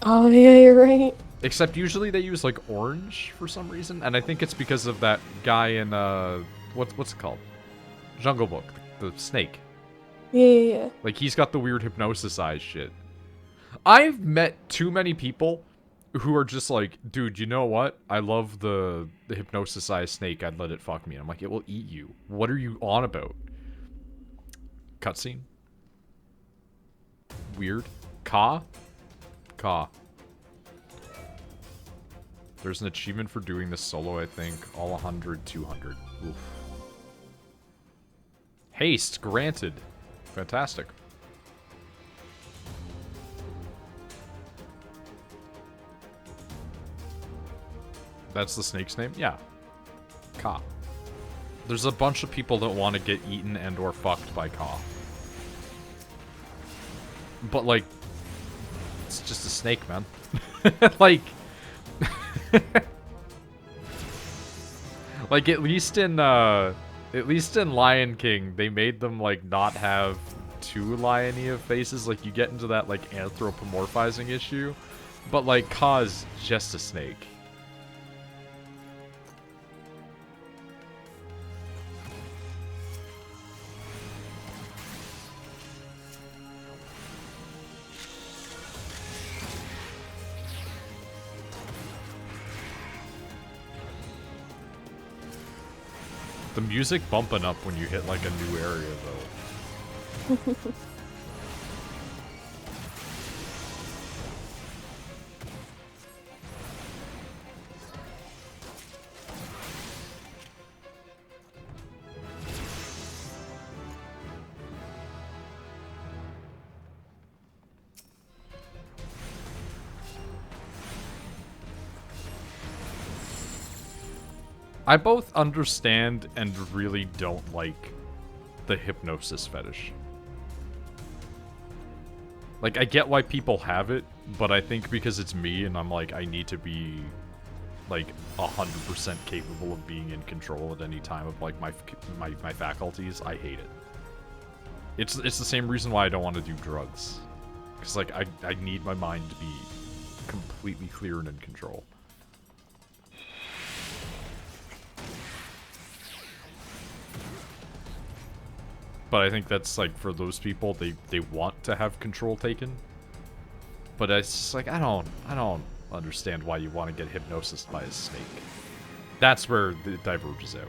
Oh, yeah, you're right. Except usually they use, like, orange for some reason, and I think it's because of that guy in, what's it called? Jungle Book, the snake. Yeah. Like, he's got the weird hypnosis eyes shit. I've met too many people who are just like, dude, you know what? I love the hypnosis-sized snake. I'd let it fuck me. And I'm like, it will eat you. What are you on about? Cutscene? Weird. Ka? There's an achievement for doing this solo, I think. All 100, 200. Oof. Haste granted. Fantastic. That's the snake's name? Yeah. Ka. There's a bunch of people that want to get eaten and or fucked by Ka. But, like, it's just a snake, man. Like... like, at least in Lion King, they made them, like, not have too lion-y of faces. Like, you get into that, like, anthropomorphizing issue. But, like, Ka's just a snake. The music bumping up when you hit, like, a new area, though. I both understand and really don't like the hypnosis fetish. Like, I get why people have it, but I think because it's me and I'm like, I need to be, like, 100% capable of being in control at any time of, like, my faculties, I hate it. It's the same reason why I don't want to do drugs. Because, like, I need my mind to be completely clear and in control. But I think that's, like, for those people, they want to have control taken. But it's just like, I don't understand why you want to get hypnosis by a snake. That's where it diverges out.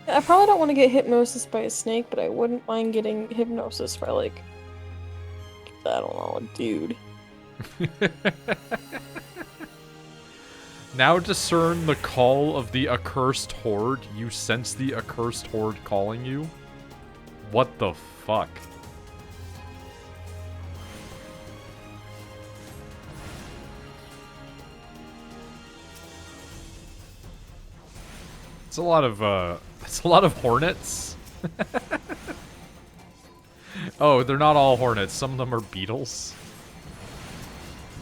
I probably don't want to get hypnosis by a snake, but I wouldn't mind getting hypnosis by, like, I don't know, a dude. Now discern the call of the accursed horde. You sense the accursed horde calling you? What the fuck? It's a lot of hornets. Oh, they're not all hornets. Some of them are beetles.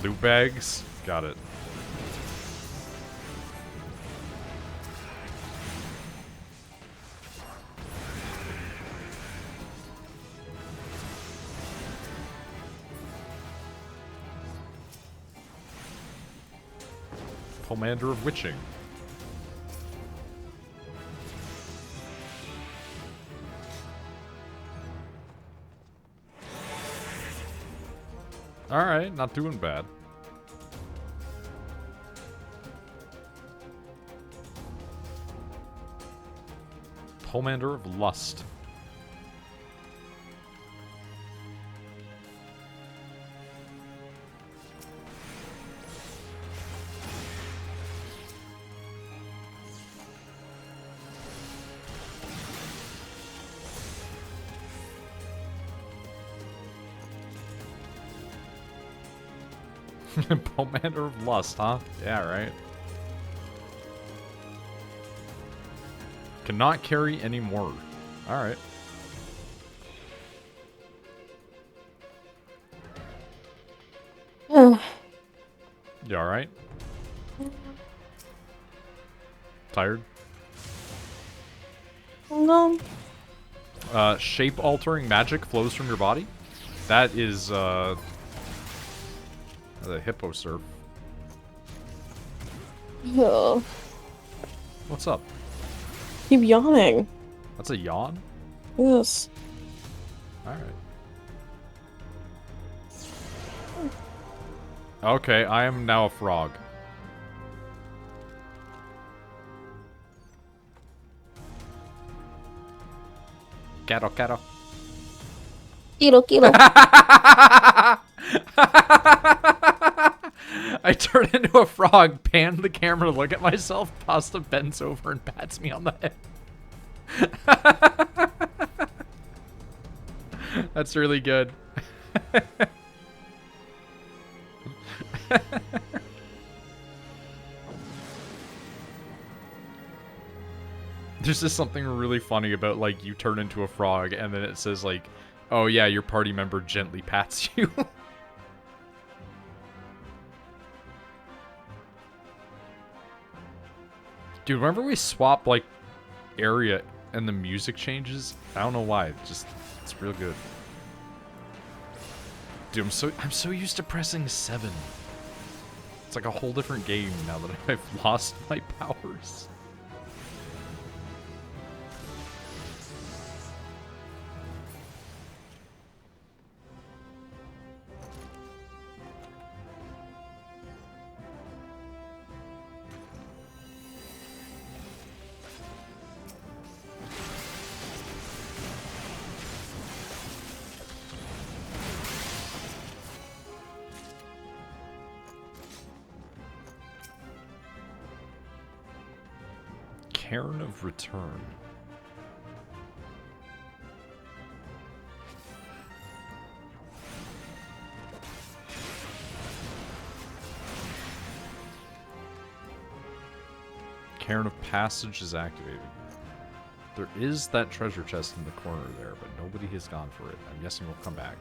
Loot bags. Got it. Commander of Witching. Alright, not doing bad. Commander of Lust. Commander of Lust, huh? Yeah, right. Cannot carry any more. Alright. You alright? Tired? No. Shape-altering magic flows from your body? That is, the hippo surf. Ugh. What's up? Keep yawning. That's a yawn? Yes. Alright. Okay, I am now a frog. Caro, caro. Kilo, kilo. I turn into a frog, pan the camera, look at myself, Pasta bends over and pats me on the head. That's really good. There's just something really funny about, like, you turn into a frog, and then it says, like, oh yeah, your party member gently pats you. Dude, remember we swapped, like, area and the music changes? I don't know why, it's real good. Dude, I'm so used to pressing 7. It's like a whole different game now that I've lost my powers. Cairn of Return. Cairn of Passage is activated. There is that treasure chest in the corner there, but nobody has gone for it. I'm guessing we'll come back.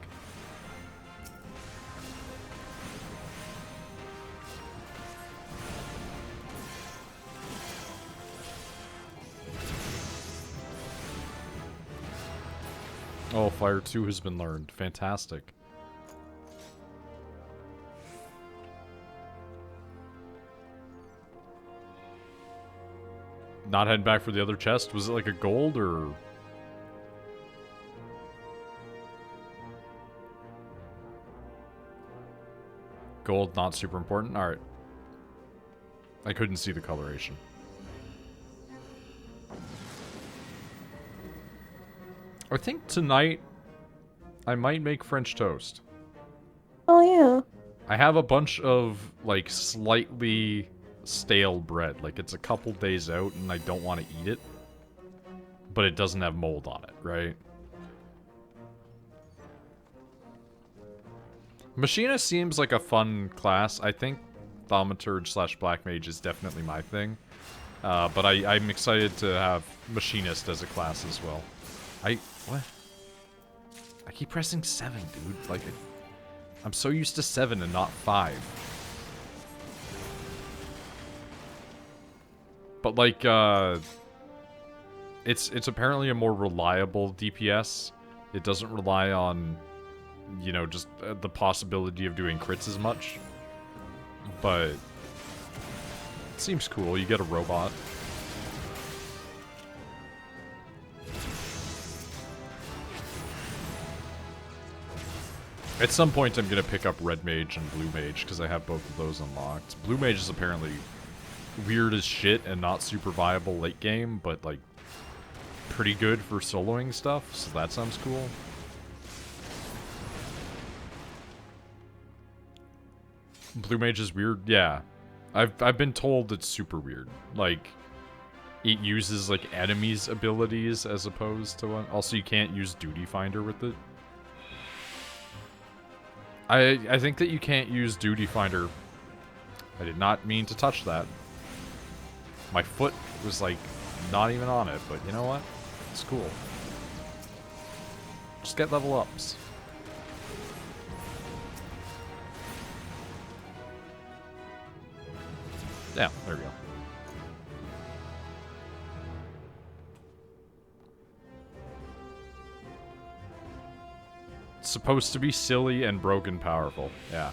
Oh, Fire 2 has been learned. Fantastic. Not heading back for the other chest? Was it like a gold or... Gold, not super important? Alright. I couldn't see the coloration. I think tonight I might make French toast. Oh yeah. I have a bunch of, like, slightly stale bread. Like, it's a couple days out and I don't want to eat it. But it doesn't have mold on it, right? Machinist seems like a fun class. I think Thaumaturge / Black Mage is definitely my thing. But I'm excited to have Machinist as a class as well. What? I keep pressing 7, dude. Like, I'm so used to 7 and not 5. But, like, it's apparently a more reliable DPS. It doesn't rely on, you know, just the possibility of doing crits as much. But it seems cool. You get a robot. At some point, I'm going to pick up Red Mage and Blue Mage, because I have both of those unlocked. Blue Mage is apparently weird as shit and not super viable late game, but, like, pretty good for soloing stuff, so that sounds cool. Blue Mage is weird? Yeah. I've been told it's super weird. Like, it uses, like, enemies' abilities as opposed to one. Also, you can't use Duty Finder with it. I think that you can't use Duty Finder. I did not mean to touch that. My foot was, like, not even on it, but you know what? It's cool. Just get level ups. Yeah, there we go. Supposed to be silly and broken powerful. Yeah.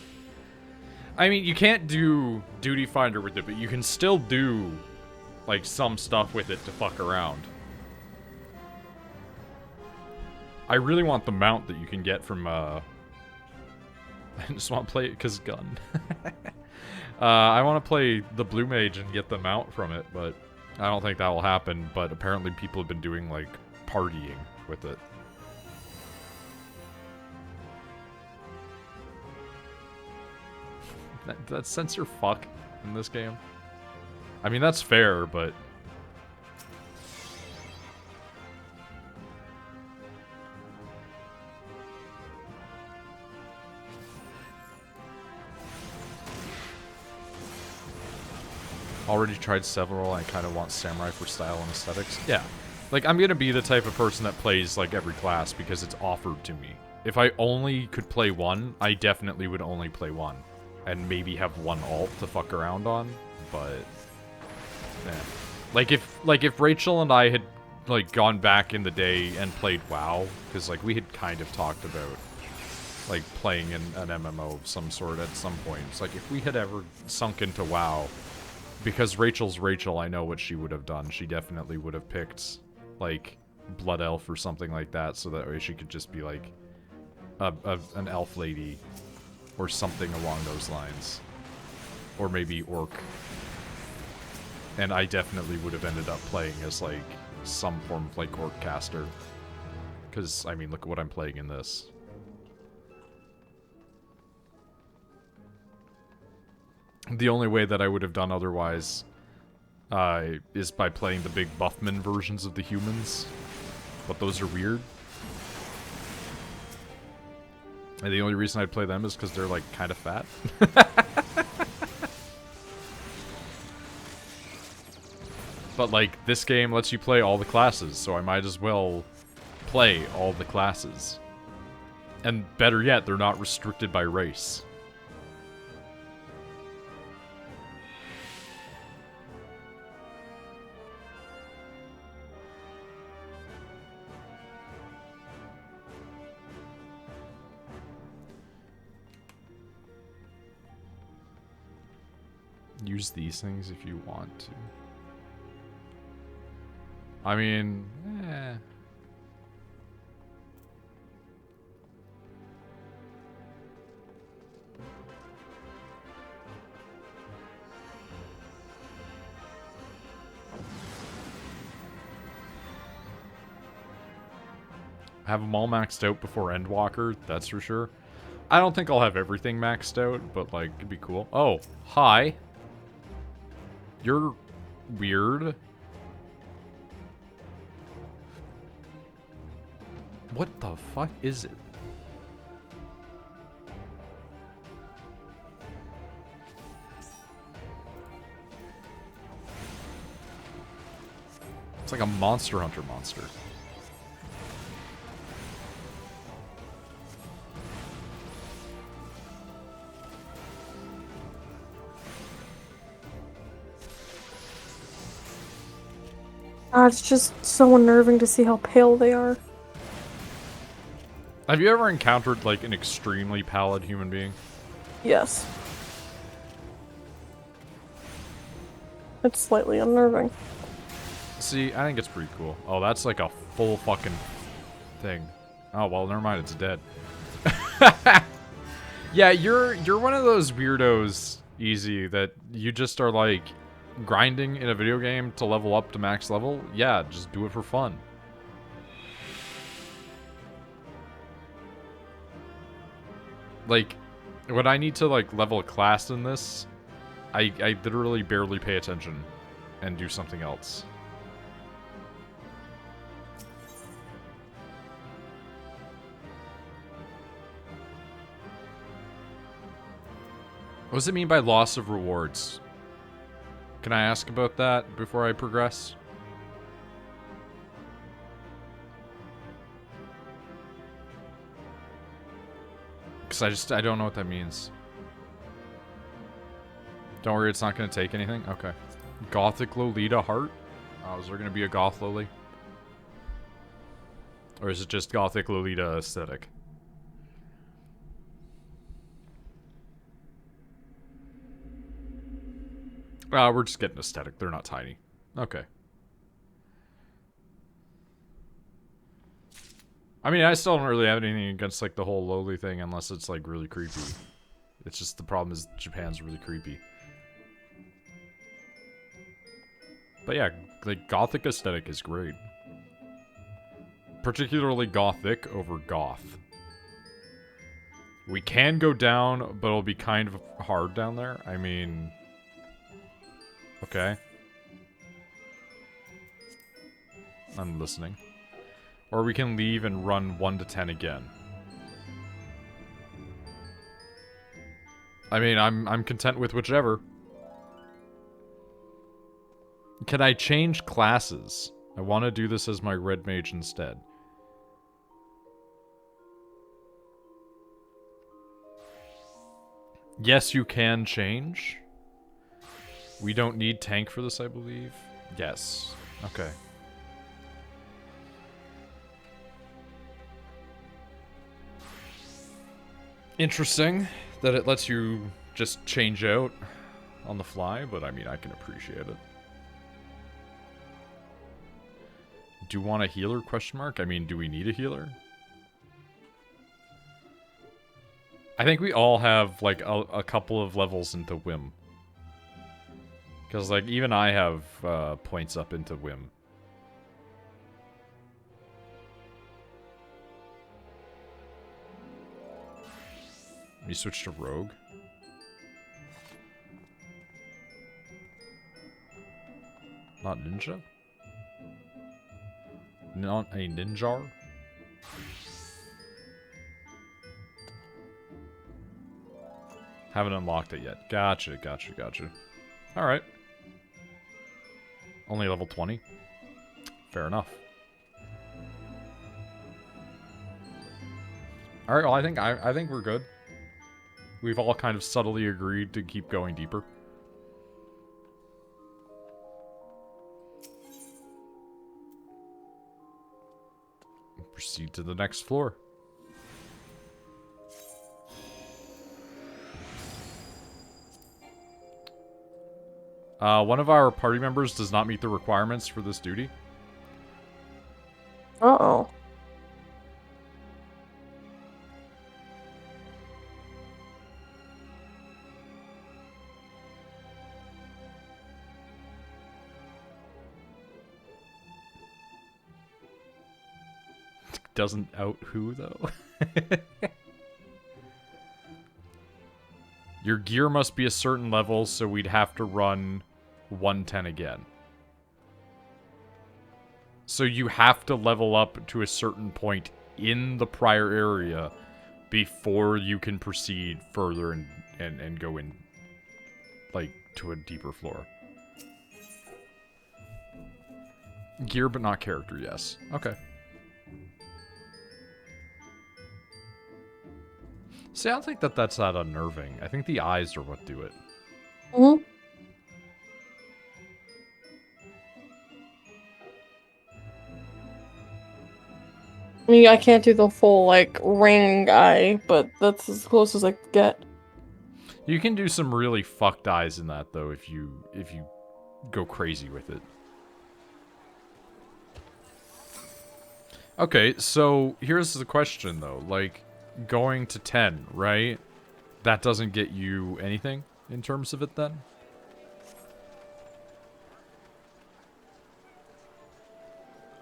I mean, you can't do Duty Finder with it, but you can still do, like, some stuff with it to fuck around. I really want the mount that you can get from, I just want to play it because gun. I want to play the Blue Mage and get the mount from it, but I don't think that will happen. But apparently people have been doing, like, partying with it. That censor fuck in this game. I mean, that's fair, but... Already tried several, I kind of want samurai for style and aesthetics. Yeah. Like, I'm gonna be the type of person that plays, like, every class because it's offered to me. If I only could play one, I definitely would only play one. And maybe have one alt to fuck around on, but... yeah. Like, if Rachel and I had, like, gone back in the day and played WoW, because, like, we had kind of talked about, like, playing an MMO of some sort at some point. It's like, if we had ever sunk into WoW, because Rachel's Rachel, I know what she would have done. She definitely would have picked, like, Blood Elf or something like that, so that way she could just be, like, an elf lady, or something along those lines. Or maybe Orc. And I definitely would have ended up playing as, like, some form of, like, Orc caster. Because, I mean, look at what I'm playing in this. The only way that I would have done otherwise is by playing the big Buffman versions of the humans. But those are weird. And the only reason I'd play them is because they're, like, kind of fat. But, like, this game lets you play all the classes, so I might as well play all the classes. And better yet, they're not restricted by race. Use these things if you want to. I mean, eh. Have them all maxed out before Endwalker, that's for sure. I don't think I'll have everything maxed out, but, like, it'd be cool. Oh, hi. You're weird. What the fuck is it? It's like a Monster Hunter monster. It's just so unnerving to see how pale they are. Have you ever encountered, like, an extremely pallid human being? Yes. It's slightly unnerving. See, I think it's pretty cool. Oh, that's like a full fucking thing. Oh, well, never mind, it's dead. Yeah, you're one of those weirdos, Easy, that you just are, like, grinding in a video game to level up to max level. Yeah, just do it for fun. Like, when I need to, like, level a class in this, I literally barely pay attention and do something else. What does it mean by loss of rewards? Can I ask about that before I progress? Because I don't know what that means. Don't worry, it's not going to take anything? Okay. Gothic Lolita heart? Oh, is there going to be a goth Loli? Or is it just Gothic Lolita aesthetic? We're just getting aesthetic. They're not tiny. Okay. I mean, I still don't really have anything against, like, the whole lowly thing unless it's, like, really creepy. It's just the problem is Japan's really creepy. But yeah, like, gothic aesthetic is great. Particularly gothic over goth. We can go down, but it'll be kind of hard down there. I mean... okay. I'm listening. Or we can leave and run 1 to 10 again. I mean, I'm content with whichever. Can I change classes? I want to do this as my red mage instead. Yes, you can change. We don't need tank for this, I believe. Yes. Okay. Interesting that it lets you just change out on the fly, but I mean, I can appreciate it. Do you want a healer, question mark? I mean, do we need a healer? I think we all have, like, a couple of levels into Whim. Because, like, even I have points up into Whim. We switch to Rogue. Not Ninja? Not a Ninjar? Haven't unlocked it yet. Gotcha, gotcha, gotcha. Alright. Only level 20? Fair enough. Alright, well I think we're good. We've all kind of subtly agreed to keep going deeper. Proceed to the next floor. One of our party members does not meet the requirements for this duty. Uh-oh. Doesn't out who, though? Your gear must be a certain level, so we'd have to run 110 again. So you have to level up to a certain point in the prior area before you can proceed further and go in, like, to a deeper floor. Gear, but not character, yes. Okay. See, I don't think that's that unnerving. I think the eyes are what do it. Mm-hmm. I mean, I can't do the full, like, ring eye, but that's as close as I could get. You can do some really fucked eyes in that, though, if you go crazy with it. Okay, so here's the question, though. Like, going to 10, right? That doesn't get you anything in terms of it, then?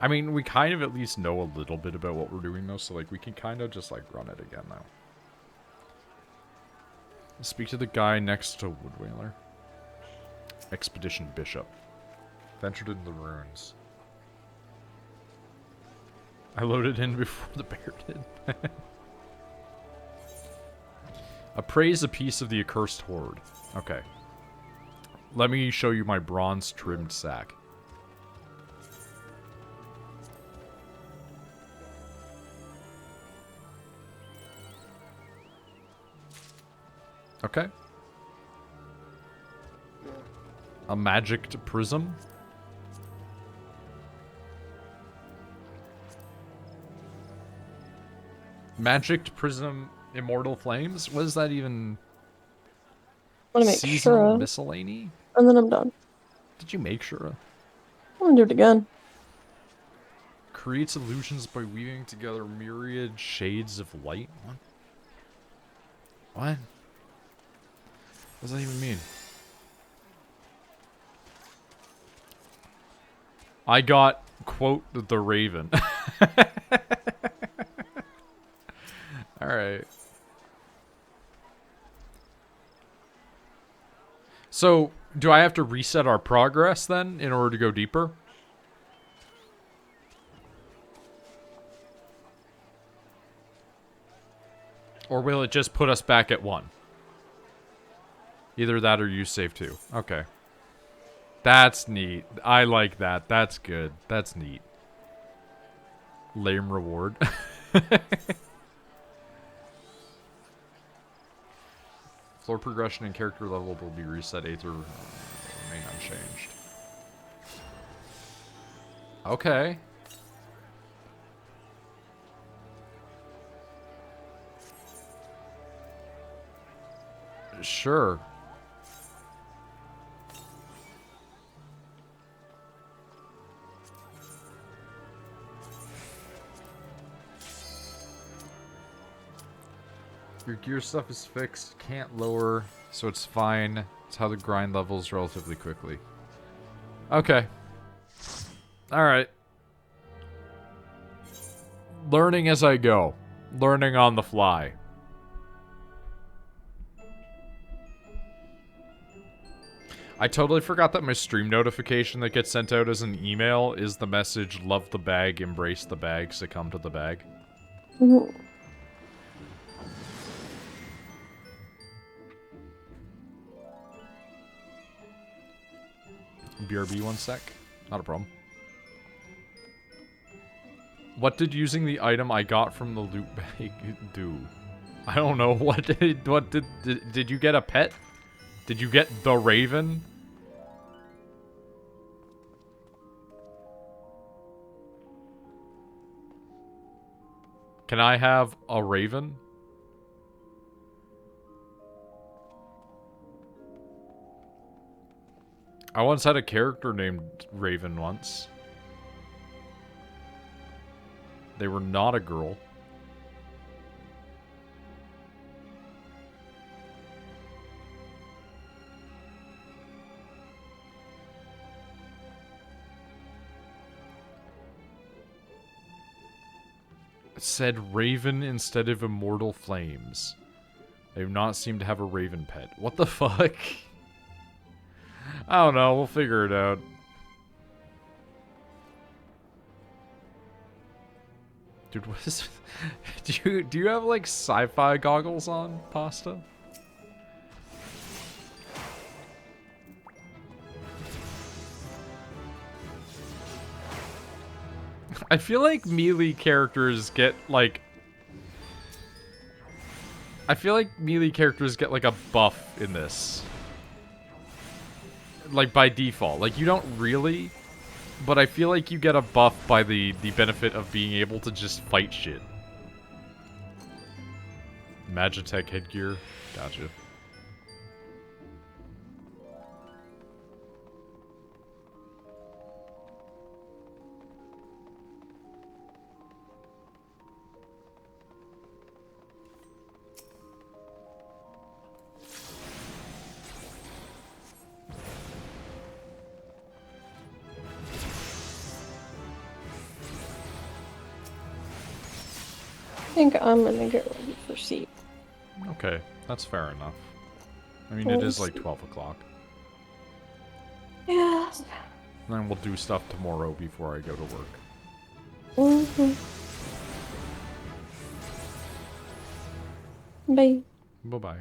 I mean, we kind of at least know a little bit about what we're doing, though, so, like, we can kind of just, like, run it again, now. Speak to the guy next to Woodwhaler. Expedition Bishop. Ventured in the ruins. I loaded in before the bear did. Appraise a piece of the accursed horde. Okay. Let me show you my bronze-trimmed sack. Okay. A magicked prism. Magicked prism, immortal flames? What is that even? I'm gonna make Seasonal sure. miscellany? And then I'm done. Did you make sure? I'm gonna do it again. Creates illusions by weaving together myriad shades of light? What? What? What does that even mean? I got, quote, the Raven. Alright. So, do I have to reset our progress then in order to go deeper? Or will it just put us back at 1? Either that or you save 2. Okay. That's neat. I like that. That's good. That's neat. Lame reward. Floor progression and character level will be reset 8 through remain unchanged. Okay. Sure. Your gear stuff is fixed, can't lower, so it's fine. It's how the grind levels relatively quickly. Okay. Alright. Learning as I go. Learning on the fly. I totally forgot that my stream notification that gets sent out as an email is the message, love the bag, embrace the bag, succumb to the bag. Mm-hmm. BRB 1 sec. Not a problem. What did using the item I got from the loot bag do? I don't know. Did you get a pet? Did you get the raven? Can I have a raven? I once had a character named Raven once. They were not a girl. It said Raven instead of Immortal Flames. They do not seem to have a Raven pet. What the fuck? I don't know. We'll figure it out. Dude, what is... Do you have, like, sci-fi goggles on, Pasta? I feel like melee characters get, like... I feel like melee characters get, like, a buff in this. Like, by default. Like, you don't really, but I feel like you get a buff by the benefit of being able to just fight shit. Magitech headgear. Gotcha. I think I'm gonna get ready for sleep. Okay, that's fair enough. I mean, it is like 12 o'clock. Yeah. Then we'll do stuff tomorrow before I go to work. Mm-hmm. Bye. Bye-bye.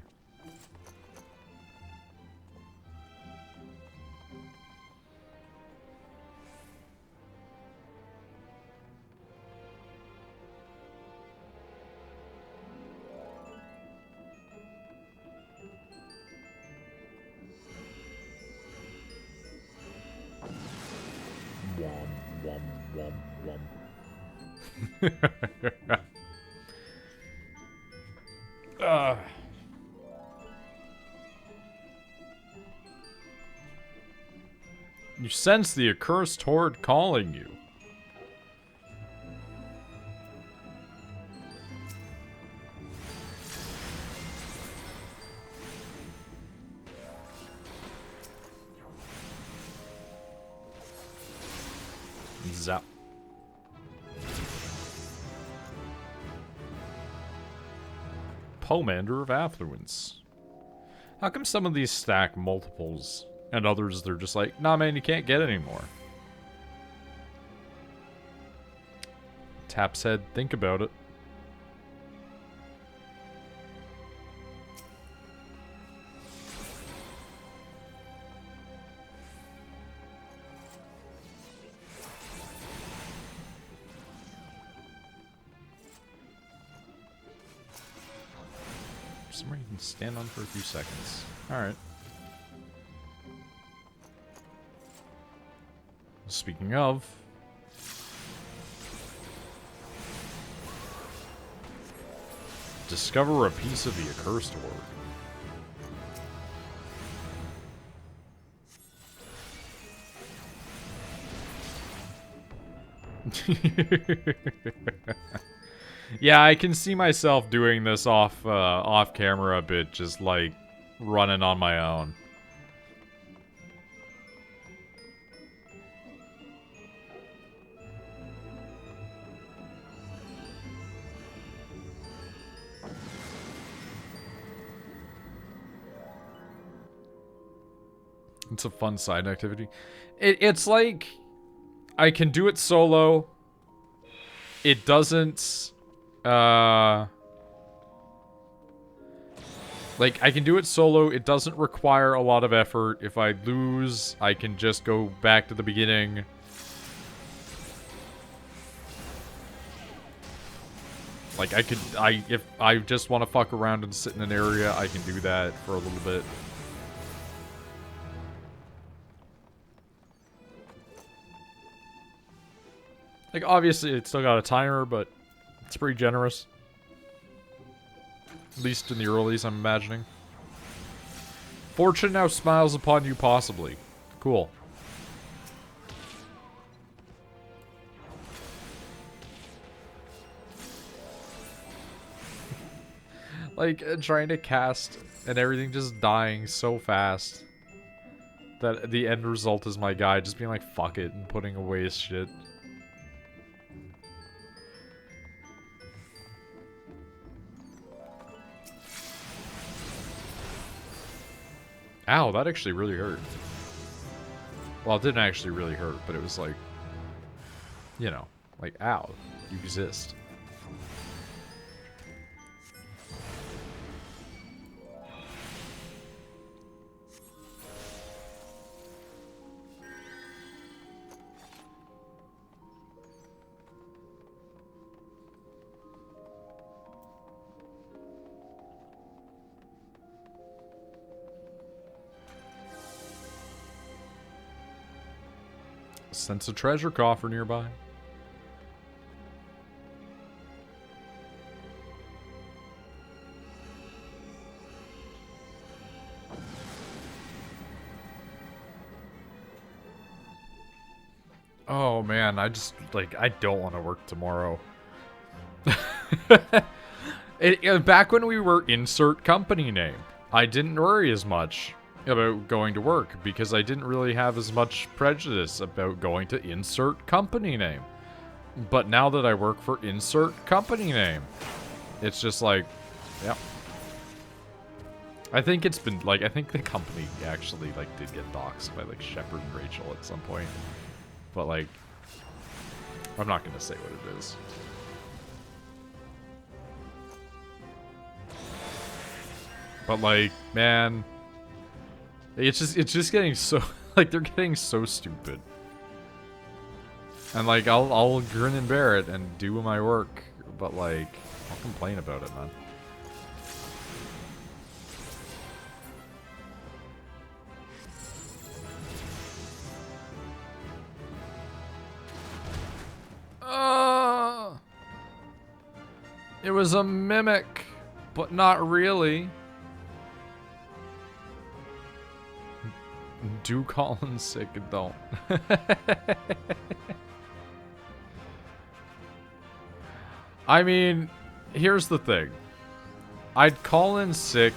You sense the accursed horde calling you. Zap. Pomander of Affluence. How come some of these stack multiples and others they're just like, nah man, you can't get any more? Tap's head, think about it. somewhere you can stand on for a few seconds. Alright. Speaking of... discover a piece of the accursed orb. Yeah, I can see myself doing this off camera a bit, just like running on my own. It's a fun side activity. It's like I can do it solo. It doesn't like, I can do it solo. It doesn't require a lot of effort. If I lose, I can just go back to the beginning. Like, if I just want to fuck around and sit in an area, I can do that for a little bit. Like, obviously, it's still got a timer, but it's pretty generous. At least in the earlies, I'm imagining. Fortune now smiles upon you, possibly. Cool. Like, trying to cast and everything just dying so fast that the end result is my guy just being like, fuck it, and putting away his shit. Ow, that actually really hurt. Well, it didn't actually really hurt, but it was like, you know, like, ow, you exist. Sense a treasure coffer nearby. Oh man, I just, like, I don't want to work tomorrow. Back when we were insert company name, I didn't worry as much about going to work because I didn't really have as much prejudice about going to insert company name. But now that I work for insert company name, it's just like, yep. I think it's been, like, I think the company actually, like, did get doxxed by, like, Shepard and Rachel at some point. But, like, I'm not gonna say what it is. But, like, man, it's just getting so, like, they're getting so stupid. And, like, I'll grin and bear it and do my work, but, like, I'll complain about it, man. It was a mimic, but not really. Do call in sick and don't. I mean, here's the thing. I'd call in sick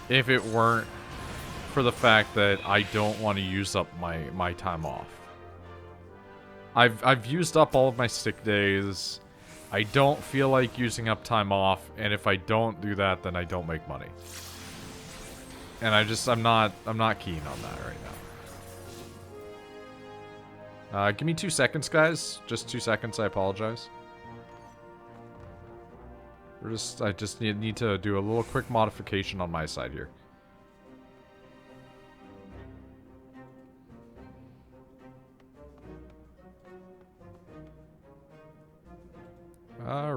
if it weren't for the fact that I don't want to use up my time off. I've used up all of my sick days. I don't feel like using up time off, and if I don't do that, then I don't make money. And I'm not keen on that right now. Give me 2 seconds, guys. Just 2 seconds, I apologize. I just need to do a little quick modification on my side here.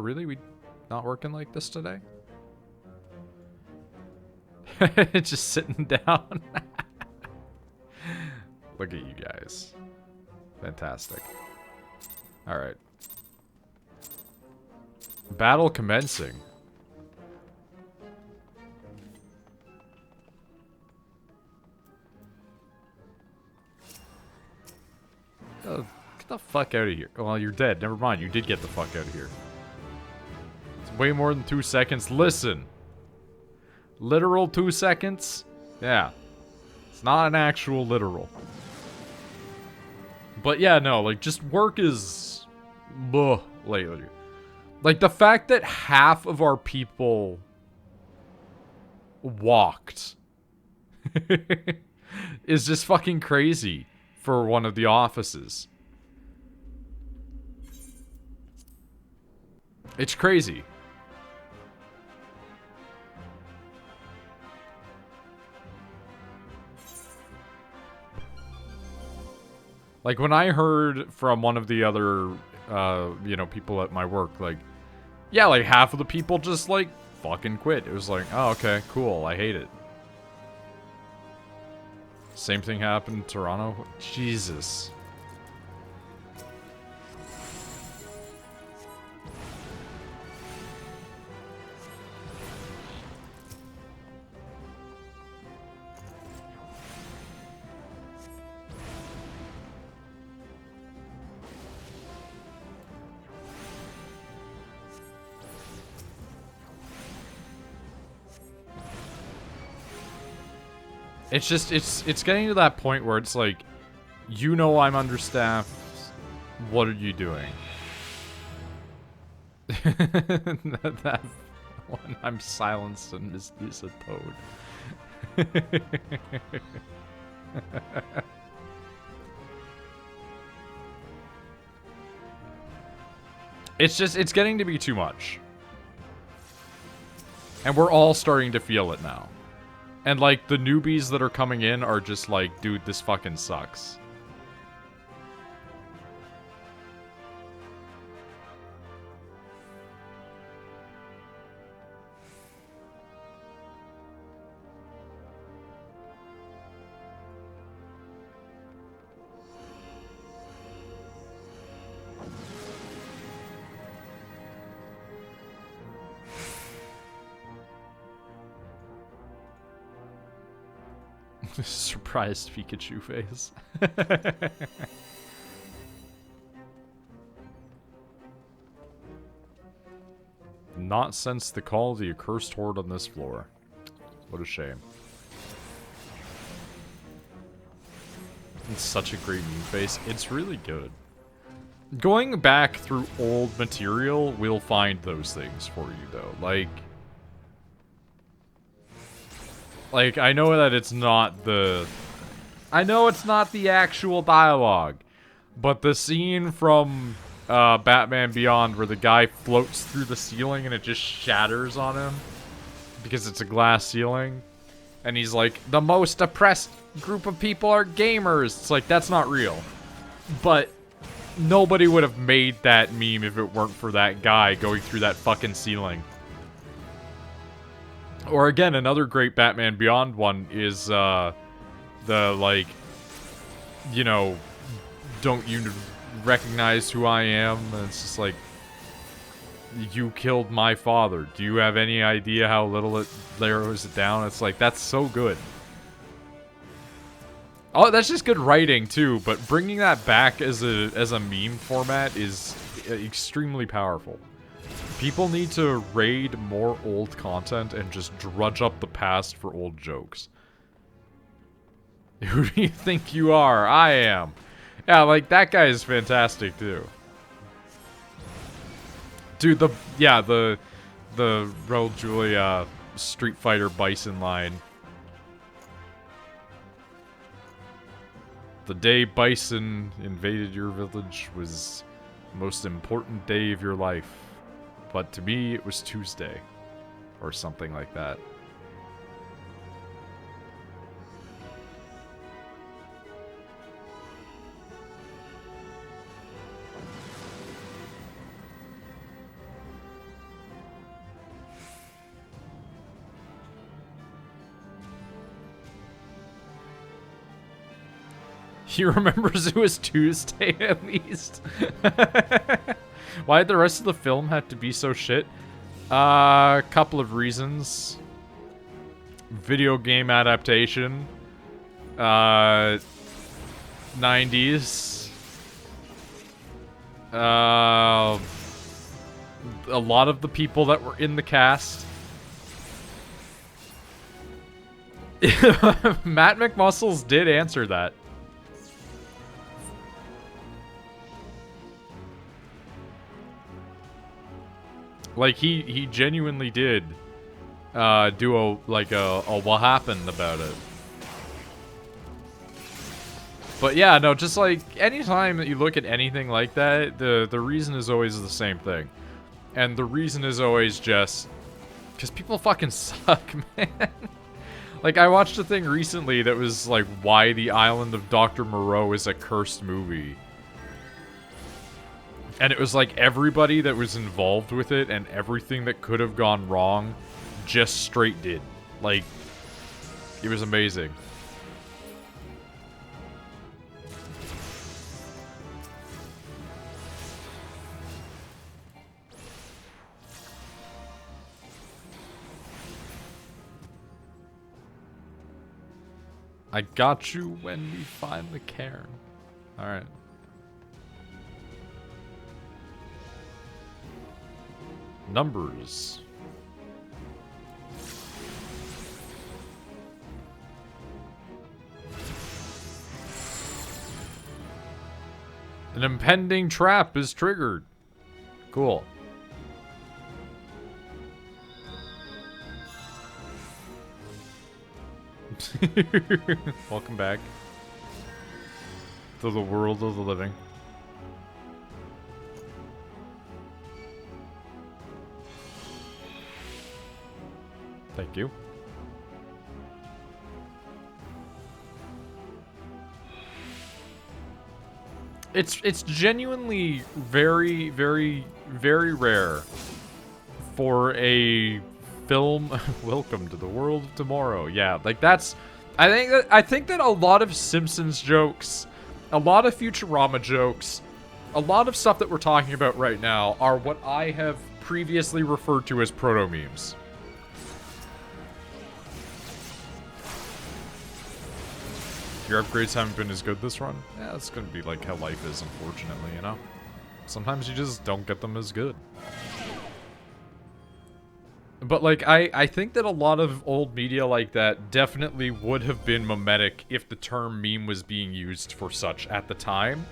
Really? We not working like this today? Just sitting down. Look at you guys. Fantastic. Alright. Battle commencing. Oh, get the fuck out of here. Well, you're dead. Never mind. You did get the fuck out of here. It's way more than 2 seconds. Listen. Literal 2 seconds? Yeah. It's not an actual literal. But yeah, no, like, just work is... Ugh, lately. Like, the fact that half of our people walked is just fucking crazy for one of the offices. It's crazy. Like, when I heard from one of the other, you know, people at my work, like, yeah, like, half of the people just, like, fucking quit. It was like, oh, okay, cool, I hate it. Same thing happened in Toronto. Jesus. It's just, it's getting to that point where it's like, you know I'm understaffed, what are you doing? that one, I'm silenced and is a toad. It's just, it's getting to be too much. And we're all starting to feel it now. And, like, the newbies that are coming in are just like, dude, this fucking sucks. Surprised Pikachu face. Not since the call of the accursed horde on this floor. What a shame. It's such a great meme face. It's really good. Going back through old material, we'll find those things for you, though. Like, I know that it's not the... I know it's not the actual dialogue, but the scene from Batman Beyond where the guy floats through the ceiling and it just shatters on him because it's a glass ceiling, and he's like, the most oppressed group of people are gamers. It's like, that's not real. But nobody would have made that meme if it weren't for that guy going through that fucking ceiling. Or again, another great Batman Beyond one is the, like, you know, don't you recognize who I am? And it's just like, you killed my father. Do you have any idea how little it narrows it down? It's like, that's so good. Oh, that's just good writing too, but bringing that back as a meme format is extremely powerful. People need to raid more old content and just drudge up the past for old jokes. Who do you think you are? I am. Yeah, like, that guy is fantastic, too. Dude, the Raul Julia Street Fighter Bison line. The day Bison invaded your village was the most important day of your life. But to me, it was Tuesday. Or something like that. He remembers it was Tuesday at least. Why'd the rest of the film have to be so shit? Couple of reasons. Video game adaptation. 90s. A lot of the people that were in the cast. Matt McMuscles did answer that. Like, he genuinely did do a what happened about it. But yeah, no, just like anytime that you look at anything like that, the reason is always the same thing. And the reason is always just because people fucking suck, man. Like, I watched a thing recently that was like why the Island of Dr. Moreau is a cursed movie. And it was like everybody that was involved with it and everything that could have gone wrong just straight did. Like, it was amazing. I got you when we find the cairn. Alright. Numbers. An impending trap is triggered. Cool. Welcome back to the world of the living. Thank you. It's genuinely very, very, very rare for a film. Welcome to the world of tomorrow. Yeah, like that's. I think that a lot of Simpsons jokes, a lot of Futurama jokes, a lot of stuff that we're talking about right now are what I have previously referred to as proto memes. Your upgrades haven't been as good this run? Yeah, it's gonna be like how life is, unfortunately, you know? Sometimes you just don't get them as good. But, like, I think that a lot of old media like that definitely would have been memetic if the term meme was being used for such at the time.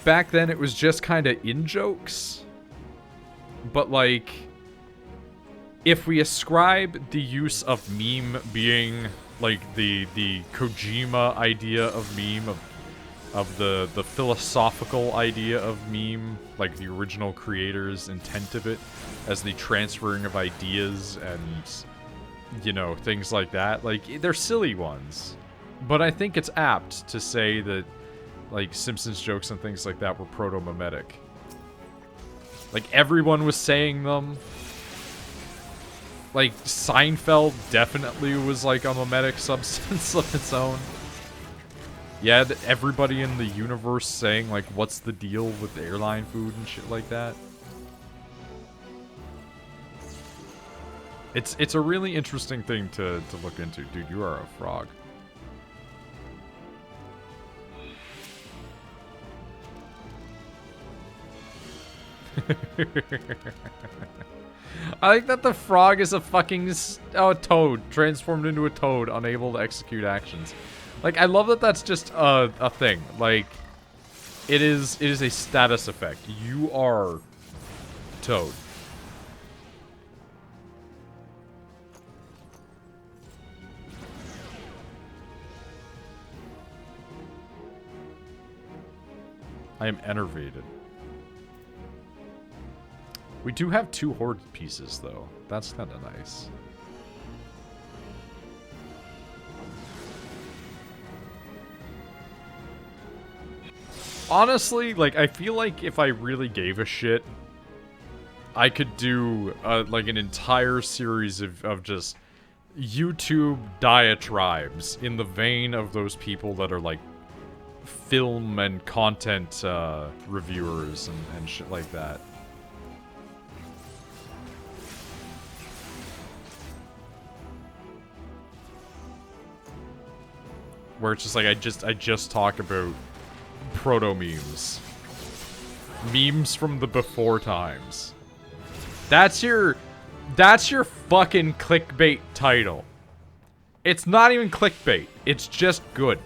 Back then, it was just kind of in-jokes. But, like, if we ascribe the use of meme being like the Kojima idea of meme, of the philosophical idea of meme, like the original creator's intent of it, as the transferring of ideas and, you know, things like that. Like, they're silly ones. But I think it's apt to say that, like, Simpsons jokes and things like that were proto-memetic. Like, everyone was saying them. Like, Seinfeld definitely was, like, a memetic substance of its own. Yeah, everybody in the universe saying, like, what's the deal with airline food and shit like that. It's a really interesting thing to look into. Dude, you are a frog. I like that the frog is a fucking toad, transformed into a toad, unable to execute actions. Like, I love that that's just a thing. Like, it is a status effect. You are Toad. I am enervated. We do have 2 horde pieces, though. That's kind of nice. Honestly, like, I feel like if I really gave a shit, I could do, like, an entire series of just YouTube diatribes in the vein of those people that are, like, film and content reviewers and shit like that. Where it's just like I just talk about proto memes. Memes from the before times. That's your fucking clickbait title. It's not even clickbait. It's just good.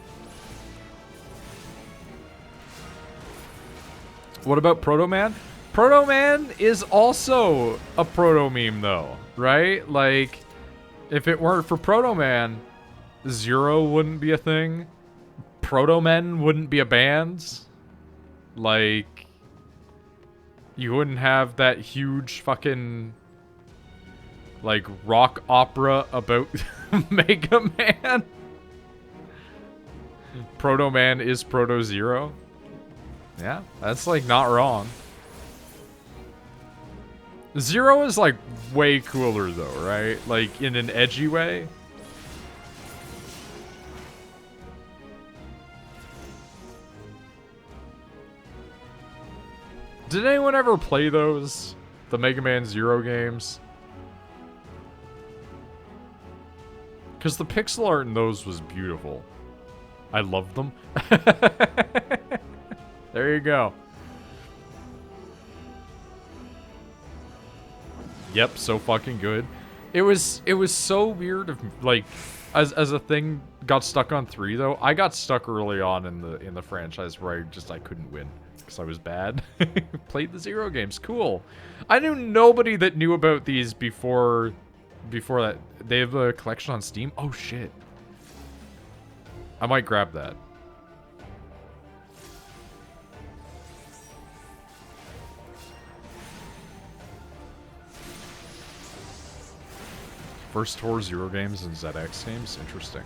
What about Proto Man? Proto Man is also a proto meme though, right? Like, if it weren't for Proto Man, Zero wouldn't be a thing. Proto Men wouldn't be a band. Like, you wouldn't have that huge fucking, like, rock opera about Mega Man. Proto Man is Proto Zero. Yeah, that's, like, not wrong. Zero is, like, way cooler, though, right? Like, in an edgy way. Did anyone ever play those? The Mega Man Zero games? Because the pixel art in those was beautiful. I loved them. There you go. Yep, so fucking good. It was so weird if, like, as a thing got stuck on 3 though. I got stuck early on in the franchise where I couldn't win. Because I was bad. Played the Zero games. Cool. I knew nobody that knew about these before that. They have a collection on Steam? Oh, shit. I might grab that. First tour Zero games and ZX games? Interesting.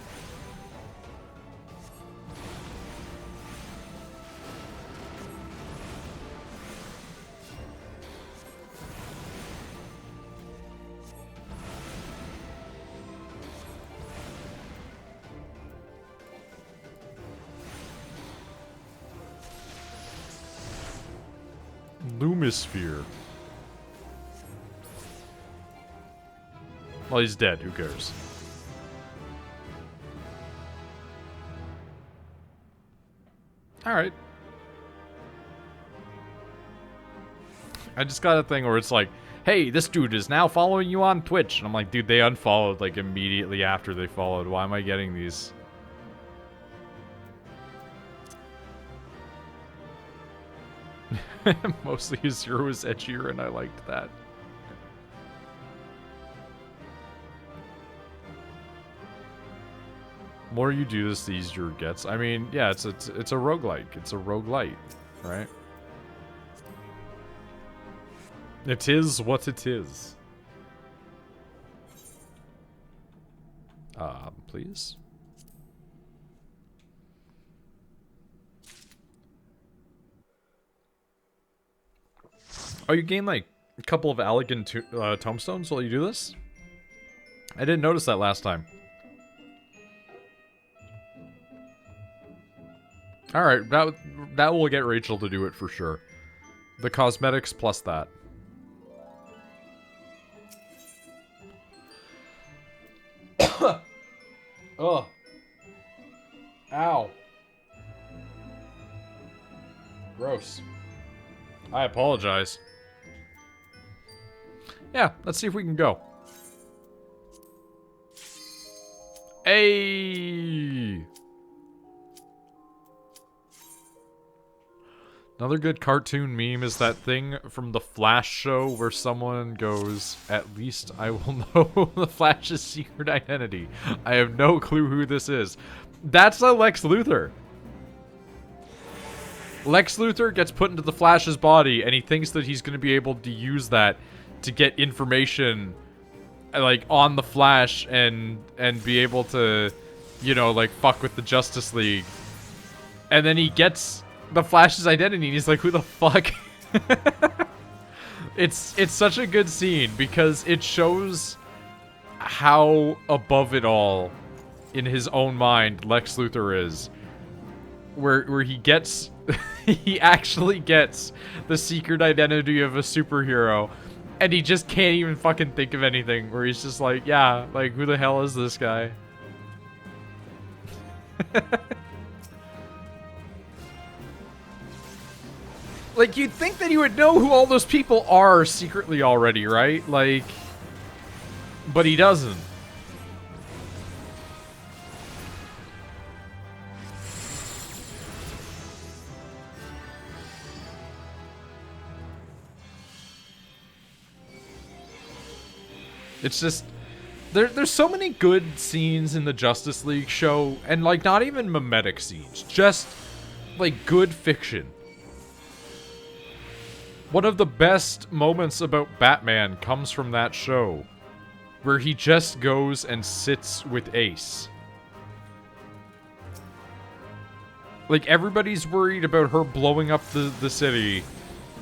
Lumisphere. Well, he's dead. Who cares? Alright. I just got a thing where it's like, hey, this dude is now following you on Twitch. And I'm like, dude, they unfollowed like immediately after they followed. Why am I getting these? Mostly Zero is edgier, and I liked that. The more you do this, the easier it gets. I mean, yeah, it's a roguelike. It's a roguelite, right? It is what it is. Please? Oh, you gain, like, a couple of elegant tombstones while you do this? I didn't notice that last time. Alright, that will get Rachel to do it for sure. The cosmetics plus that. Ugh. Ow. Gross. I apologize. Yeah, let's see if we can go. Hey! Another good cartoon meme is that thing from the Flash show where someone goes, "At least I will know the Flash's secret identity. I have no clue who this is." That's a Lex Luthor. Lex Luthor gets put into the Flash's body, and he thinks that he's going to be able to use that to get information, like, on the Flash and be able to, you know, like, fuck with the Justice League. And then he gets the Flash's identity, and he's like, who the fuck? It's such a good scene, because it shows how above it all, in his own mind, Lex Luthor is. where he gets he actually gets the secret identity of a superhero, and he just can't even fucking think of anything, where he's just like, yeah, like, who the hell is this guy? Like, you'd think that he would know who all those people are secretly already, right? Like, but he doesn't. It's just, there's so many good scenes in the Justice League show, and like not even mimetic scenes, just like good fiction. One of the best moments about Batman comes from that show, where he just goes and sits with Ace. Like, everybody's worried about her blowing up the city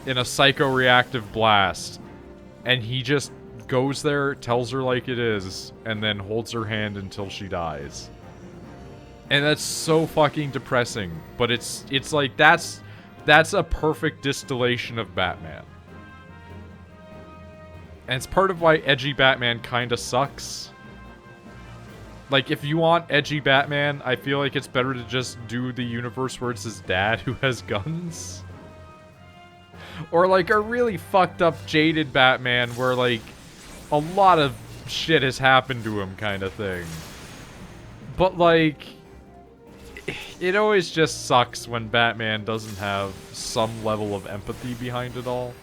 in a psycho-reactive blast, and he just goes there, tells her like it is, and then holds her hand until she dies. And that's so fucking depressing, but it's like, that's a perfect distillation of Batman. And it's part of why edgy Batman kinda sucks. Like, if you want edgy Batman, I feel like it's better to just do the universe where it's his dad who has guns. Or like a really fucked up, jaded Batman where like a lot of shit has happened to him kind of thing. But like, it always just sucks when Batman doesn't have some level of empathy behind it all.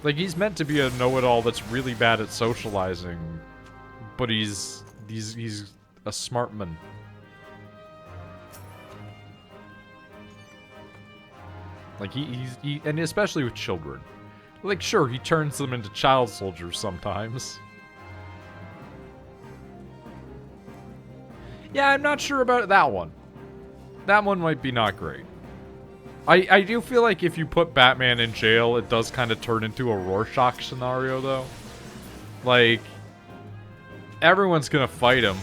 Like, he's meant to be a know-it-all that's really bad at socializing, but he's a smart man. Like, he and especially with children. Like, sure, he turns them into child soldiers sometimes. Yeah, I'm not sure about that one. That one might be not great. I do feel like if you put Batman in jail, it does kind of turn into a Rorschach scenario, though. Like, everyone's gonna fight him.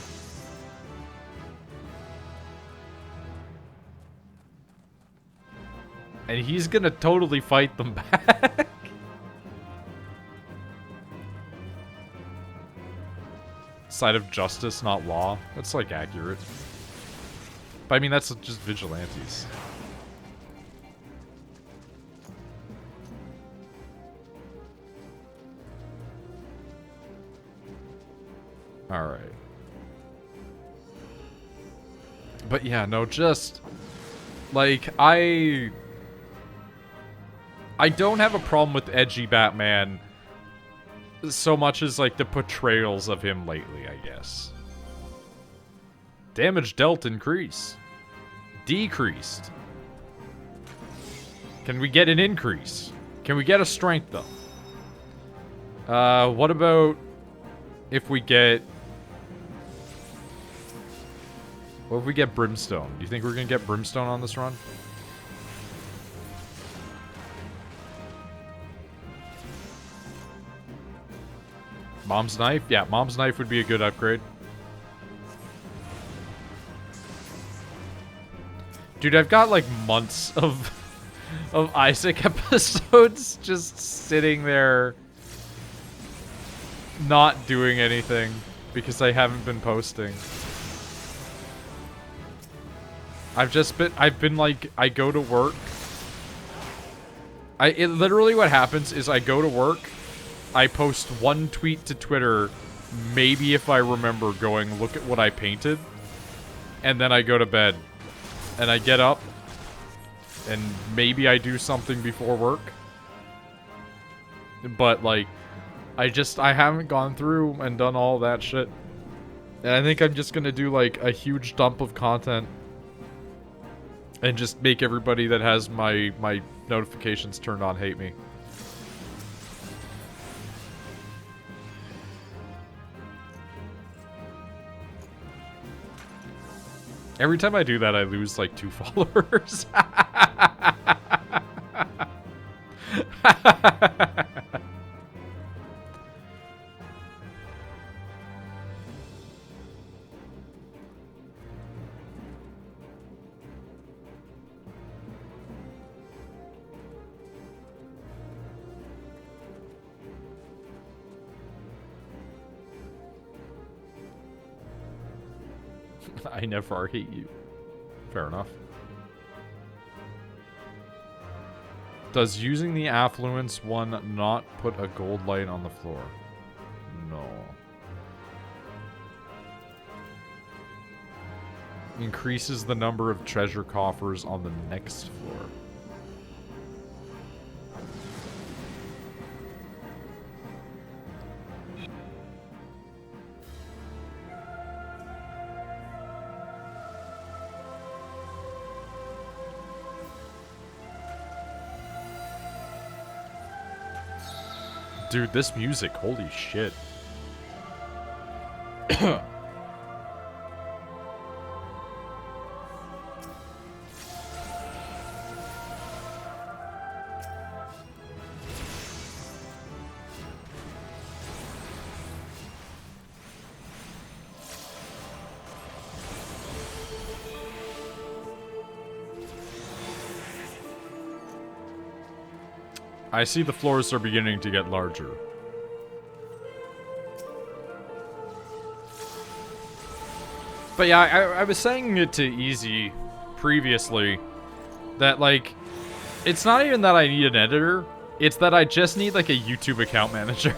And he's gonna totally fight them back. Side of justice, not law. That's, like, accurate. But, I mean, that's just vigilantes. Alright. But yeah, no, just... Like, I don't have a problem with edgy Batman so much as, like, the portrayals of him lately, I guess. Damage dealt increased. Decreased. Can we get an increase? Can we get a strength, though? What about if we get... What if we get Brimstone? Do you think we're gonna get Brimstone on this run? Mom's Knife? Yeah, Mom's Knife would be a good upgrade. Dude, I've got like months of Isaac episodes just sitting there not doing anything because I haven't been posting. I've been like, I go to work. Literally what happens is I go to work, I post one tweet to Twitter, maybe if I remember going, look at what I painted, and then I go to bed. And I get up, and maybe I do something before work. But, like, I haven't gone through and done all that shit. And I think I'm just gonna do, like, a huge dump of content. And just make everybody that has my notifications turned on hate me. Every time I do that, I lose, like, 2 followers. I never hate you. Fair enough. Does using the affluence one not put a gold light on the floor? No. Increases the number of treasure coffers on the next floor. Dude, this music, holy shit. I see the floors are beginning to get larger. But yeah, I was saying it to Easy previously that, like, it's not even that I need an editor, it's that I just need, like, a YouTube account manager.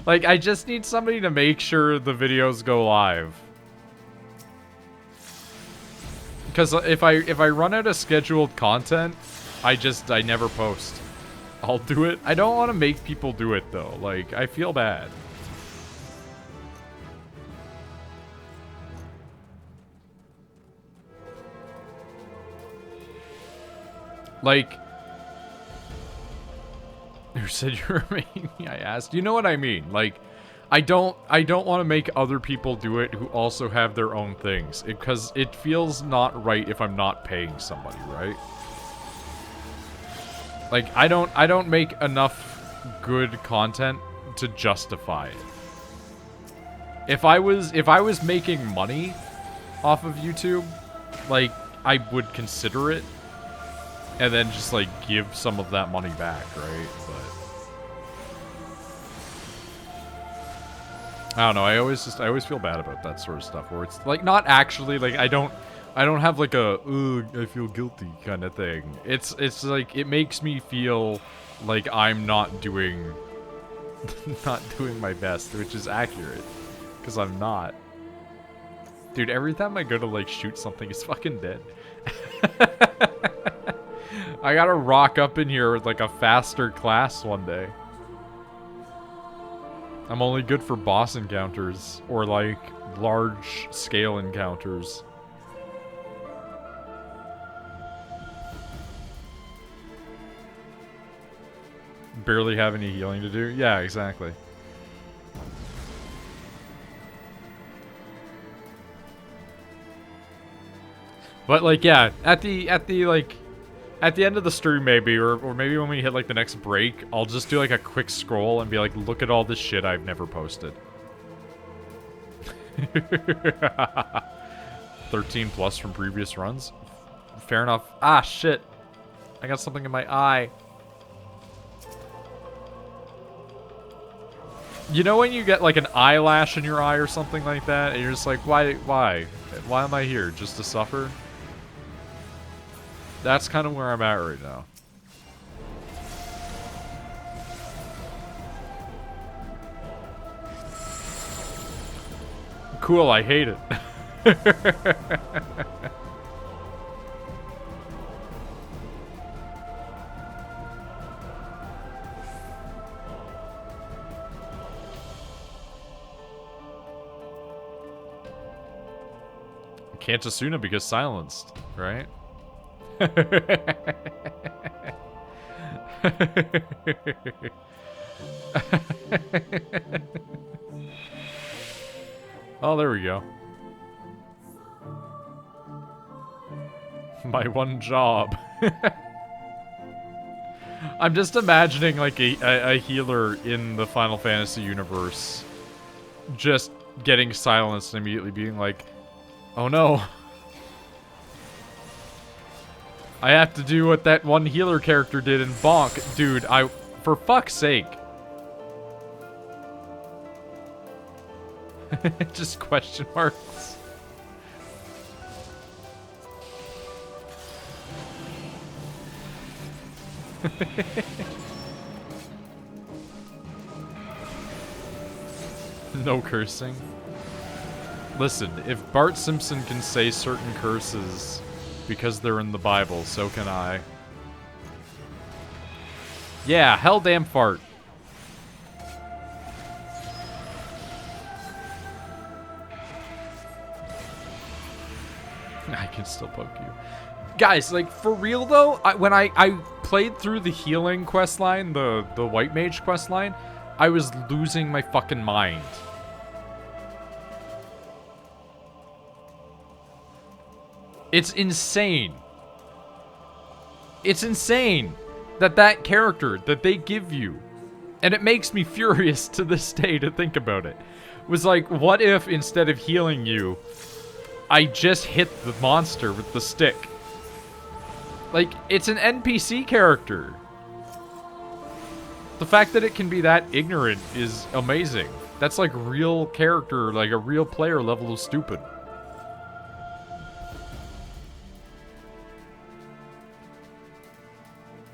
Like, I just need somebody to make sure the videos go live. Because if I run out of scheduled content, I never post. I'll do it. I don't want to make people do it, though. Like, I feel bad. Like, who said you were making me? I asked. You know what I mean? Like, I don't want to make other people do it who also have their own things, because it feels not right if I'm not paying somebody, right? Like, I don't make enough good content to justify it. If I was making money off of YouTube, like, I would consider it. And then just, like, give some of that money back, right? But I don't know, I always feel bad about that sort of stuff, where it's, like, not actually, like, I don't have, like, a, ugh, I feel guilty kind of thing. It's like, it makes me feel like I'm not doing my best, which is accurate. Because I'm not. Dude, every time I go to, like, shoot something, it's fucking dead. I gotta rock up in here with, like, a faster class one day. I'm only good for boss encounters, or, like, large-scale encounters. Barely have any healing to do? Yeah, exactly. But, like, yeah, at the end of the stream, maybe, or maybe when we hit, like, the next break, I'll just do, like, a quick scroll and be like, look at all this shit I've never posted. 13 plus from previous runs? Fair enough. Ah, shit. I got something in my eye. You know when you get, like, an eyelash in your eye or something like that, and you're just like, why? Why am I here? Just to suffer? That's kind of where I'm at right now. Cool, I hate it. Can't Asuna because silenced, right? Oh, there we go. My one job. I'm just imagining, like, a healer in the Final Fantasy universe just getting silenced and immediately being like, oh no. I have to do what that one healer character did in Bonk. Dude, for fuck's sake. Just question marks. No cursing. Listen, if Bart Simpson can say certain curses because they're in the Bible, so can I. Yeah, hell damn fart. I can still poke you. Guys, like, for real though, when I played through the healing questline, the White Mage questline, I was losing my fucking mind. It's insane. It's insane that character that they give you, and it makes me furious to this day to think about it, was like, what if instead of healing you, I just hit the monster with the stick? Like, it's an NPC character. The fact that it can be that ignorant is amazing. That's like real character, like a real player level of stupid.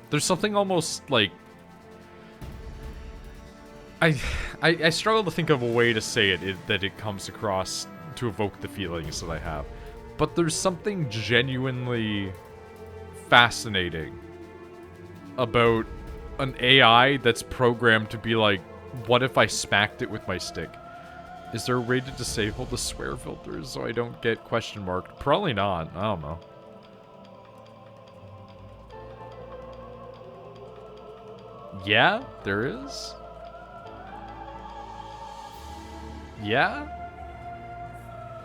There's something almost like... I struggle to think of a way to say it that it comes across to evoke the feelings that I have. But there's something genuinely fascinating about an AI that's programmed to be like, what if I smacked it with my stick? Is there a way to disable the swear filters so I don't get question marked? Probably not. I don't know. Yeah, there is. Yeah?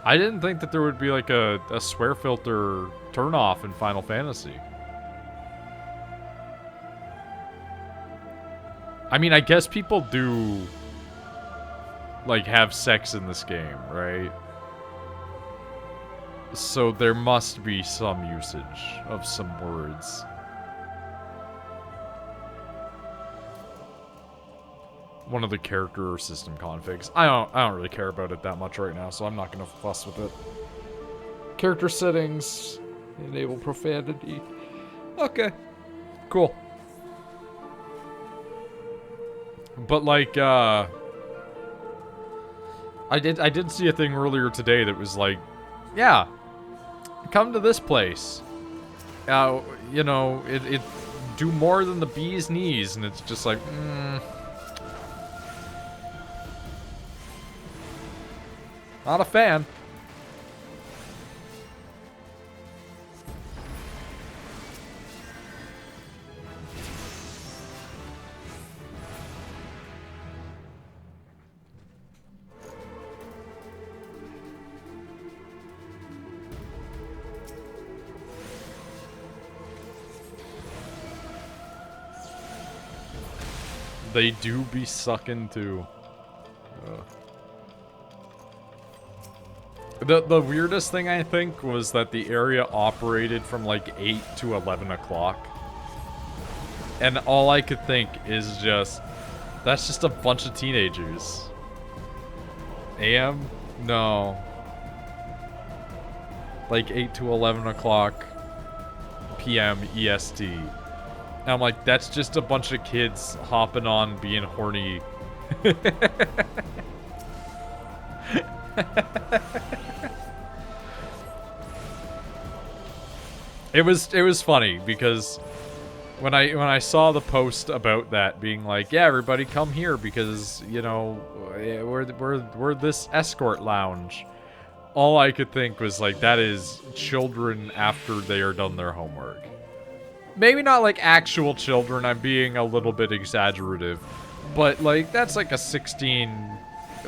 I didn't think that there would be like a swear filter turn-off in Final Fantasy. I mean, I guess people do, like, have sex in this game, right? So there must be some usage of some words. One of the character or system configs. I don't really care about it that much right now, so I'm not gonna fuss with it. Character settings, enable profanity. Okay, cool. But like, I did see a thing earlier today that was like, yeah, come to this place. You know, it do more than the bee's knees, and it's just like, not a fan. They do be sucking too. The weirdest thing, I think, was that the area operated from like 8 to 11 o'clock. And all I could think is just, that's just a bunch of teenagers. AM? No. Like 8 to 11 o'clock PM EST. And I'm like, that's just a bunch of kids hopping on being horny. It was funny because when I saw the post about that being like, yeah, everybody come here because, you know, we're this escort lounge. All I could think was like, that is children after they are done their homework. Maybe not like actual children, I'm being a little bit exaggerative, but like that's like a 16,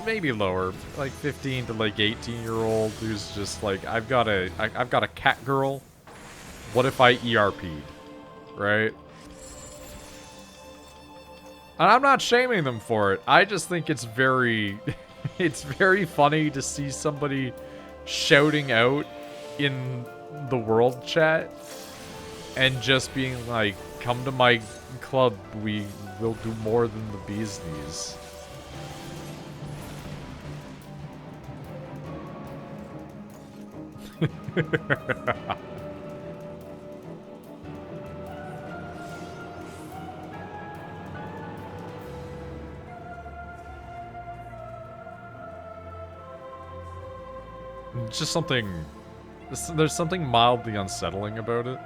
maybe lower, like 15 to like 18-year-old who's just like, I've got a cat girl. What if I ERP'd, right? And I'm not shaming them for it. I just think it's very, it's very funny to see somebody shouting out in the world chat and just being like, come to my club, we will do more than the bee's knees. Just something... There's something mildly unsettling about it.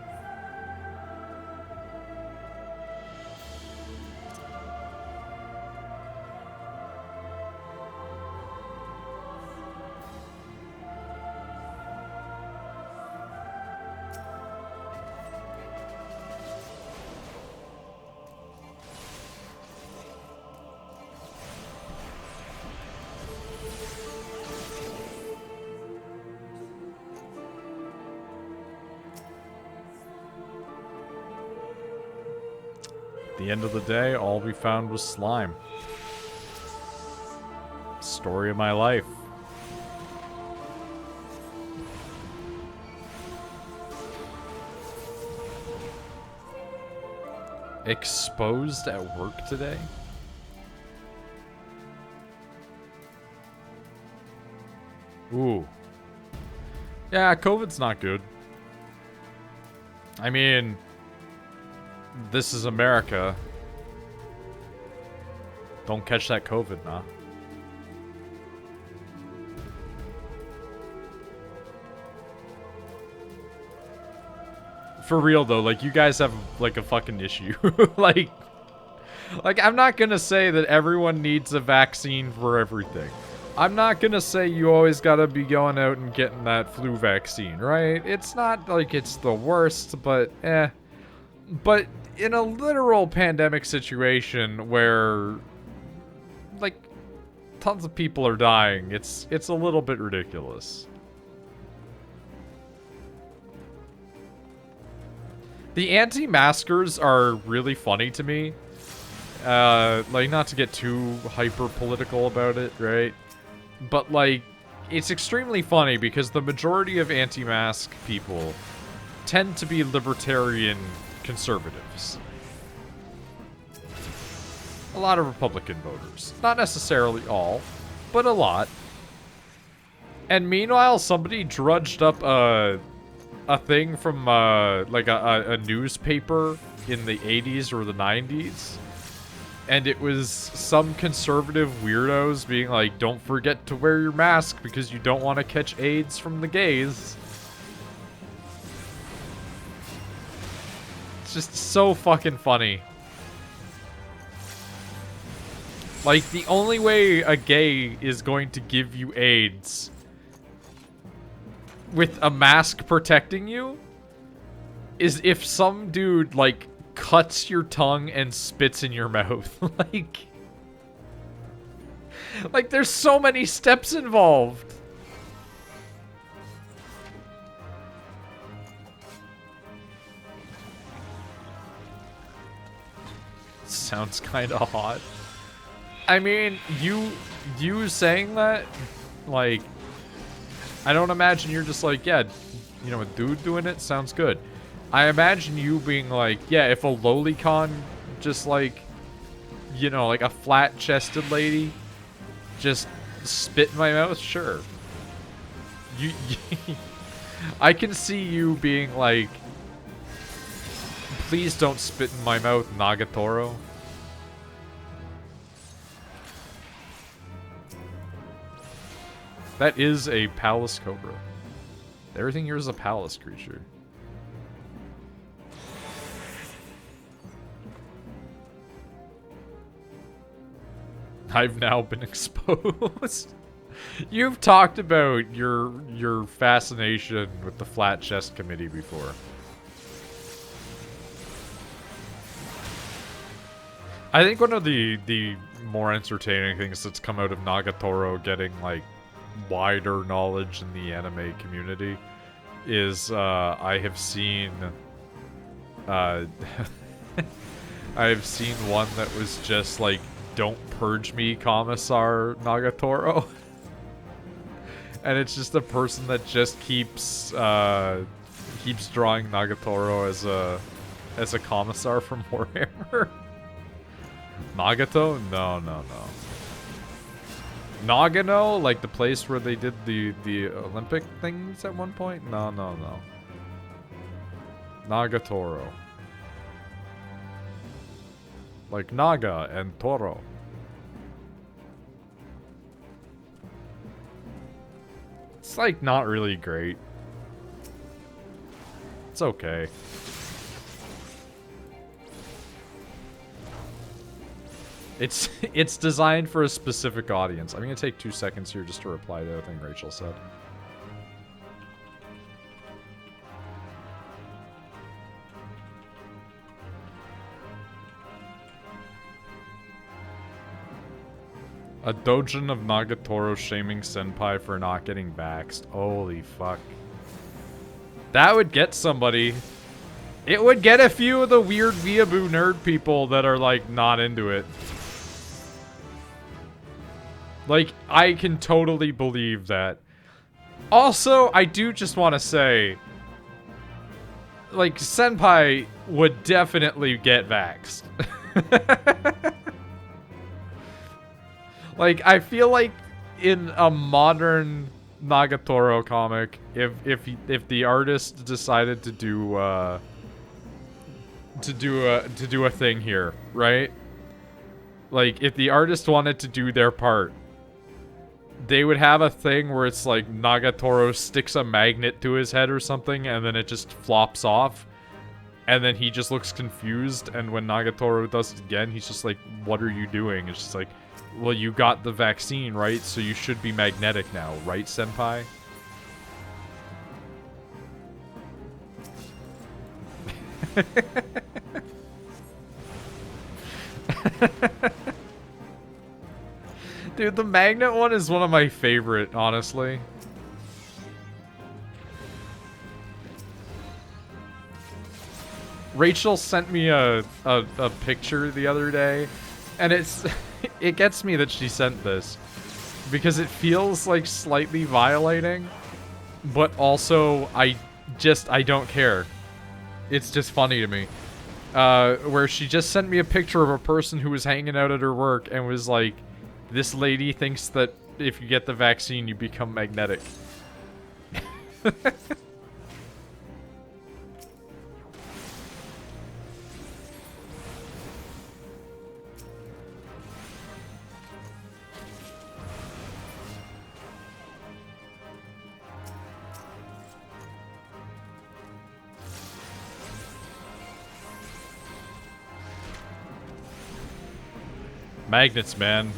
At the end of the day, all we found was slime. Story of my life. Exposed at work today? Ooh. Yeah, COVID's not good. I mean... This is America. Don't catch that COVID, nah. For real though, like you guys have like a fucking issue. like I'm not gonna say that everyone needs a vaccine for everything. I'm not gonna say you always gotta be going out and getting that flu vaccine, right? It's not like it's the worst, but eh. But in a literal pandemic situation where, like, tons of people are dying, it's a little bit ridiculous. The anti-maskers are really funny to me. Like, not to get too hyper-political about it, right? But, like, it's extremely funny because the majority of anti-mask people tend to be libertarian conservatives. A lot of Republican voters. Not necessarily all, but a lot. And meanwhile, somebody drudged up a thing from like a newspaper in the 80s or the 90s. And it was some conservative weirdos being like, don't forget to wear your mask because you don't want to catch AIDS from the gays. Just so fucking funny. Like, the only way a gay is going to give you AIDS with a mask protecting you is if some dude, like, cuts your tongue and spits in your mouth. Like, there's so many steps involved. Sounds kind of hot. I mean, you saying that, like, I don't imagine you're just like, yeah, you know, a dude doing it sounds good. I imagine you being like, yeah, if a lolicon just like, you know, like a flat-chested lady just spit in my mouth, sure. You I can see you being like, please don't spit in my mouth, Nagatoro. That is a palace cobra. Everything here is a palace creature. I've now been exposed. You've talked about your fascination with the Flat Chest Committee before. I think one of the more entertaining things that's come out of Nagatoro getting like wider knowledge in the anime community is I have seen I have seen one that was just like, don't purge me, Commissar Nagatoro. And it's just a person that just keeps drawing Nagatoro as a commissar from Warhammer. Nagato? No. Nagano, like the place where they did the Olympic things at one point? No, no, no. Nagatoro. Like Naga and Toro. It's like not really great. It's okay. It's designed for a specific audience. I'm gonna take 2 seconds here just to reply to everything Rachel said. A dojin of Nagatoro shaming Senpai for not getting vaxxed. Holy fuck. That would get somebody. It would get a few of the weird weeaboo nerd people that are, like, not into it. Like, I can totally believe that. Also, I do just want to say, like, Senpai would definitely get vaxxed. Like, I feel like in a modern Nagatoro comic, if the artist decided to do a thing here, right? Like, if the artist wanted to do their part, they would have a thing where it's like Nagatoro sticks a magnet to his head or something, and then it just flops off, and then he just looks confused, and when Nagatoro does it again, he's just like, what are you doing? It's just like, well, you got the vaccine, right? So you should be magnetic now, right, Senpai? Dude, the magnet one is one of my favorite, honestly. Rachel sent me a picture the other day, and it's it gets me that she sent this because it feels like slightly violating, but also I don't care. It's just funny to me. Where she just sent me a picture of a person who was hanging out at her work and was like, this lady thinks that if you get the vaccine, you become magnetic. Magnets, man.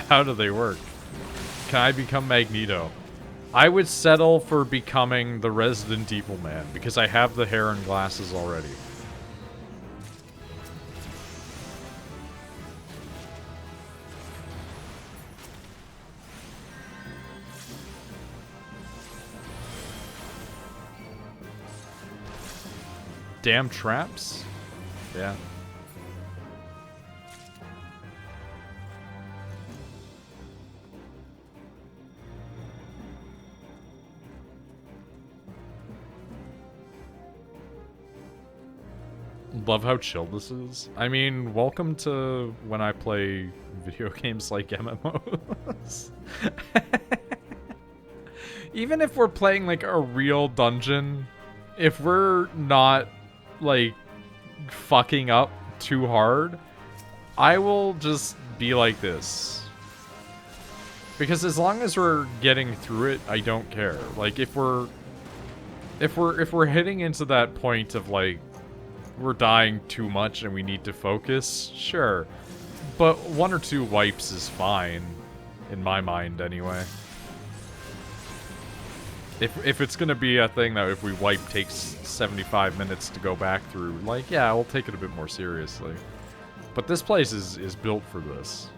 How do they work? Can I become Magneto? I would settle for becoming the Resident Evil Man, because I have the hair and glasses already. Damn traps? Yeah. Love how chill this is. I mean, welcome to when I play video games like MMOs. Even if we're playing like a real dungeon, if we're not like fucking up too hard, I will just be like this. Because as long as we're getting through it, I don't care. Like if we're hitting into that point of like we're dying too much and we need to focus, sure. But 1 or 2 wipes is fine, in my mind anyway. If it's gonna be a thing that if we wipe takes 75 minutes to go back through, like, yeah, we'll take it a bit more seriously. But this place is built for this.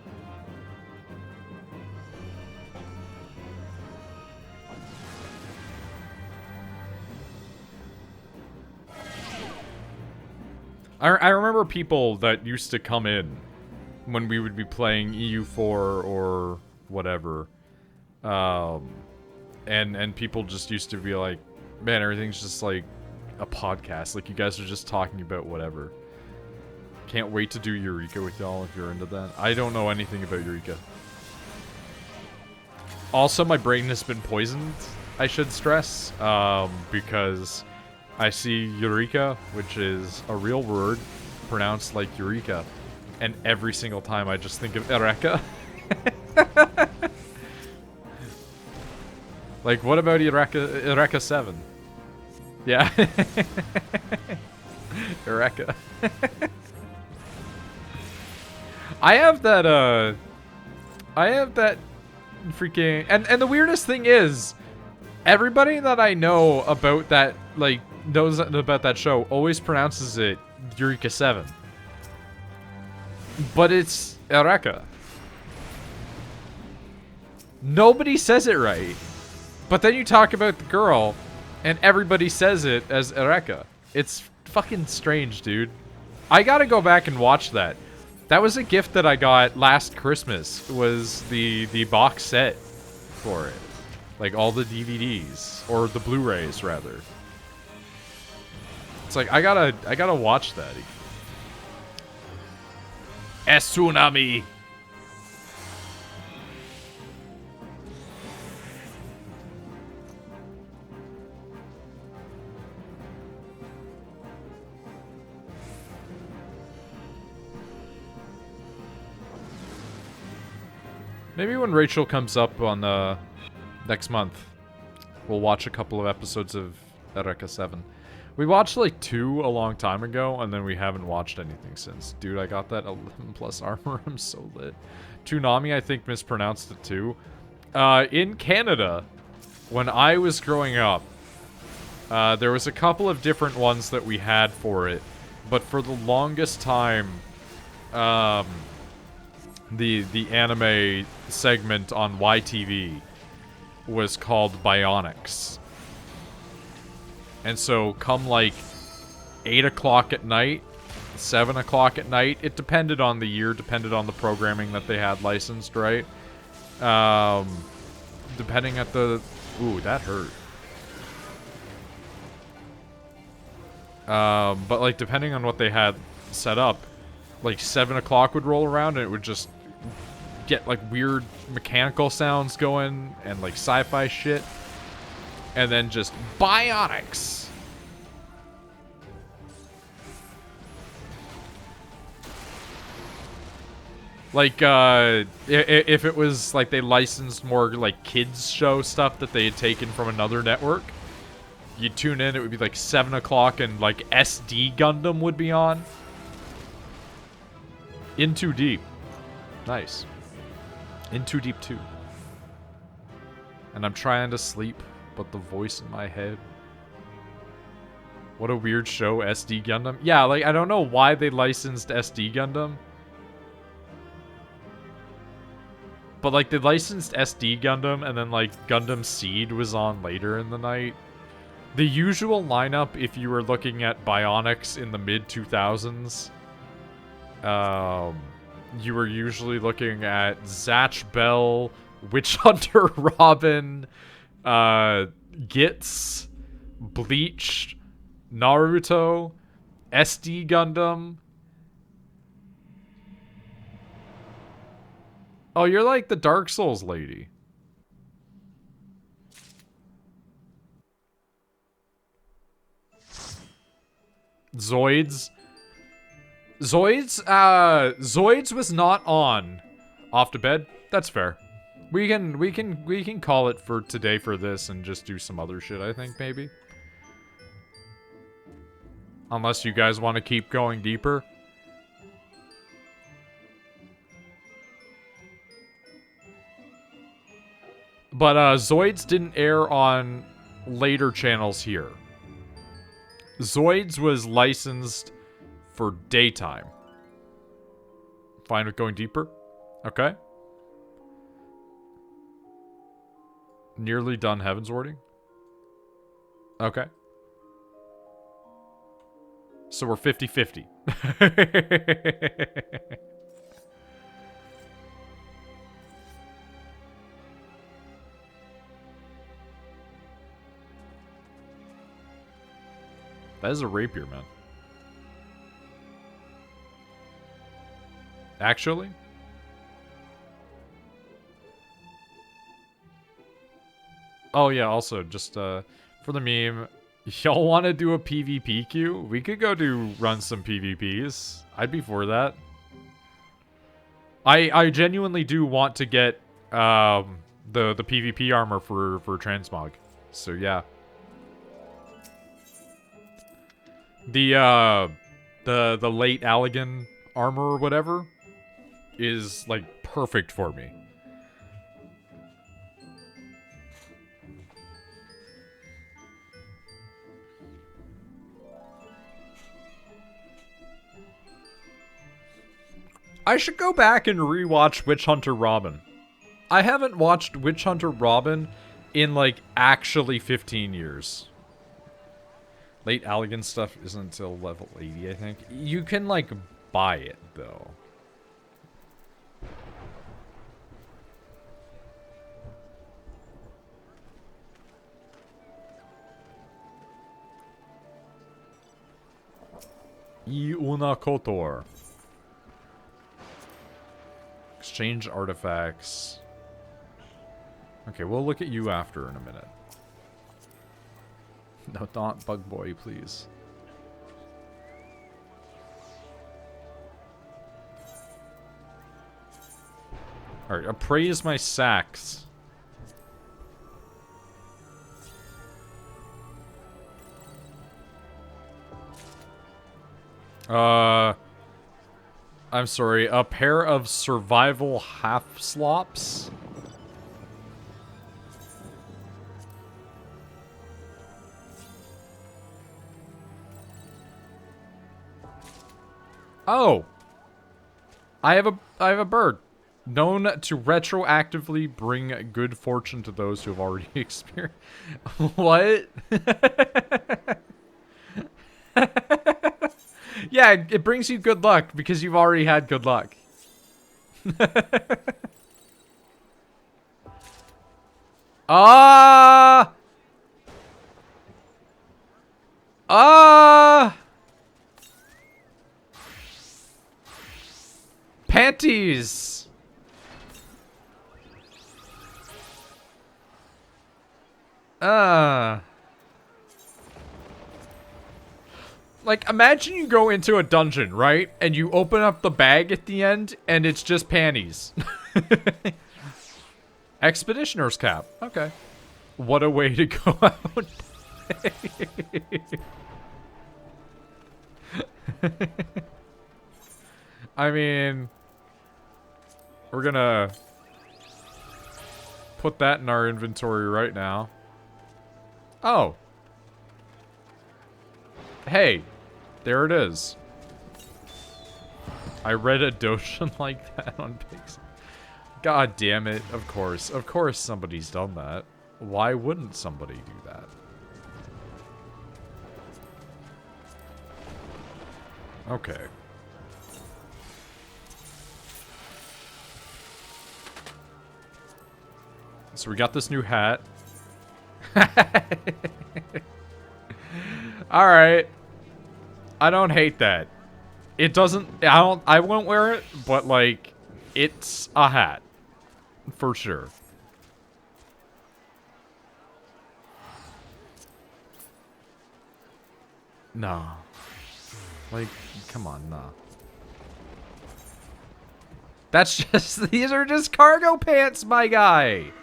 I remember people that used to come in when we would be playing EU4 or whatever. And people just used to be like, man, everything's just like a podcast. Like, you guys are just talking about whatever. Can't wait to do Eureka with y'all if you're into that. I don't know anything about Eureka. Also, my brain has been poisoned, I should stress, because I see Eureka, which is a real word pronounced like Eureka, and every single time I just think of Eureka. Like, what about Eureka 7? Yeah. Eureka. I have that freaking, and the weirdest thing is, everybody that I know about that, like, knows about that show always pronounces it Eureka 7. But it's Eureka. Nobody says it right. But then you talk about the girl, and everybody says it as Eureka. It's fucking strange, dude. I gotta go back and watch that. That was a gift that I got last Christmas, was the box set for it. Like, all the DVDs, or the Blu-rays, rather. It's like, I gotta watch that. Tsunami! Maybe when Rachel comes up on next month, we'll watch a couple of episodes of Eureka 7. We watched like 2 a long time ago, and then we haven't watched anything since. Dude, I got that 11+ armor. I'm so lit. Toonami, I think, mispronounced it too. In Canada, when I was growing up, there was a couple of different ones that we had for it, but for the longest time, the anime segment on YTV was called Bionics. And so come like 8 o'clock at night, 7 o'clock at night, it depended on the year, depended on the programming that they had licensed, right? Depending at the... Ooh, that hurt. But like depending on what they had set up, like 7 o'clock would roll around and it would just get like weird mechanical sounds going and like sci-fi shit, and then just Bionics. Like if it was like they licensed more like kids show stuff that they had taken from another network, you tune in, it would be like 7 o'clock and like SD Gundam would be on. In Too Deep. Nice. In Too Deep 2. And I'm trying to sleep, but the voice in my head. What a weird show, SD Gundam. Yeah, like, I don't know why they licensed SD Gundam. But, like, they licensed SD Gundam, and then, like, Gundam Seed was on later in the night. The usual lineup, if you were looking at Bionics in the mid-2000s, you were usually looking at Zatch Bell, Witch Hunter Robin, Gits, Bleach, Naruto, SD Gundam. Oh, you're like the Dark Souls lady. Zoids. Zoids was not on Off to Bed. That's fair. We can call it for today for this and just do some other shit, I think, maybe. Unless you guys want to keep going deeper. But Zoids didn't air on later channels here. Zoids was licensed for daytime. Fine with going deeper? Okay. Nearly done Heaven's Warding? Okay. So we're 50-50. That is a rapier, man. Actually? Oh yeah, also just for the meme, y'all want to do a PvP queue? We could go run some PvPs. I'd be for that. I genuinely do want to get the PvP armor for transmog. So yeah. The late Allegan armor or whatever is like perfect for me. I should go back and rewatch Witch Hunter Robin. I haven't watched Witch Hunter Robin in like actually 15 years. Late Allegan stuff isn't until level 80, I think. You can like buy it though. Una Kotor. Exchange artifacts. Okay, we'll look at you after in a minute. No, not Bug Boy, please. Alright, appraise my sacks. I'm sorry, a pair of survival half slops? Oh! I have a bird. Known to retroactively bring good fortune to those who have already experienced. What? Yeah, it brings you good luck because you've already had good luck. Ah! Panties! Like, imagine you go into a dungeon, right? And you open up the bag at the end, and it's just panties. Expeditioner's cap. Okay. What a way to go out. I mean, we're gonna put that in our inventory right now. Oh. Hey. There it is. I read a Doshin like that on Pixel. God damn it. Of course. Of course somebody's done that. Why wouldn't somebody do that? Okay. So we got this new hat. Alright. I don't hate that. It doesn't... I won't wear it, but, like, it's a hat. For sure. No. Like, come on, no. That's just... These are just cargo pants, my guy!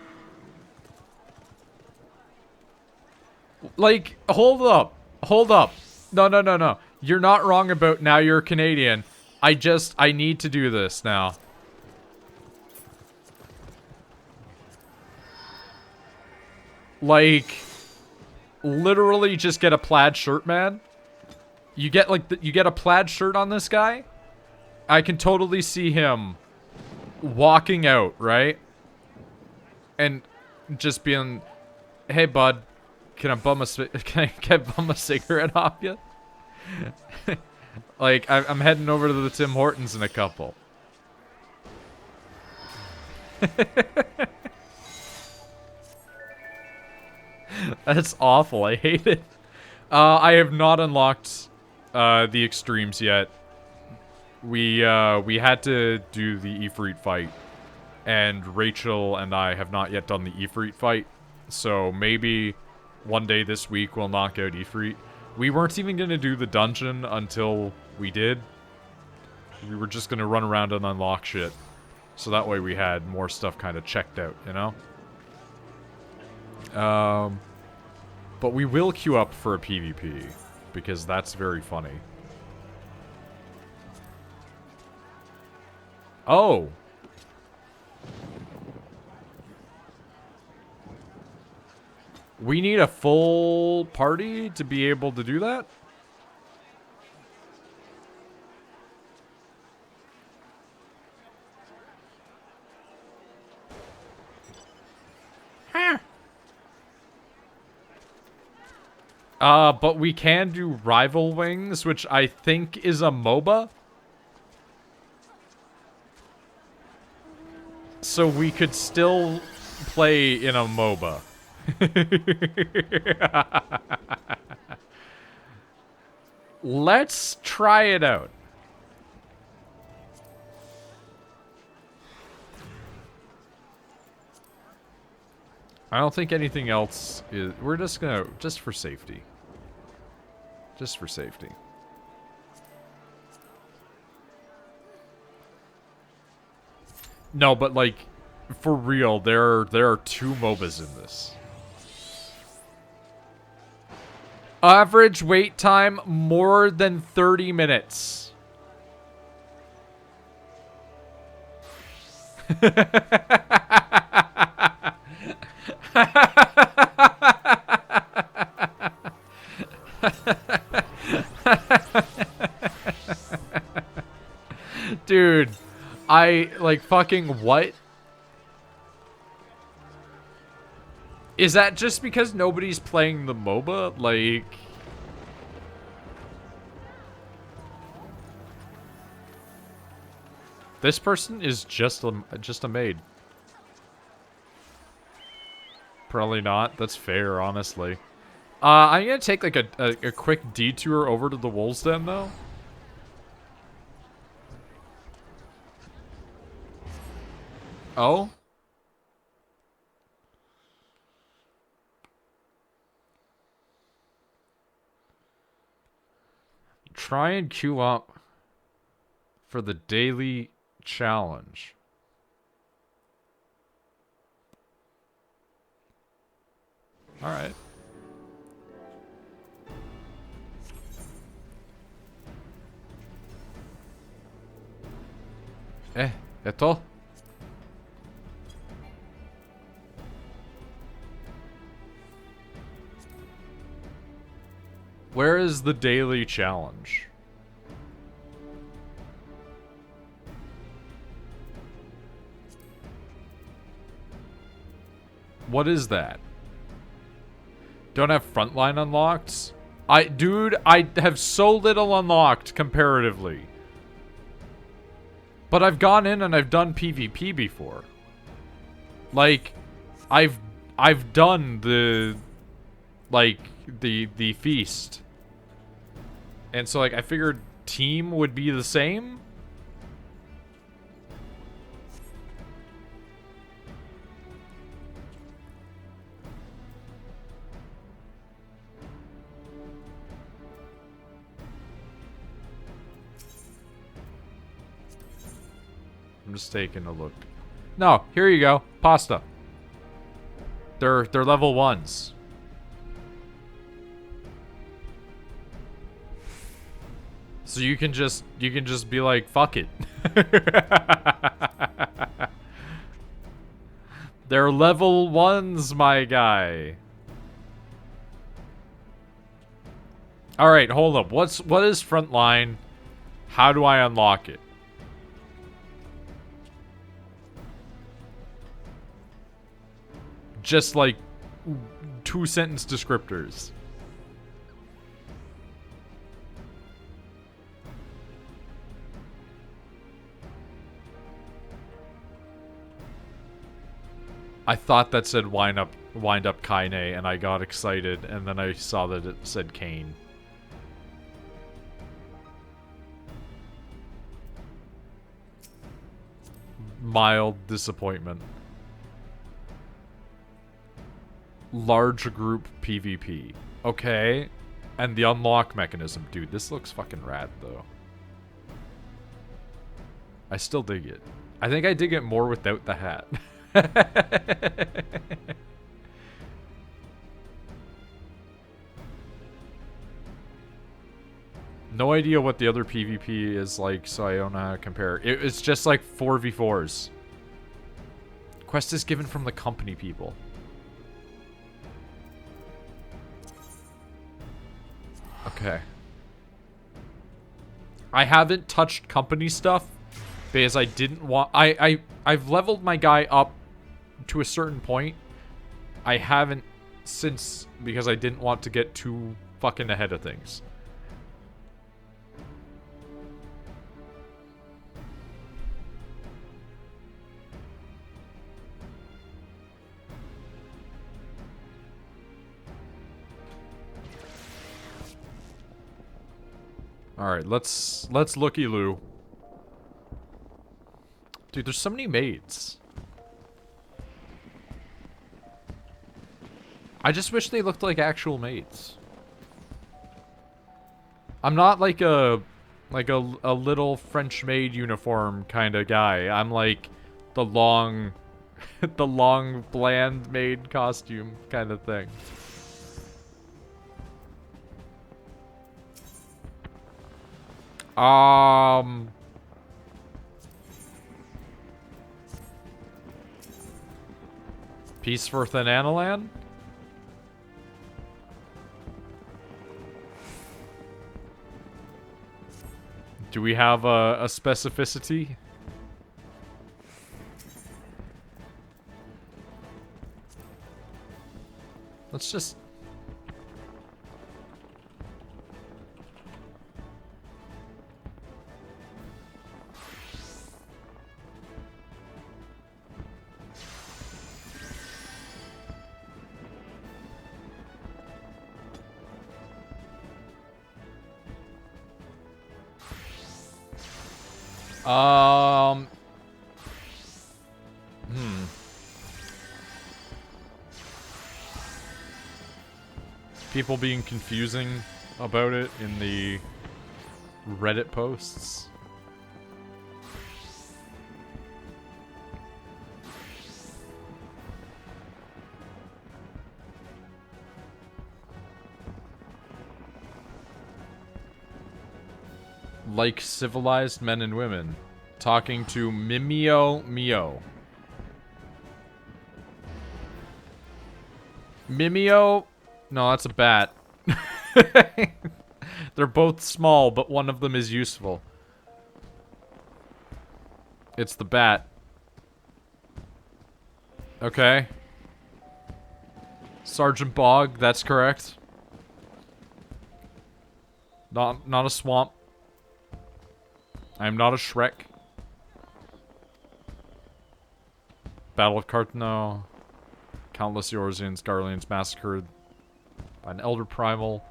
Like, hold up. Hold up. No, no, no, no. You're not wrong about now you're Canadian. I need to do this now. Like, literally just get a plaid shirt, man. You get, like, you get a plaid shirt on this guy. I can totally see him walking out, right? And just being, hey, bud, can I bum a cigarette off you? Like, I'm heading over to the Tim Hortons in a couple. That's awful. I hate it. I have not unlocked the extremes yet. We had to do the Ifrit fight, and Rachel and I have not yet done the Ifrit fight. So maybe one day this week we'll knock out Ifrit. We weren't even going to do the dungeon until we did. We were just going to run around and unlock shit. So that way we had more stuff kind of checked out, you know? But we will queue up for a PvP, because that's very funny. Oh! We need a full party to be able to do that? Huh. But we can do Rival Wings, which I think is a MOBA. So we could still play in a MOBA. Let's try it out. I don't think anything else is... We're just gonna... Just for safety. Just for safety. No, but like, for real, there are 2 MOBAs in this. Average wait time, more than 30 minutes. Dude, like, fucking what? Is that just because nobody's playing the MOBA? Like... This person is just a maid. Probably not. That's fair, honestly. I'm gonna take, like, a quick detour over to the Wolves Den, though. Oh? Try and queue up for the daily challenge. Alright. Eto? Where is the daily challenge? What is that? Don't have frontline unlocked? Dude, I have so little unlocked comparatively. But I've gone in and I've done PvP before. Like, I've done the, like, the feast. And so, like, I figured team would be the same. I'm just taking a look. No, here you go. Pasta. They're level 1s. So you can just be like, fuck it. They're level 1s, my guy. Alright, hold up. What is frontline? How do I unlock it? Just like 2-sentence descriptors. I thought that said wind up Kaine, and I got excited, and then I saw that it said Kane. Mild disappointment. large group PvP. Okay. And the unlock mechanism. Dude, this looks fucking rad, though. I still dig it. I think I dig it more without the hat. No idea what the other PvP is like, so I don't know how to compare. It's just like 4v4s. Quest is given from the company people. Okay. I haven't touched company stuff because I didn't want... I've leveled my guy up to a certain point. I haven't since because I didn't want to get too fucking ahead of things. Alright, let's looky-loo. Dude, there's so many maids. I just wish they looked like actual maids. I'm not like a little French maid uniform kind of guy. I'm like the long the long bland maid costume kind of thing. Peace for Thananalan? Do we have a specificity? Let's just... People being confusing about it in the Reddit posts. Like civilized men and women. Talking to Mimeo Mio. Mimeo? No, that's a bat. They're both small, but one of them is useful. It's the bat. Okay. Sergeant Bog, that's correct. Not a swamp. I am not a Shrek. Battle of Cartano. Countless Eorzeans, Garleans massacred by an Elder Primal.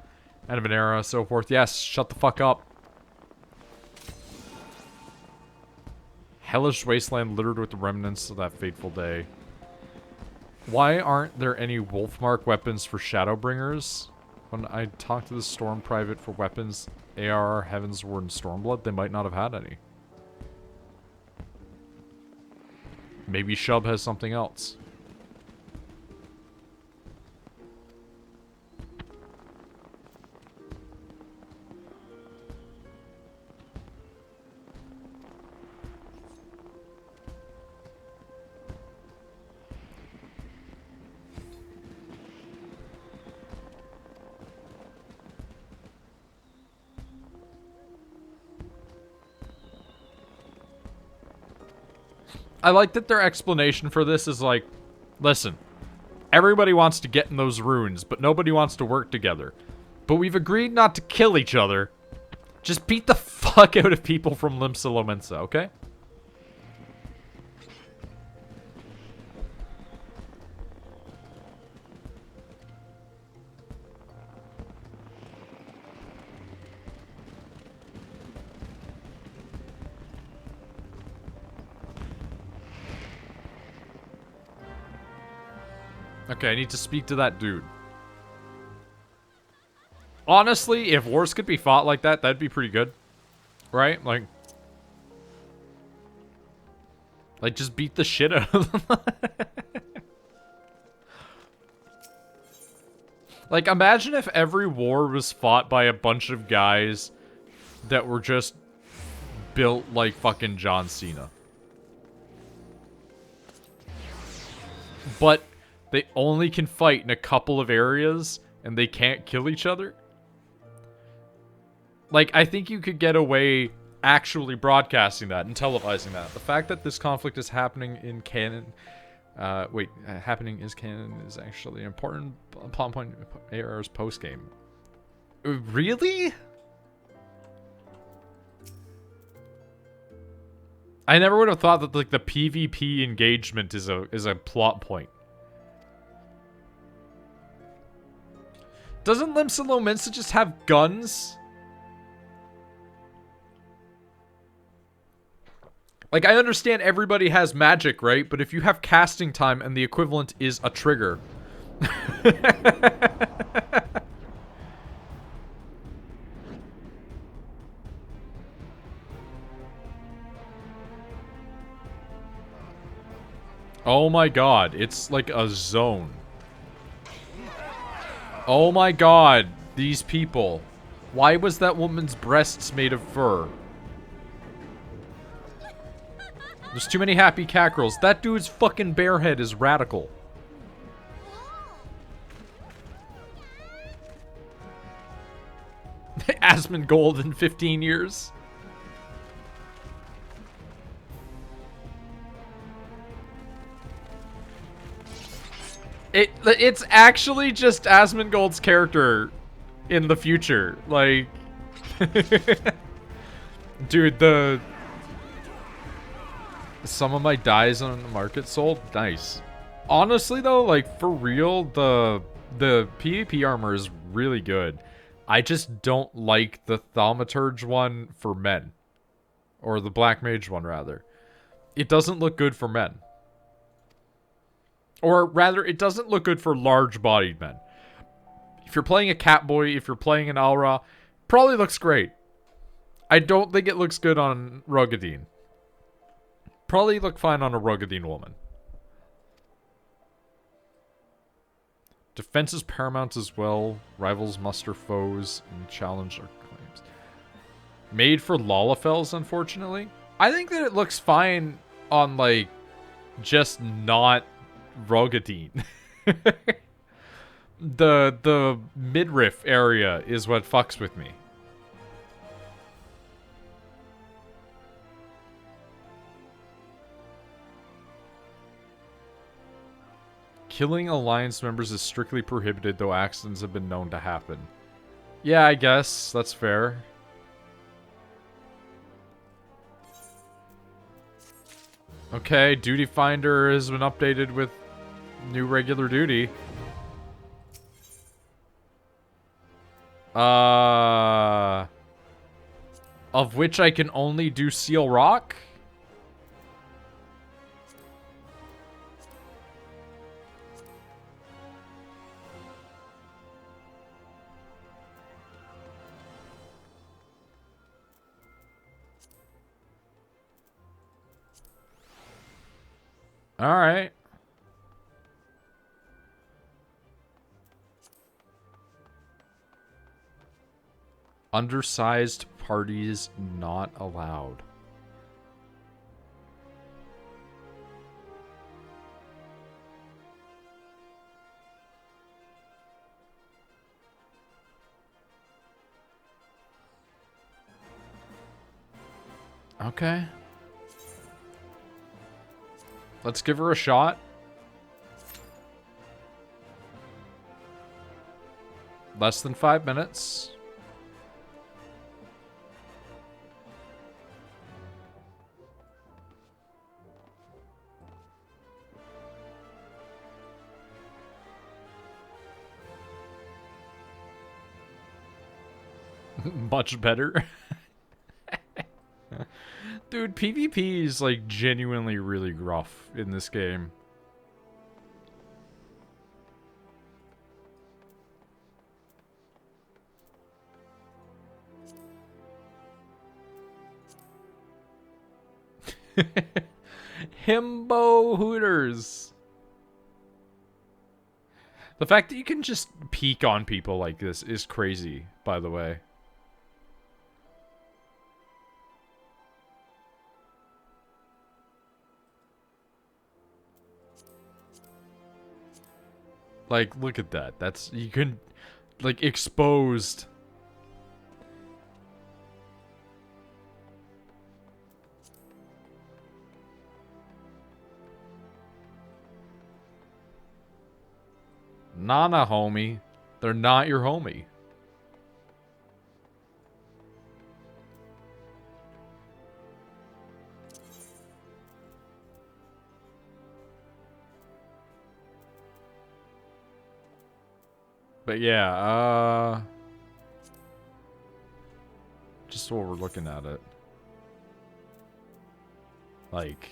End of an era, so forth. Yes, shut the fuck up. Hellish wasteland littered with the remnants of that fateful day. Why aren't there any Wolfmark weapons for Shadowbringers? When I talked to the Storm Private for weapons, ARR, Heavensward, and Stormblood, they might not have had any. Maybe Shub has something else. I like that their explanation for this is like, listen, everybody wants to get in those runes, but nobody wants to work together. But we've agreed not to kill each other. Just beat the fuck out of people from Limsa Lominsa, okay? Okay, I need to speak to that dude. Honestly, if wars could be fought like that, that'd be pretty good. Right? Like just beat the shit out of them. Like, imagine if every war was fought by a bunch of guys that were just built like fucking John Cena. But they only can fight in a couple of areas, and they can't kill each other. Like, I think you could get away actually broadcasting that and televising that. The fact that this conflict is happening in canon... happening is canon is actually an important plot point in AR's post-game. Really? I never would have thought that, like, the PvP engagement is a plot point. Doesn't Limsa Lominsa just have guns? Like, I understand everybody has magic, right? But if you have casting time and the equivalent is a trigger. Oh my god, it's like a zone. Oh my god, these people. Why was that woman's breasts made of fur? There's too many happy cat girls. That dude's fucking bare head is radical. Asmongold in 15 years. It's actually just Asmongold's character in the future. Like... Dude, some of my dyes on the market sold? Nice. Honestly, though, like, for real, the PvP armor is really good. I just don't like the Thaumaturge one for men. Or the Black Mage one, rather. It doesn't look good for men. Or, rather, it doesn't look good for large-bodied men. If you're playing a Catboy, if you're playing an Alra, probably looks great. I don't think it looks good on Rugadine. Probably look fine on a Rugadine woman. Defense is paramount as well. Rivals muster foes and challenge our claims. Made for Lalafels, unfortunately. I think that it looks fine on, like, just not Rugadine. The midriff area is what fucks with me. Killing Alliance members is strictly prohibited, though accidents have been known to happen. Yeah, I guess. That's fair. Okay, Duty Finder has been updated with new regular duty. Of which I can only do Seal Rock? Alright. Undersized parties not allowed. Okay. Let's give her a shot. Less than 5 minutes. Much better. Dude, PvP is, like, genuinely really rough in this game. Himbo Hooters. The fact that you can just peek on people like this is crazy, by the way. Like, look at that. That's, you can, like, exposed. Nana, homie. They're not your homie. But yeah, just while we're looking at it. Like,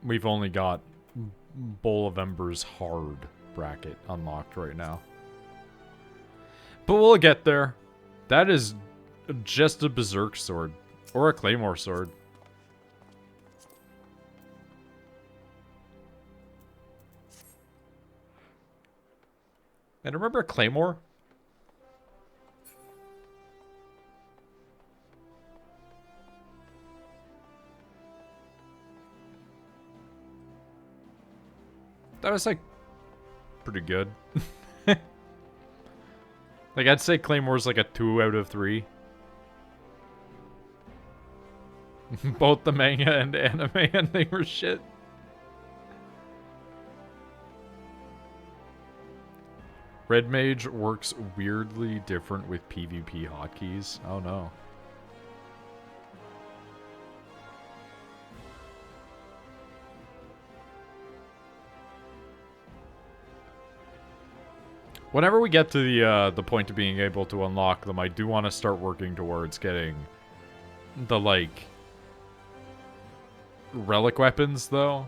we've only got Bowl of Embers hard bracket unlocked right now. But we'll get there. That is just a Berserk sword. Or a Claymore sword. And remember Claymore? That was, like, pretty good. Like, I'd say Claymore's like a 2 out of 3. Both the manga and anime ending were shit. Red Mage works weirdly different with PvP hotkeys. Oh no. Whenever we get to the point of being able to unlock them, I do want to start working towards getting the, like, relic weapons, though.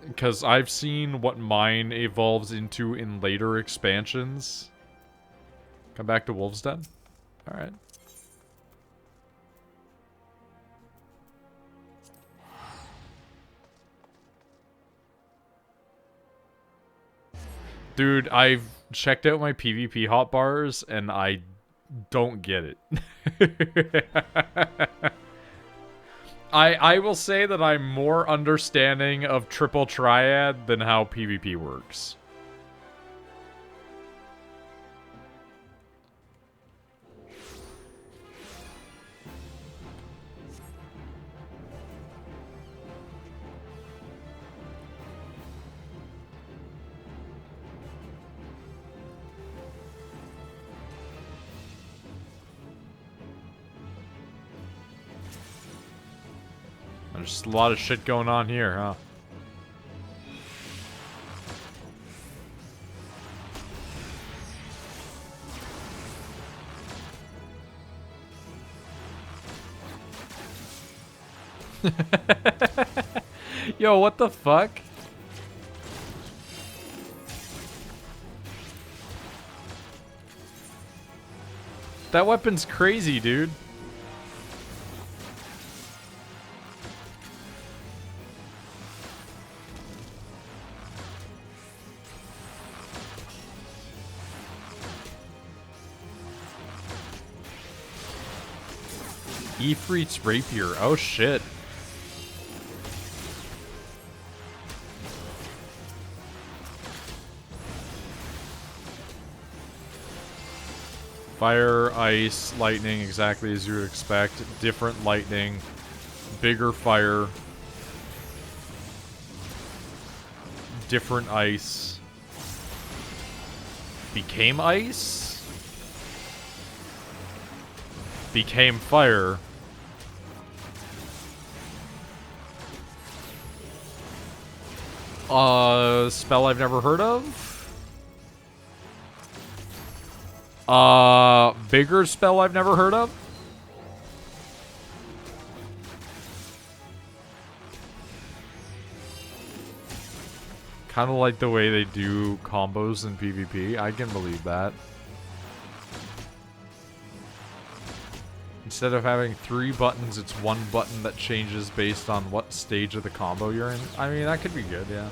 Because I've seen what mine evolves into in later expansions. Come back to Wolf's Den? Alright. Dude, I've checked out my PvP hotbars, and I don't get it. I will say that I'm more understanding of Triple Triad than how PvP works. There's just a lot of shit going on here, huh? Yo, what the fuck? That weapon's crazy, dude. Ifrit's rapier. Oh shit. Fire, ice, lightning, exactly as you would expect. Different lightning. Bigger fire. Different ice. Became ice? Became fire. Spell I've never heard of? Bigger spell I've never heard of? Kind of like the way they do combos in PvP. I can believe that. instead of having 3 buttons, it's 1 button that changes based on what stage of the combo you're in. I mean, that could be good, yeah.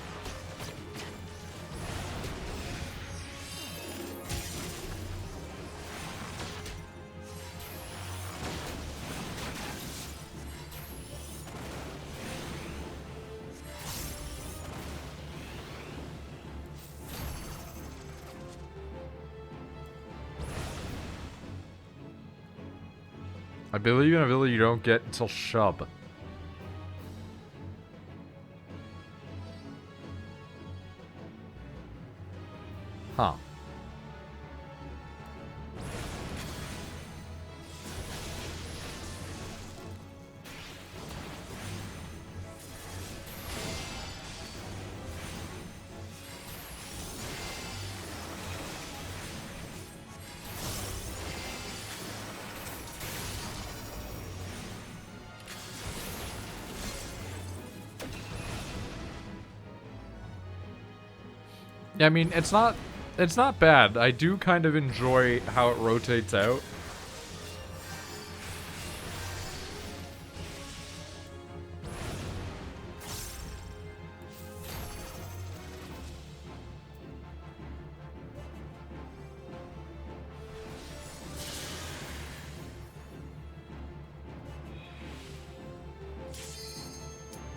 I believe in an ability you don't get until Shub. Huh. Yeah, I mean, it's not bad. I do kind of enjoy how it rotates out.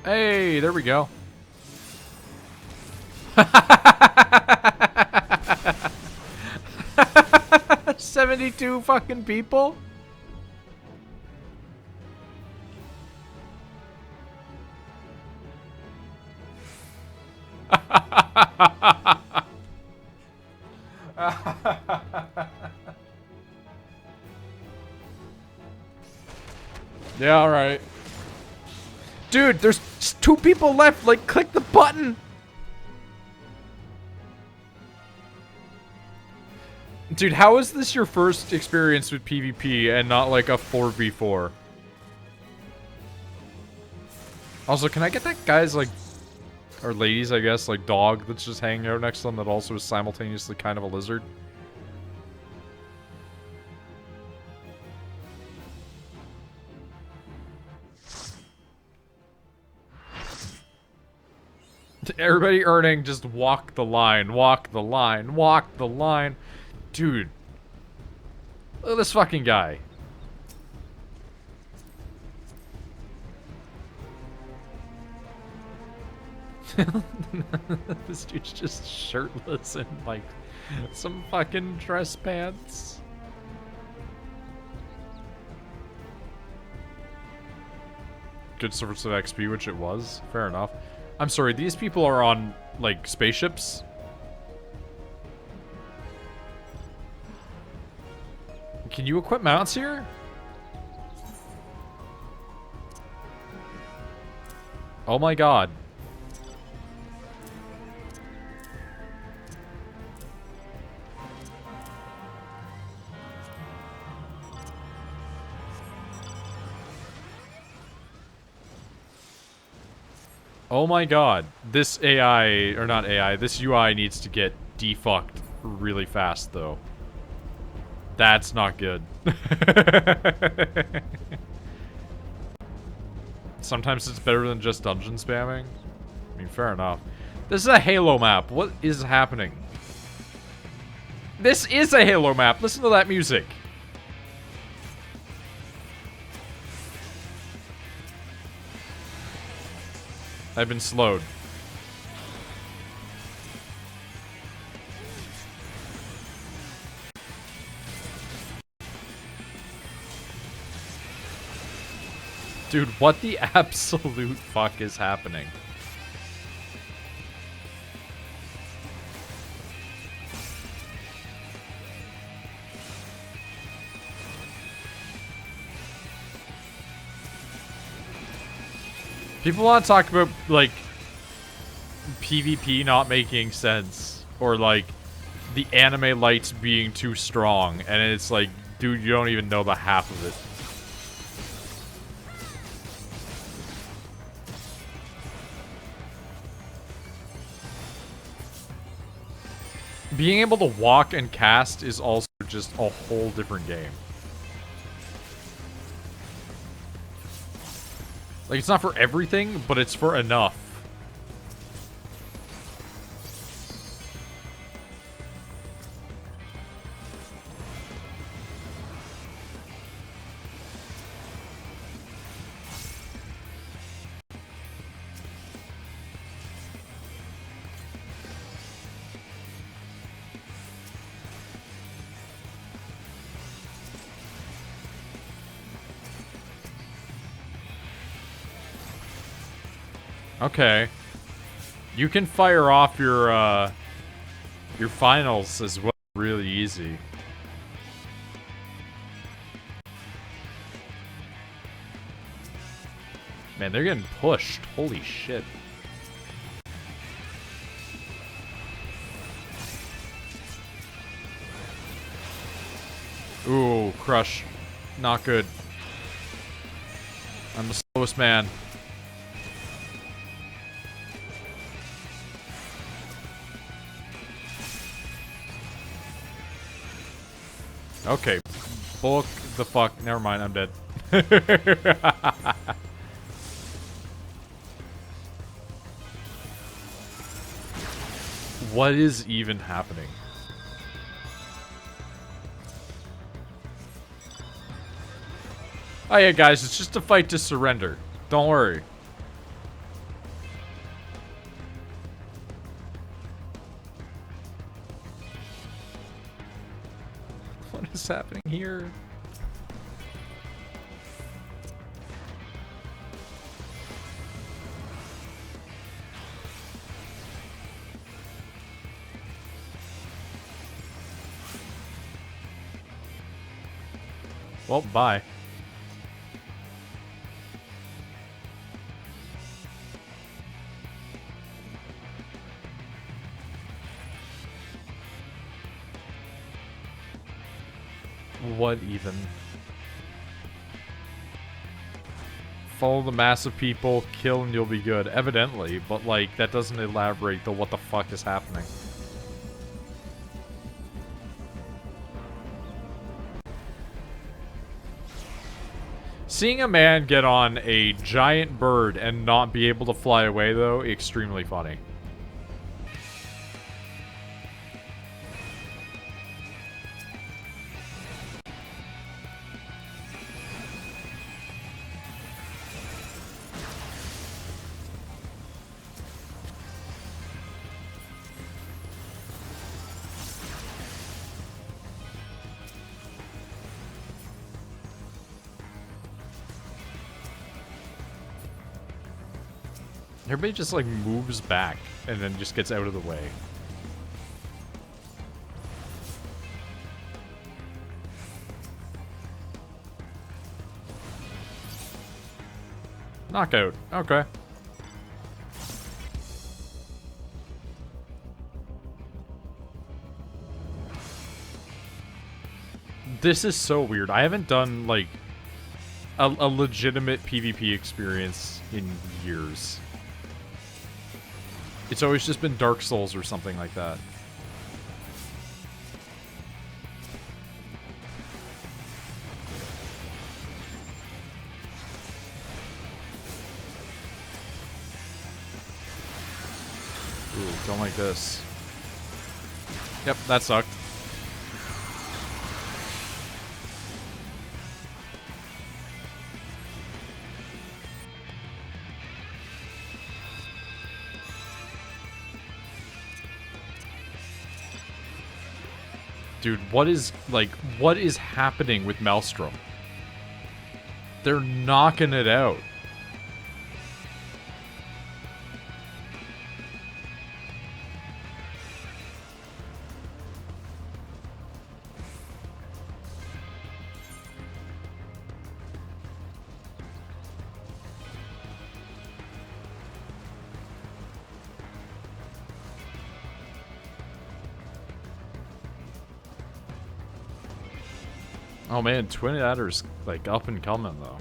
Hey, there we go. 72 fucking people? Yeah, alright. Dude, there's 2 people left. Like, click the button. Dude, how is this your first experience with PvP and not like a 4v4? Also, can I get that guy's like, or ladies, I guess, like dog that's just hanging out next to them that also is simultaneously kind of a lizard? Everybody earning, just walk the line, walk the line, walk the line. Dude. Look at this fucking guy. This dude's just shirtless and like some fucking dress pants. Good source of XP, which it was. Fair enough. I'm sorry, these people are on, like, spaceships? Can you equip mounts here? Oh my god. Oh my god. This AI, or not AI, this UI needs to get defucked really fast, though. That's not good. Sometimes it's better than just dungeon spamming. I mean, fair enough. This is a Halo map. What is happening? This is a Halo map. Listen to that music. I've been slowed. Dude, what the absolute fuck is happening? People want to talk about, like, PvP not making sense, or, like, the anime lights being too strong, and it's like, dude, you don't even know the half of it. Being able to walk and cast is also just a whole different game. Like, it's not for everything, but it's for enough. Okay. You can fire off your finals as well really easy. Man, they're getting pushed. Holy shit. Ooh, crush. Not good. I'm the slowest man. Okay. Book the fuck. Never mind, I'm dead. What is even happening? Oh yeah, guys, it's just a fight to surrender. Don't worry. What is happening here? Well, bye. What even? Follow the mass of people, kill and you'll be good. Evidently, but like, that doesn't elaborate the what the fuck is happening. Seeing a man get on a giant bird and not be able to fly away, though, extremely funny. Everybody just, like, moves back and then just gets out of the way. Knockout. Okay. This is so weird. I haven't done, like, a legitimate PvP experience in years. It's always just been Dark Souls or something like that. Ooh, don't like this. Yep, that sucked. Dude, what is happening with Maelstrom? They're knocking it out. Oh man, Twin Adder's like up and coming though.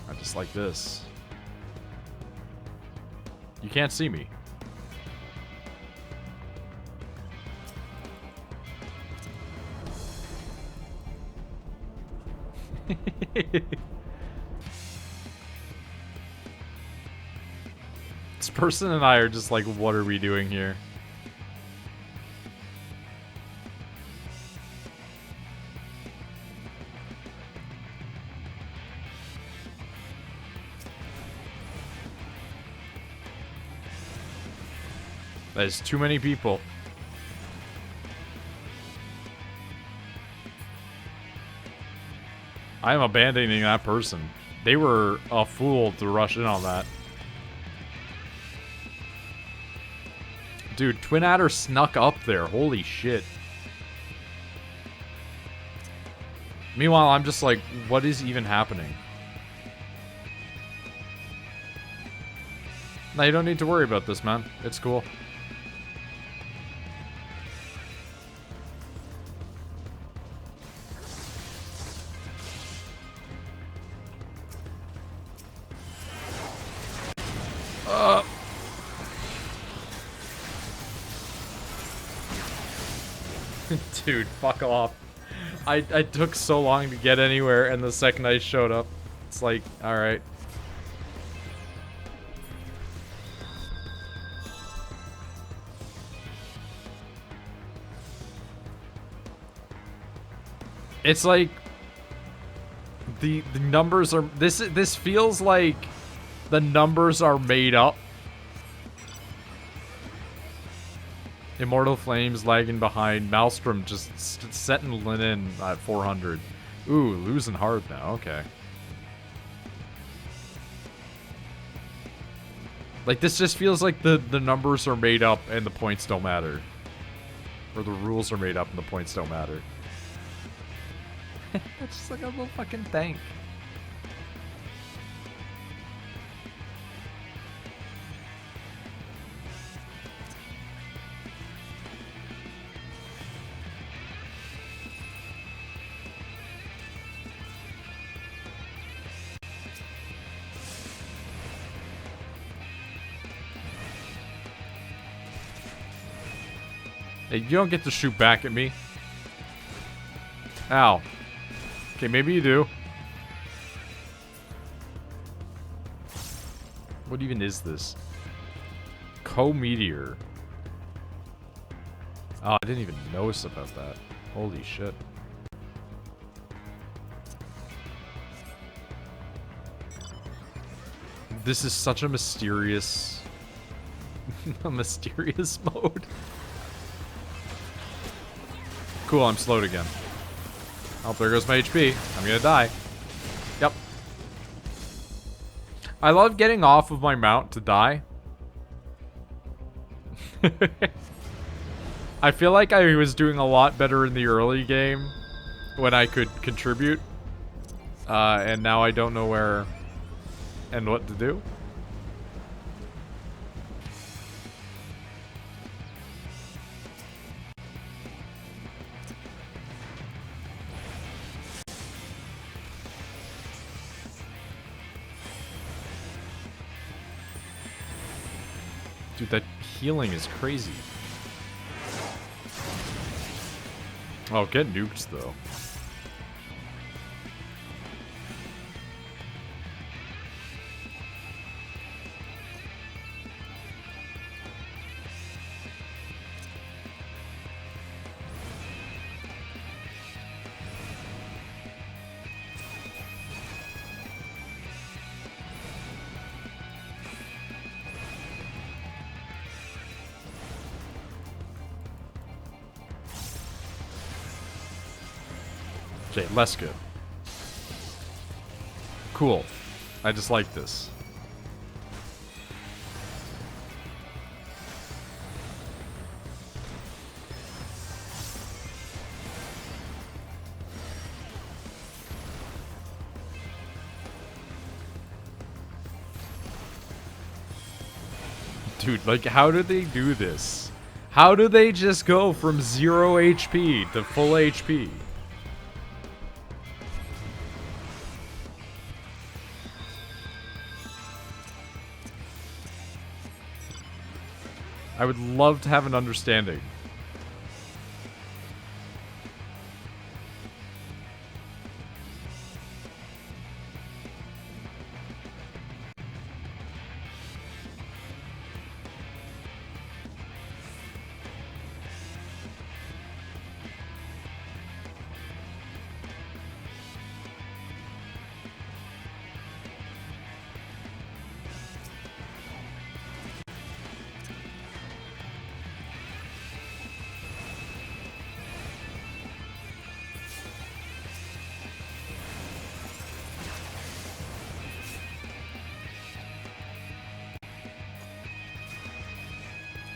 I just like this. You can't see me. This person and I are just like, what are we doing here? That is too many people. I am abandoning that person. They were a fool to rush in on that. Dude, Twin Adder snuck up there. Holy shit. Meanwhile, I'm just like, what is even happening? No, you don't need to worry about this, man. It's cool. Dude, fuck off. I took so long to get anywhere, and the second I showed up, it's like, alright. It's like the numbers are this feels like the numbers are made up. Immortal Flames lagging behind. Maelstrom just setting Linen at 400. Ooh, losing hard now. Okay. Like, this just feels like the numbers are made up and the points don't matter. Or the rules are made up and the points don't matter. That's just like a little fucking tank. Hey, you don't get to shoot back at me. Ow. Okay, maybe you do. What even is this? Co-meteor. Oh, I didn't even notice about that. Holy shit. This is such a mysterious... a mysterious mode. Cool, I'm slowed again. Oh, there goes my HP. I'm gonna die. Yep. I love getting off of my mount to die. I feel like I was doing a lot better in the early game when I could contribute. And now I don't know where and what to do. Dude, that healing is crazy. Oh, get nuked, though. Okay, less good. Cool. I just like this. Dude, like, how do they do this? How do they just go from 0 HP to full HP? I would love to have an understanding.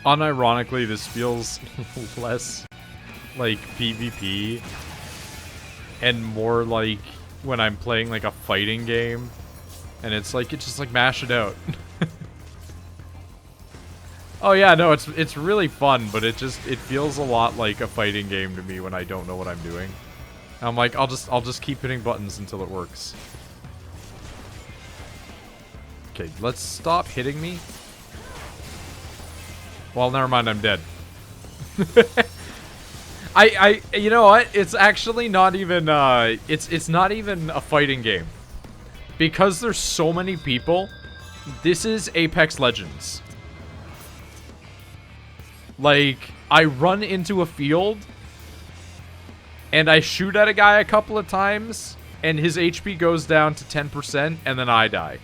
Unironically, this feels less like PvP and more like when I'm playing like a fighting game, and it's just like mash it out. Oh yeah, no, it's really fun, but it feels a lot like a fighting game to me when I don't know what I'm doing. I'm like, I'll just keep hitting buttons until it works. Okay, let's stop hitting me. Well, never mind, I'm dead. You know what? It's actually not even, it's not even a fighting game. Because there's so many people, this is Apex Legends. Like, I run into a field, and I shoot at a guy a couple of times, and his HP goes down to 10%, and then I die.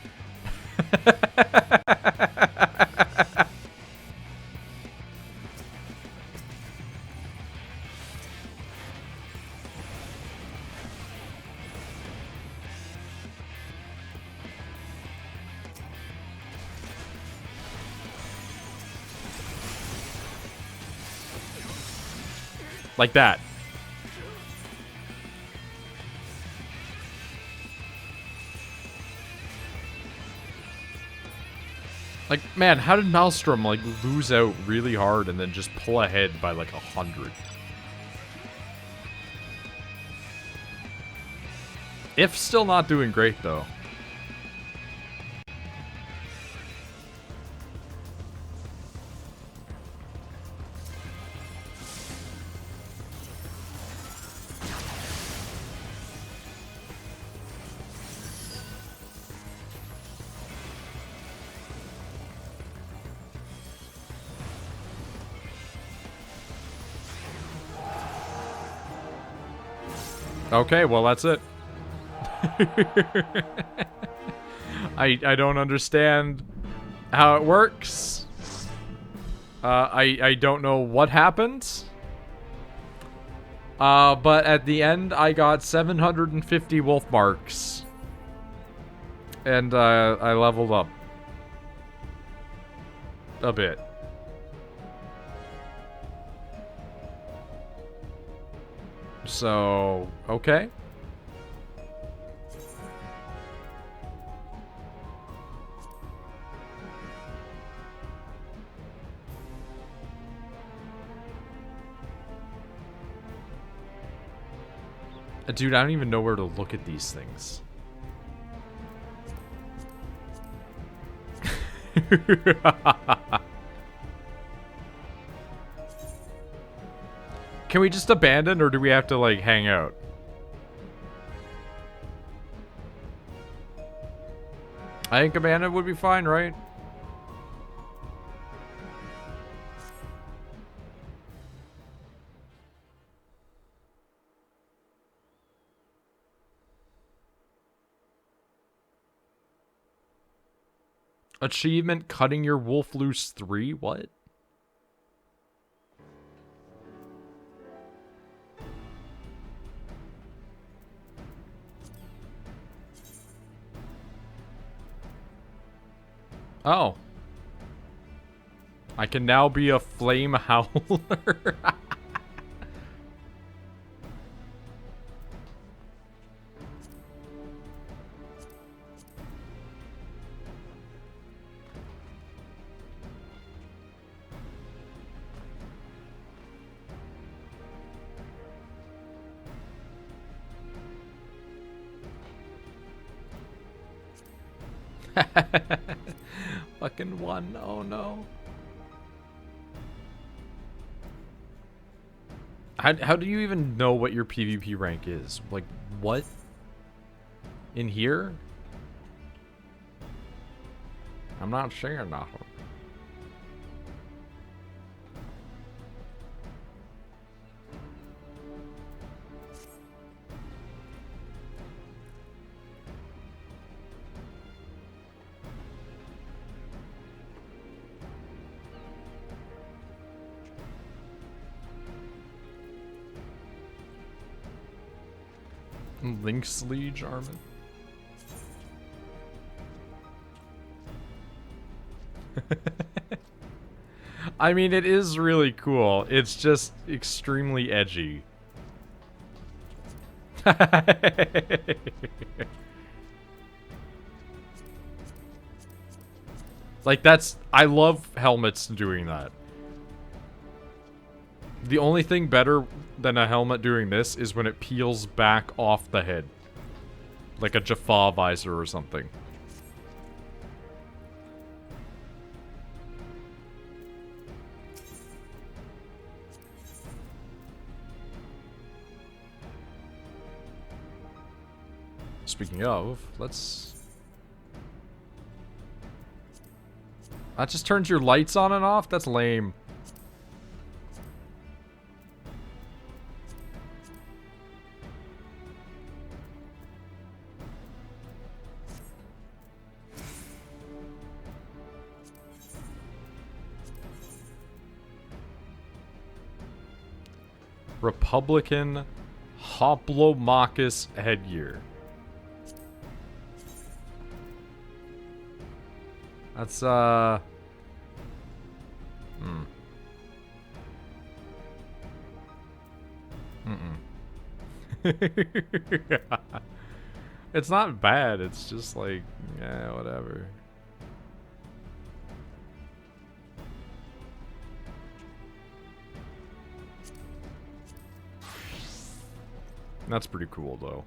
Like that. Like, man, how did Maelstrom, like, lose out really hard and then just pull ahead by, like, 100? If still not doing great, though. Okay, well, that's it. I don't understand how it works. I don't know what happened. But at the end, I got 750 wolf marks. And, I leveled up. A bit. So, okay. Dude, I don't even know where to look at these things. Can we just abandon, or do we have to, like, hang out? I think abandon would be fine, right? Achievement, cutting your wolf loose 3? What? Oh. I can now be a flame howler. Fucking 1. Oh no. How do you even know what your PvP rank is? Like, what? In here? I'm not sure now. Lynx Liege Armin. I mean, it is really cool. It's just extremely edgy. Like, that's... I love helmets doing that. The only thing better than a helmet doing this is when it peels back off the head. Like a Jaffa visor or something. Speaking of, let's... That just turns your lights on and off? That's lame. Republican Hoplomachus headgear. That's, It's not bad, it's just like, yeah, whatever. That's pretty cool, though.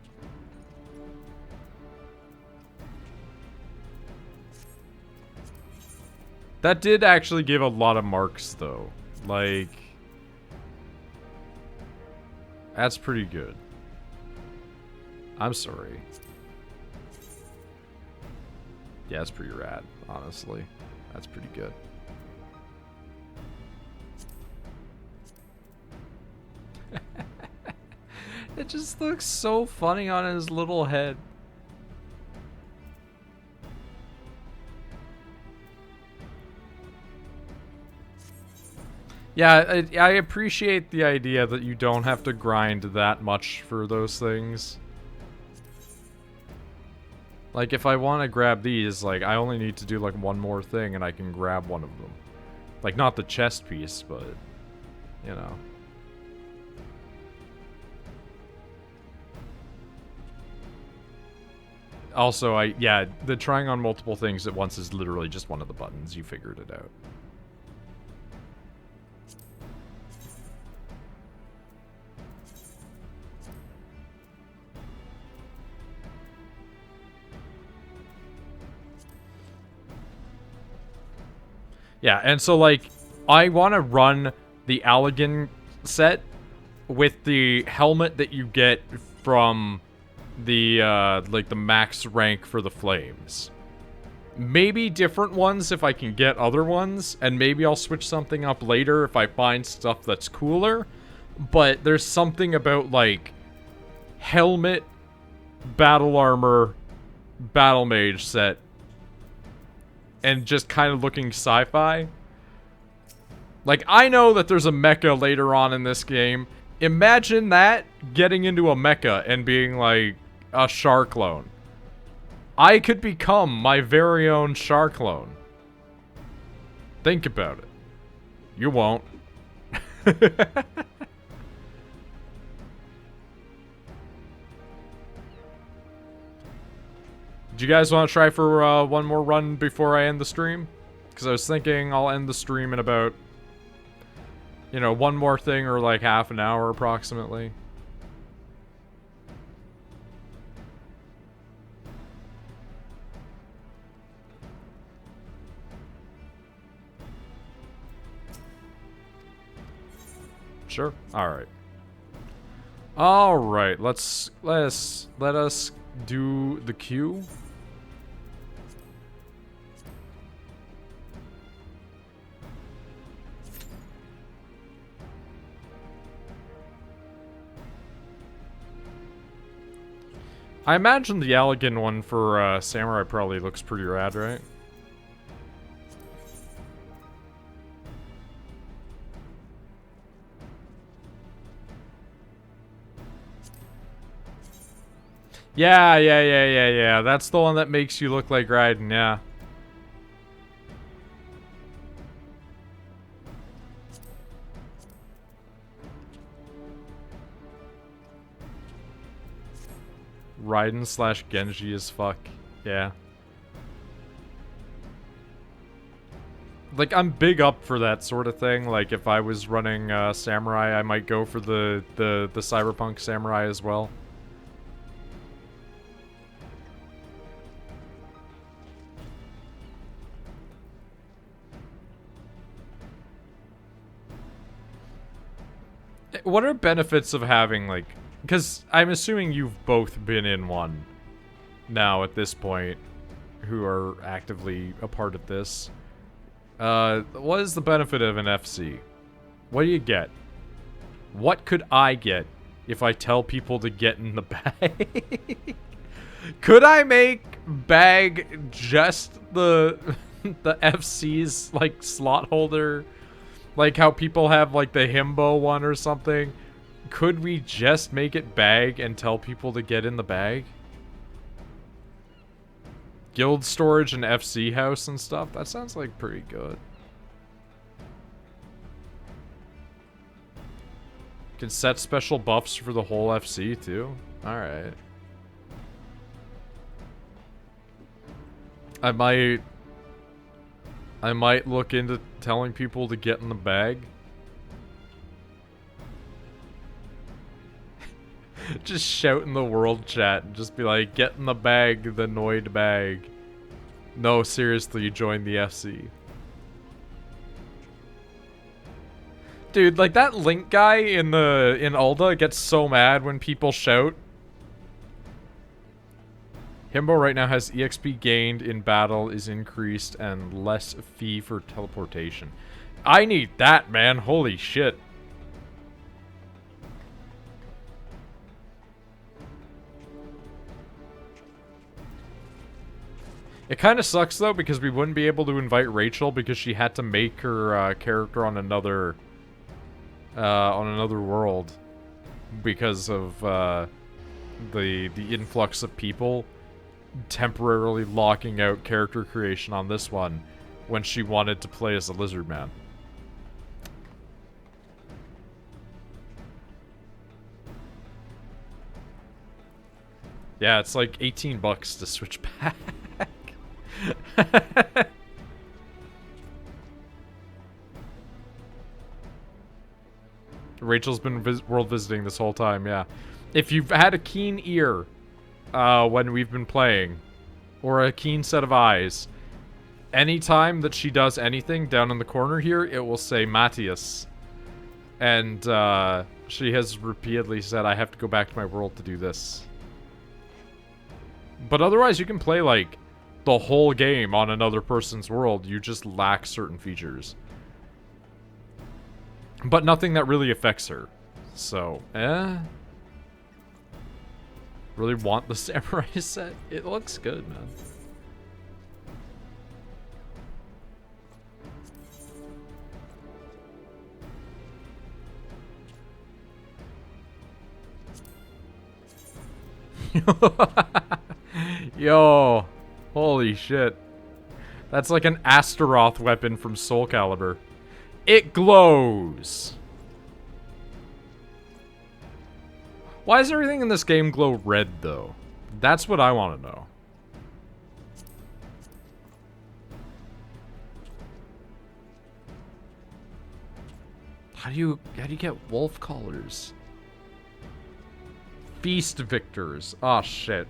That did actually give a lot of marks, though. Like... That's pretty good. I'm sorry. Yeah, that's pretty rad, honestly. That's pretty good. It just looks so funny on his little head. Yeah, I appreciate the idea that you don't have to grind that much for those things. Like, if I want to grab these, like, I only need to do, like, one more thing and I can grab one of them. Like, not the chest piece, but, you know. Also, yeah, the trying on multiple things at once is literally just one of the buttons. You figured it out. Yeah, and so, like, I want to run the Allegan set with the helmet that you get from the, like, the max rank for the flames. Maybe different ones if I can get other ones, and maybe I'll switch something up later if I find stuff that's cooler. But there's something about, like, helmet, battle armor, battle mage set, and just kind of looking sci-fi. Like, I know that there's a mecha later on in this game. Imagine that, getting into a mecha and being like a Char clone. I could become my very own Char clone. Think about it. You won't. Do you guys want to try for one more run before I end the stream? Because I was thinking I'll end the stream in about, you know, one more thing or like half an hour approximately. Sure. All right. All right. Let us do the queue. I imagine the Allegan one for Samurai probably looks pretty rad, right? Yeah. That's the one that makes you look like Raiden, yeah. Raiden slash Genji as fuck. Yeah. Like, I'm big up for that sort of thing. Like, if I was running Samurai, I might go for the Cyberpunk Samurai as well. What are benefits of having, like... Because I'm assuming you've both been in one now at this point, who are actively a part of this. What is the benefit of an FC? What do you get? What could I get if I tell people to get in the bag? Could I make bag just the FC's, like, slot holder? Like how people have, like, the himbo one or something? Could we just make it bag and tell people to get in the bag? Guild storage and FC house and stuff? That sounds like pretty good. Can set special buffs for the whole FC too? Alright. I might look into telling people to get in the bag. Just shout in the world chat and just be like, get in the bag, the Noid bag. No, seriously, join the FC. Dude, like that Link guy in Ulda gets so mad when people shout. Himbo right now has EXP gained in battle is increased and less fee for teleportation. I need that, man. Holy shit. It kind of sucks, though, because we wouldn't be able to invite Rachel because she had to make her character on another world because of the influx of people temporarily locking out character creation on this one when she wanted to play as a lizard man. Yeah, it's like 18 bucks to switch back. Rachel's been world visiting this whole time, yeah. If you've had a keen ear when we've been playing, or a keen set of eyes, anytime that she does anything down in the corner here, it will say Matthias. And she has repeatedly said, I have to go back to my world to do this. But otherwise, you can play, like, the whole game on another person's world. You just lack certain features. But nothing that really affects her. So, really want the samurai set? It looks good, man. Yo, holy shit. That's like an Astaroth weapon from Soul Calibur. It glows. Why does everything in this game glow red, though? That's what I want to know. How do you get wolf collars? Feast victors. Oh shit.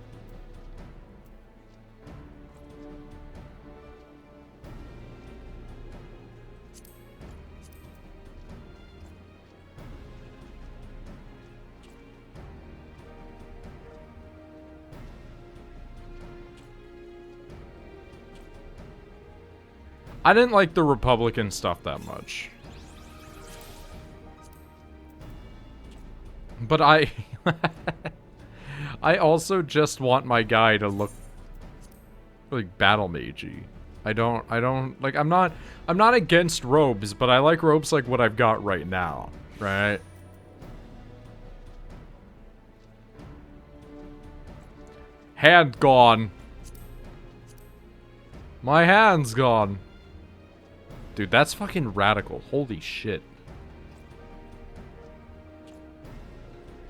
I didn't like the Republican stuff that much. But I also just want my guy to look like battle magey. I don't like I'm not against robes, but I like robes like what I've got right now, right? Hand gone. My hand's gone. Dude, that's fucking radical. Holy shit.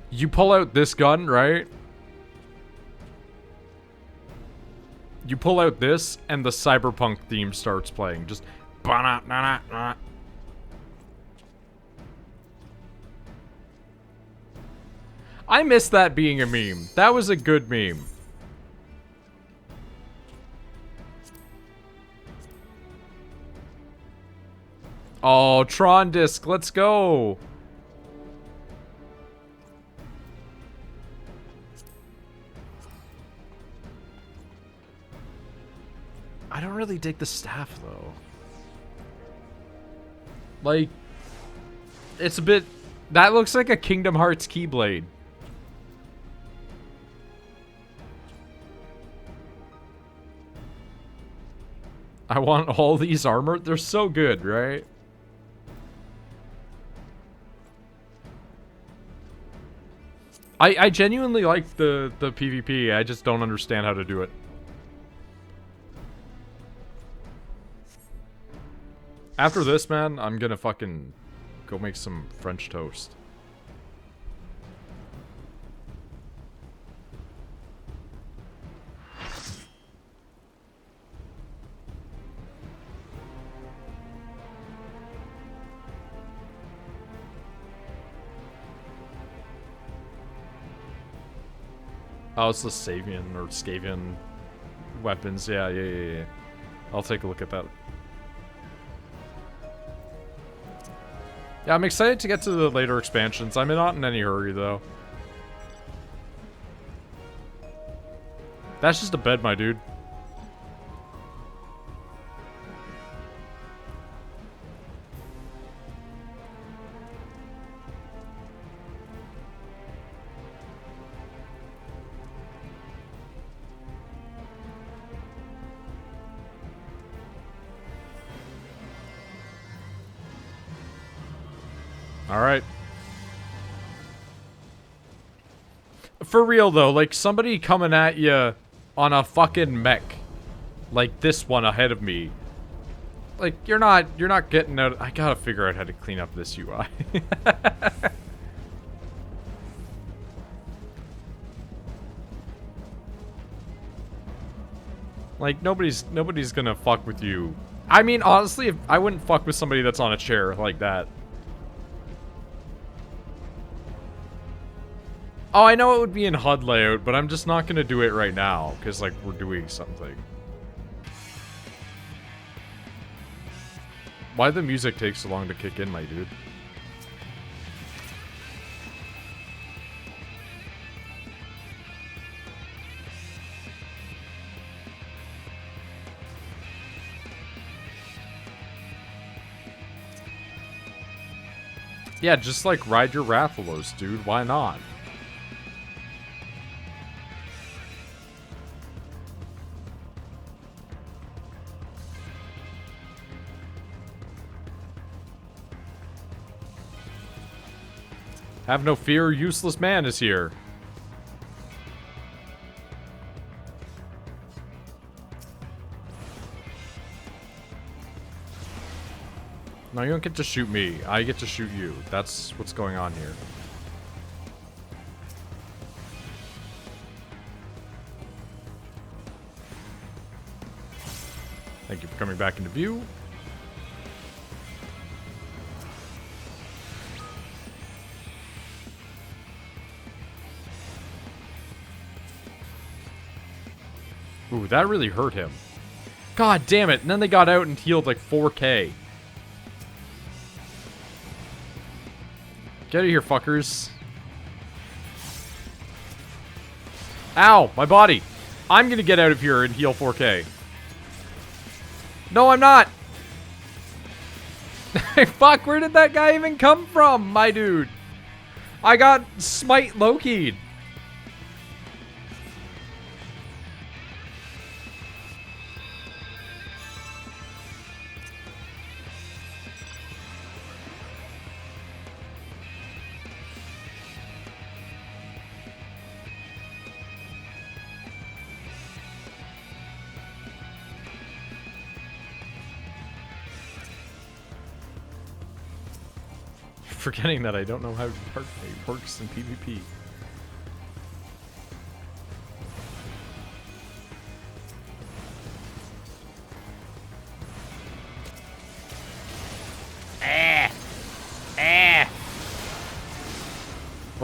You pull out this gun, right? You pull out this, and the cyberpunk theme starts playing. Just... I miss that being a meme. That was a good meme. Oh, Tron Disc, let's go! I don't really dig the staff, though. Like, it's a bit... That looks like a Kingdom Hearts Keyblade. I want all these armor. They're so good, right? I genuinely like the PvP. I just don't understand how to do it. After this, man, I'm gonna fucking go make some French toast. Oh, it's the Savian or Skavian weapons. Yeah. I'll take a look at that. Yeah, I'm excited to get to the later expansions. I'm not in any hurry, though. That's just a bed, my dude. Alright. For real, though, like, somebody coming at you on a fucking mech. Like this one ahead of me. Like, you're not getting out... I gotta figure out how to clean up this UI. Like, nobody's gonna fuck with you. I mean, honestly, I wouldn't fuck with somebody that's on a chair like that. Oh, I know it would be in HUD layout, but I'm just not gonna do it right now, because, like, we're doing something. Why the music takes so long to kick in, my dude? Yeah, just, like, ride your Rathalos, dude. Why not? Have no fear, useless man is here. No, you don't get to shoot me. I get to shoot you. That's what's going on here. Thank you for coming back into view. Ooh, that really hurt him. God damn it. And then they got out and healed like 4K. Get out of here, fuckers. Ow, my body. I'm gonna get out of here and heal 4K. No, I'm not. Fuck, where did that guy even come from, my dude? I got smite low-keyed. Forgetting that I don't know how Dark Knight works in PvP.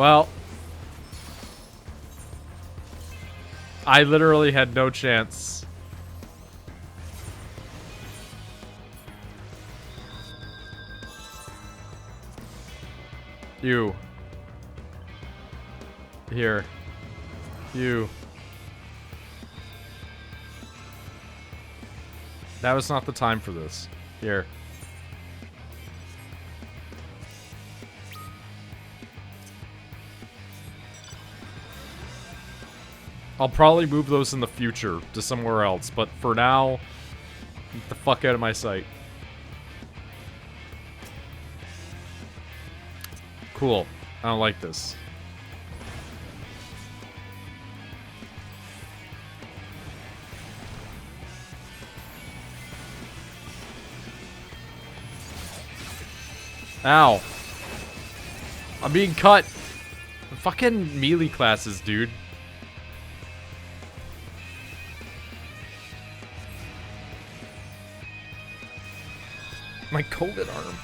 Well, I literally had no chance. You. Here. You. That was not the time for this. Here. I'll probably move those in the future to somewhere else, but for now, get the fuck out of my sight. Cool. I don't like this. Ow. I'm being cut. Fucking melee classes, dude. My COVID arm.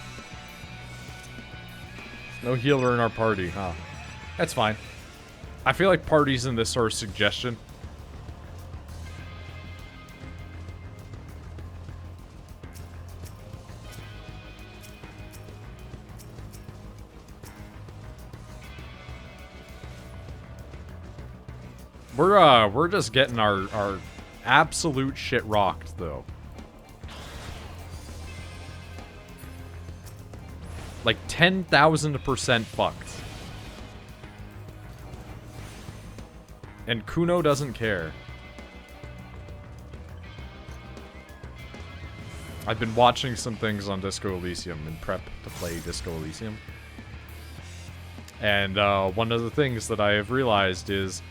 No healer in our party, huh? That's fine. I feel like parties in this are a suggestion. We're just getting our absolute shit rocked though. Like 10,000% fucked. And Kuno doesn't care. I've been watching some things on Disco Elysium in prep to play Disco Elysium. And one of the things that I have realized is,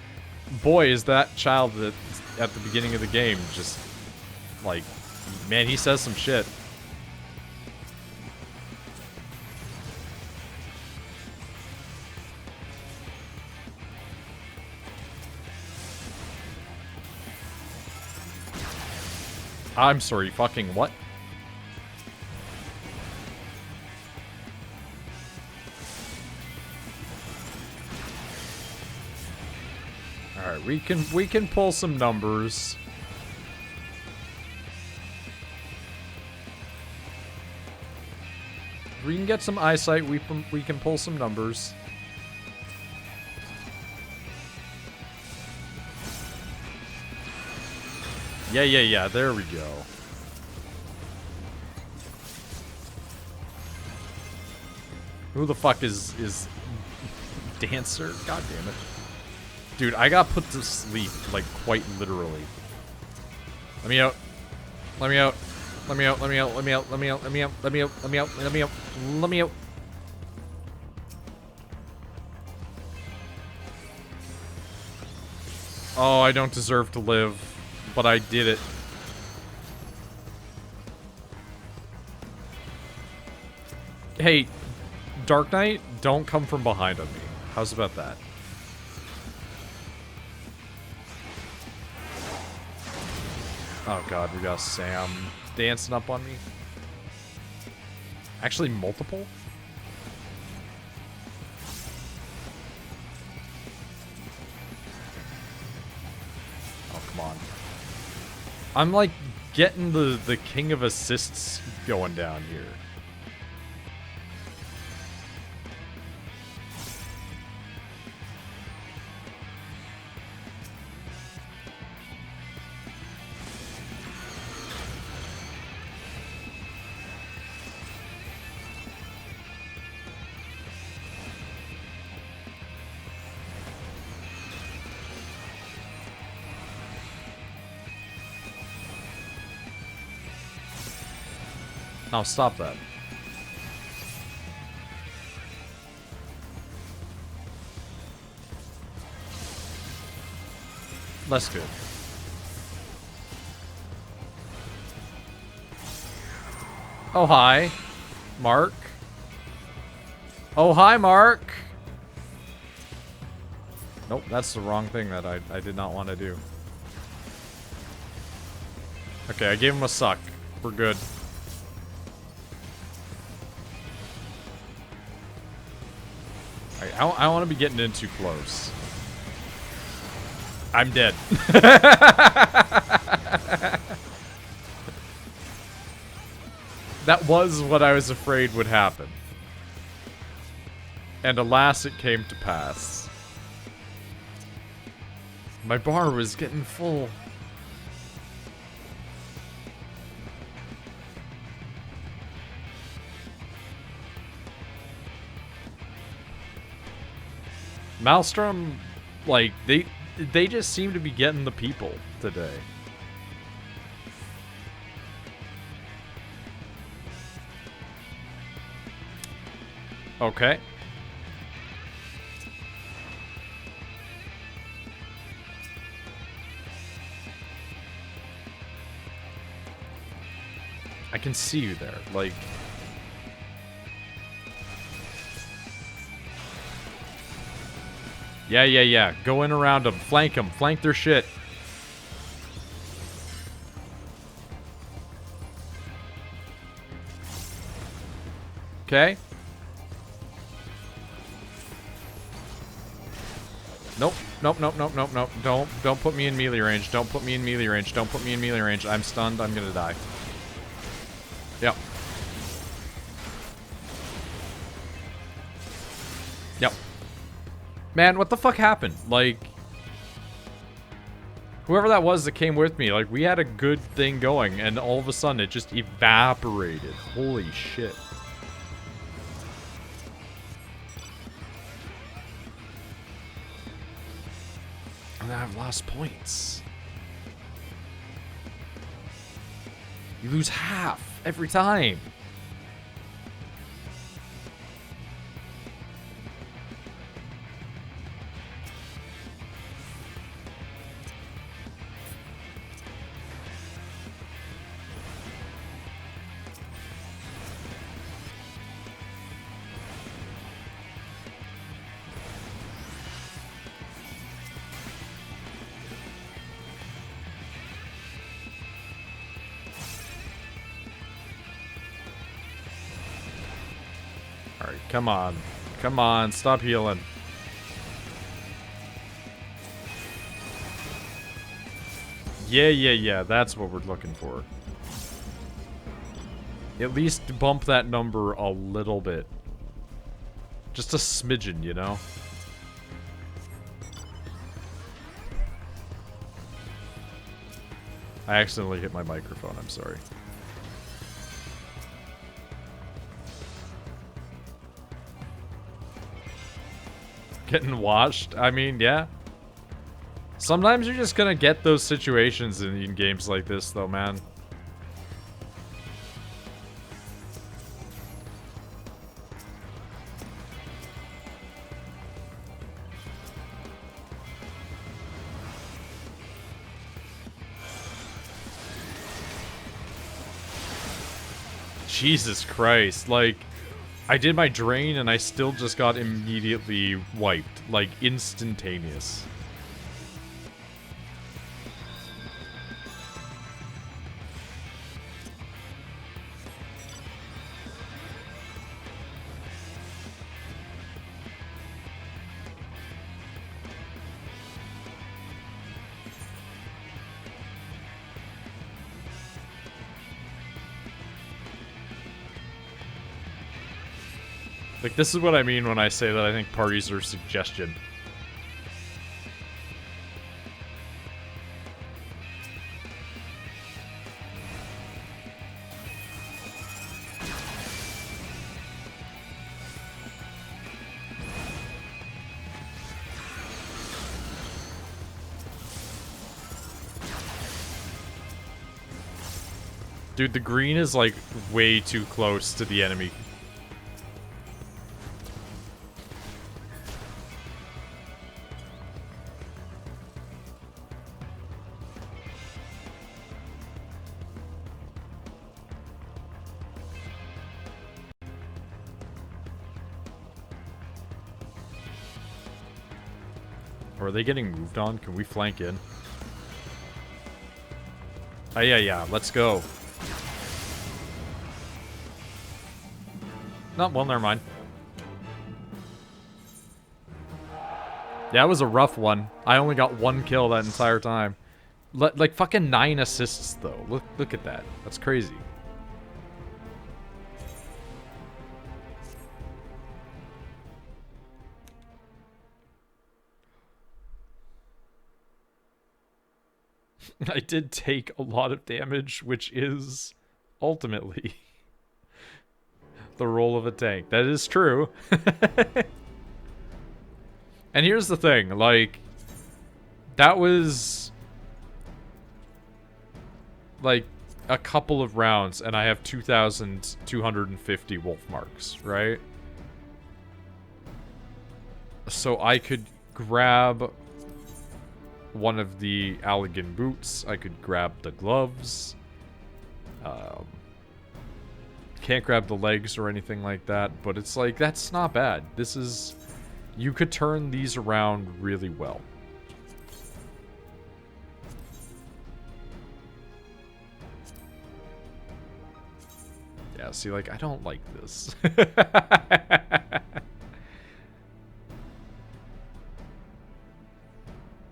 boy, is that child that at the beginning of the game just, like, man, he says some shit. I'm sorry, fucking what? Alright, we can pull some numbers. If we can get some eyesight, we can pull some numbers. Yeah, there we go. Who the fuck is Dancer? God damn it. Dude, I got put to sleep, like, quite literally. Let me out. Let me out. Let me out, let me out, let me out, let me out, let me out, let me out, let me out, let me out, let me out. Oh, I don't deserve to live. But I did it. Hey, Dark Knight, don't come from behind on me. How's about that? Oh god, we got Sam dancing up on me. Actually, multiple? Oh, come on. I'm like getting the king of assists going down here. Now stop that. That's good. Oh, hi. Mark. Oh, hi, Mark. Nope, that's the wrong thing that I did not want to do. Okay, I gave him a suck. We're good. I don't want to be getting in too close. I'm dead. That was what I was afraid would happen. And alas, it came to pass. My bar was getting full. Maelstrom, like, they just seem to be getting the people today. Okay. I can see you there, like... Yeah. Go in around them. Flank them. Flank their shit. Okay. Nope. Don't put me in melee range. Don't put me in melee range. Don't put me in melee range. I'm stunned. I'm gonna die. Yep. Man, what the fuck happened? Like, whoever that was that came with me, like, we had a good thing going, and all of a sudden it just evaporated. Holy shit. And I've lost points. You lose half every time. Alright, come on. Come on, stop healing. Yeah, that's what we're looking for. At least bump that number a little bit. Just a smidgen, you know? I accidentally hit my microphone, I'm sorry. Getting washed? I mean, yeah. Sometimes you're just gonna get those situations in games like this, though, man. Jesus Christ, like... I did my drain and I still just got immediately wiped. Like, instantaneous. Like, this is what I mean when I say that I think parties are suggestion. Dude, the green is, like, way too close to the enemy. Are they getting moved on? Can we flank in? Oh, yeah, let's go. No, well, never mind. Yeah, it was a rough one. I only got 1 kill that entire time. Like fucking 9 assists though. Look at that. That's crazy. I did take a lot of damage, which is ultimately the role of a tank. That is true. And here's the thing, like, that was like a couple of rounds and I have 2,250 wolf marks, right? So I could grab one of the Allegan boots, I could grab the gloves. Can't grab the legs or anything like that, but it's like, that's not bad. This is... You could turn these around really well. Yeah, see, like, I don't like this.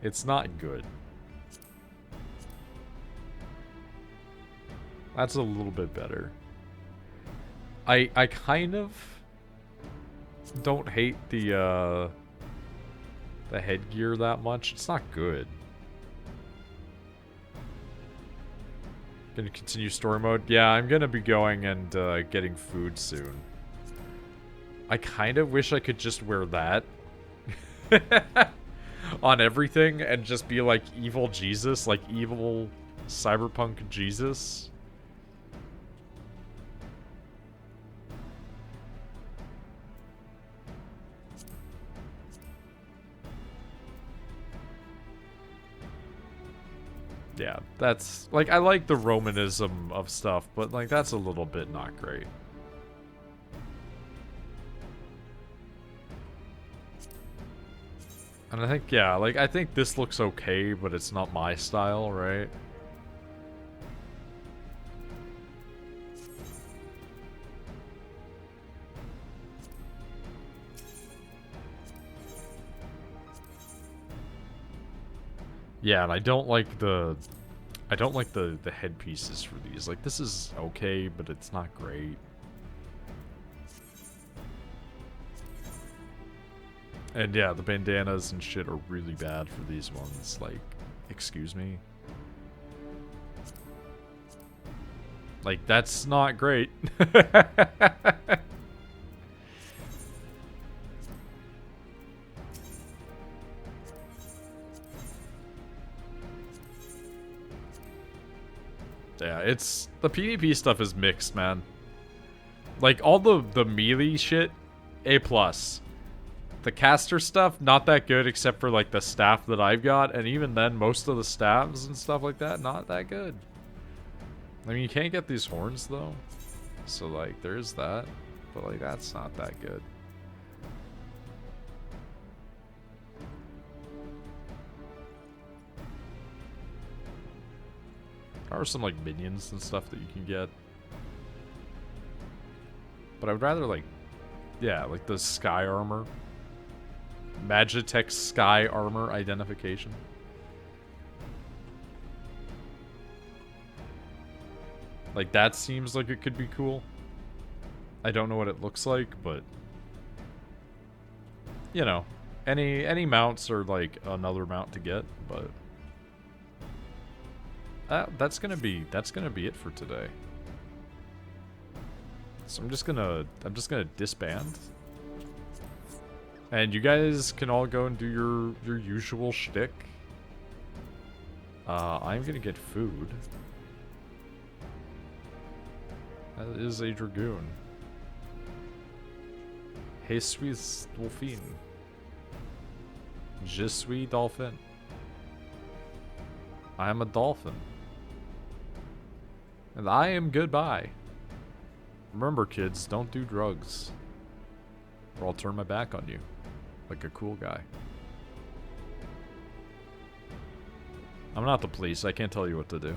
It's not good. That's a little bit better. I kind of don't hate the headgear that much. It's not good. Gonna continue story mode? Yeah, I'm gonna be going and getting food soon. I kind of wish I could just wear that on everything and just be like evil Jesus, like evil cyberpunk Jesus. Yeah, that's, like, I like the Romanism of stuff, but, like, that's a little bit not great. And I think, yeah, like, I think this looks okay, but it's not my style, right? Yeah, and I don't like the headpieces for these. Like, this is okay, but it's not great. And yeah, the bandanas and shit are really bad for these ones. Like, excuse me. Like, that's not great. Yeah, it's... The PvP stuff is mixed, man. Like, all the melee shit, A+. The caster stuff, not that good except for, like, the staff that I've got. And even then, most of the staffs and stuff like that, not that good. I mean, you can't get these horns, though. So, like, there is that. But, like, that's not that good. There are some, like, minions and stuff that you can get. But I would rather, like... Yeah, like the sky armor. Magitech sky armor identification. Like, that seems like it could be cool. I don't know what it looks like, but... You know. Any mounts are, like, another mount to get, but... that's gonna be it for today. So I'm just gonna disband. And you guys can all go and do your usual shtick. I'm gonna get food. That is a dragoon. Je suis dolphin. Je suis dolphin. I am a dolphin. And I am goodbye. Remember, kids, don't do drugs. Or I'll turn my back on you. Like a cool guy. I'm not the police. I can't tell you what to do.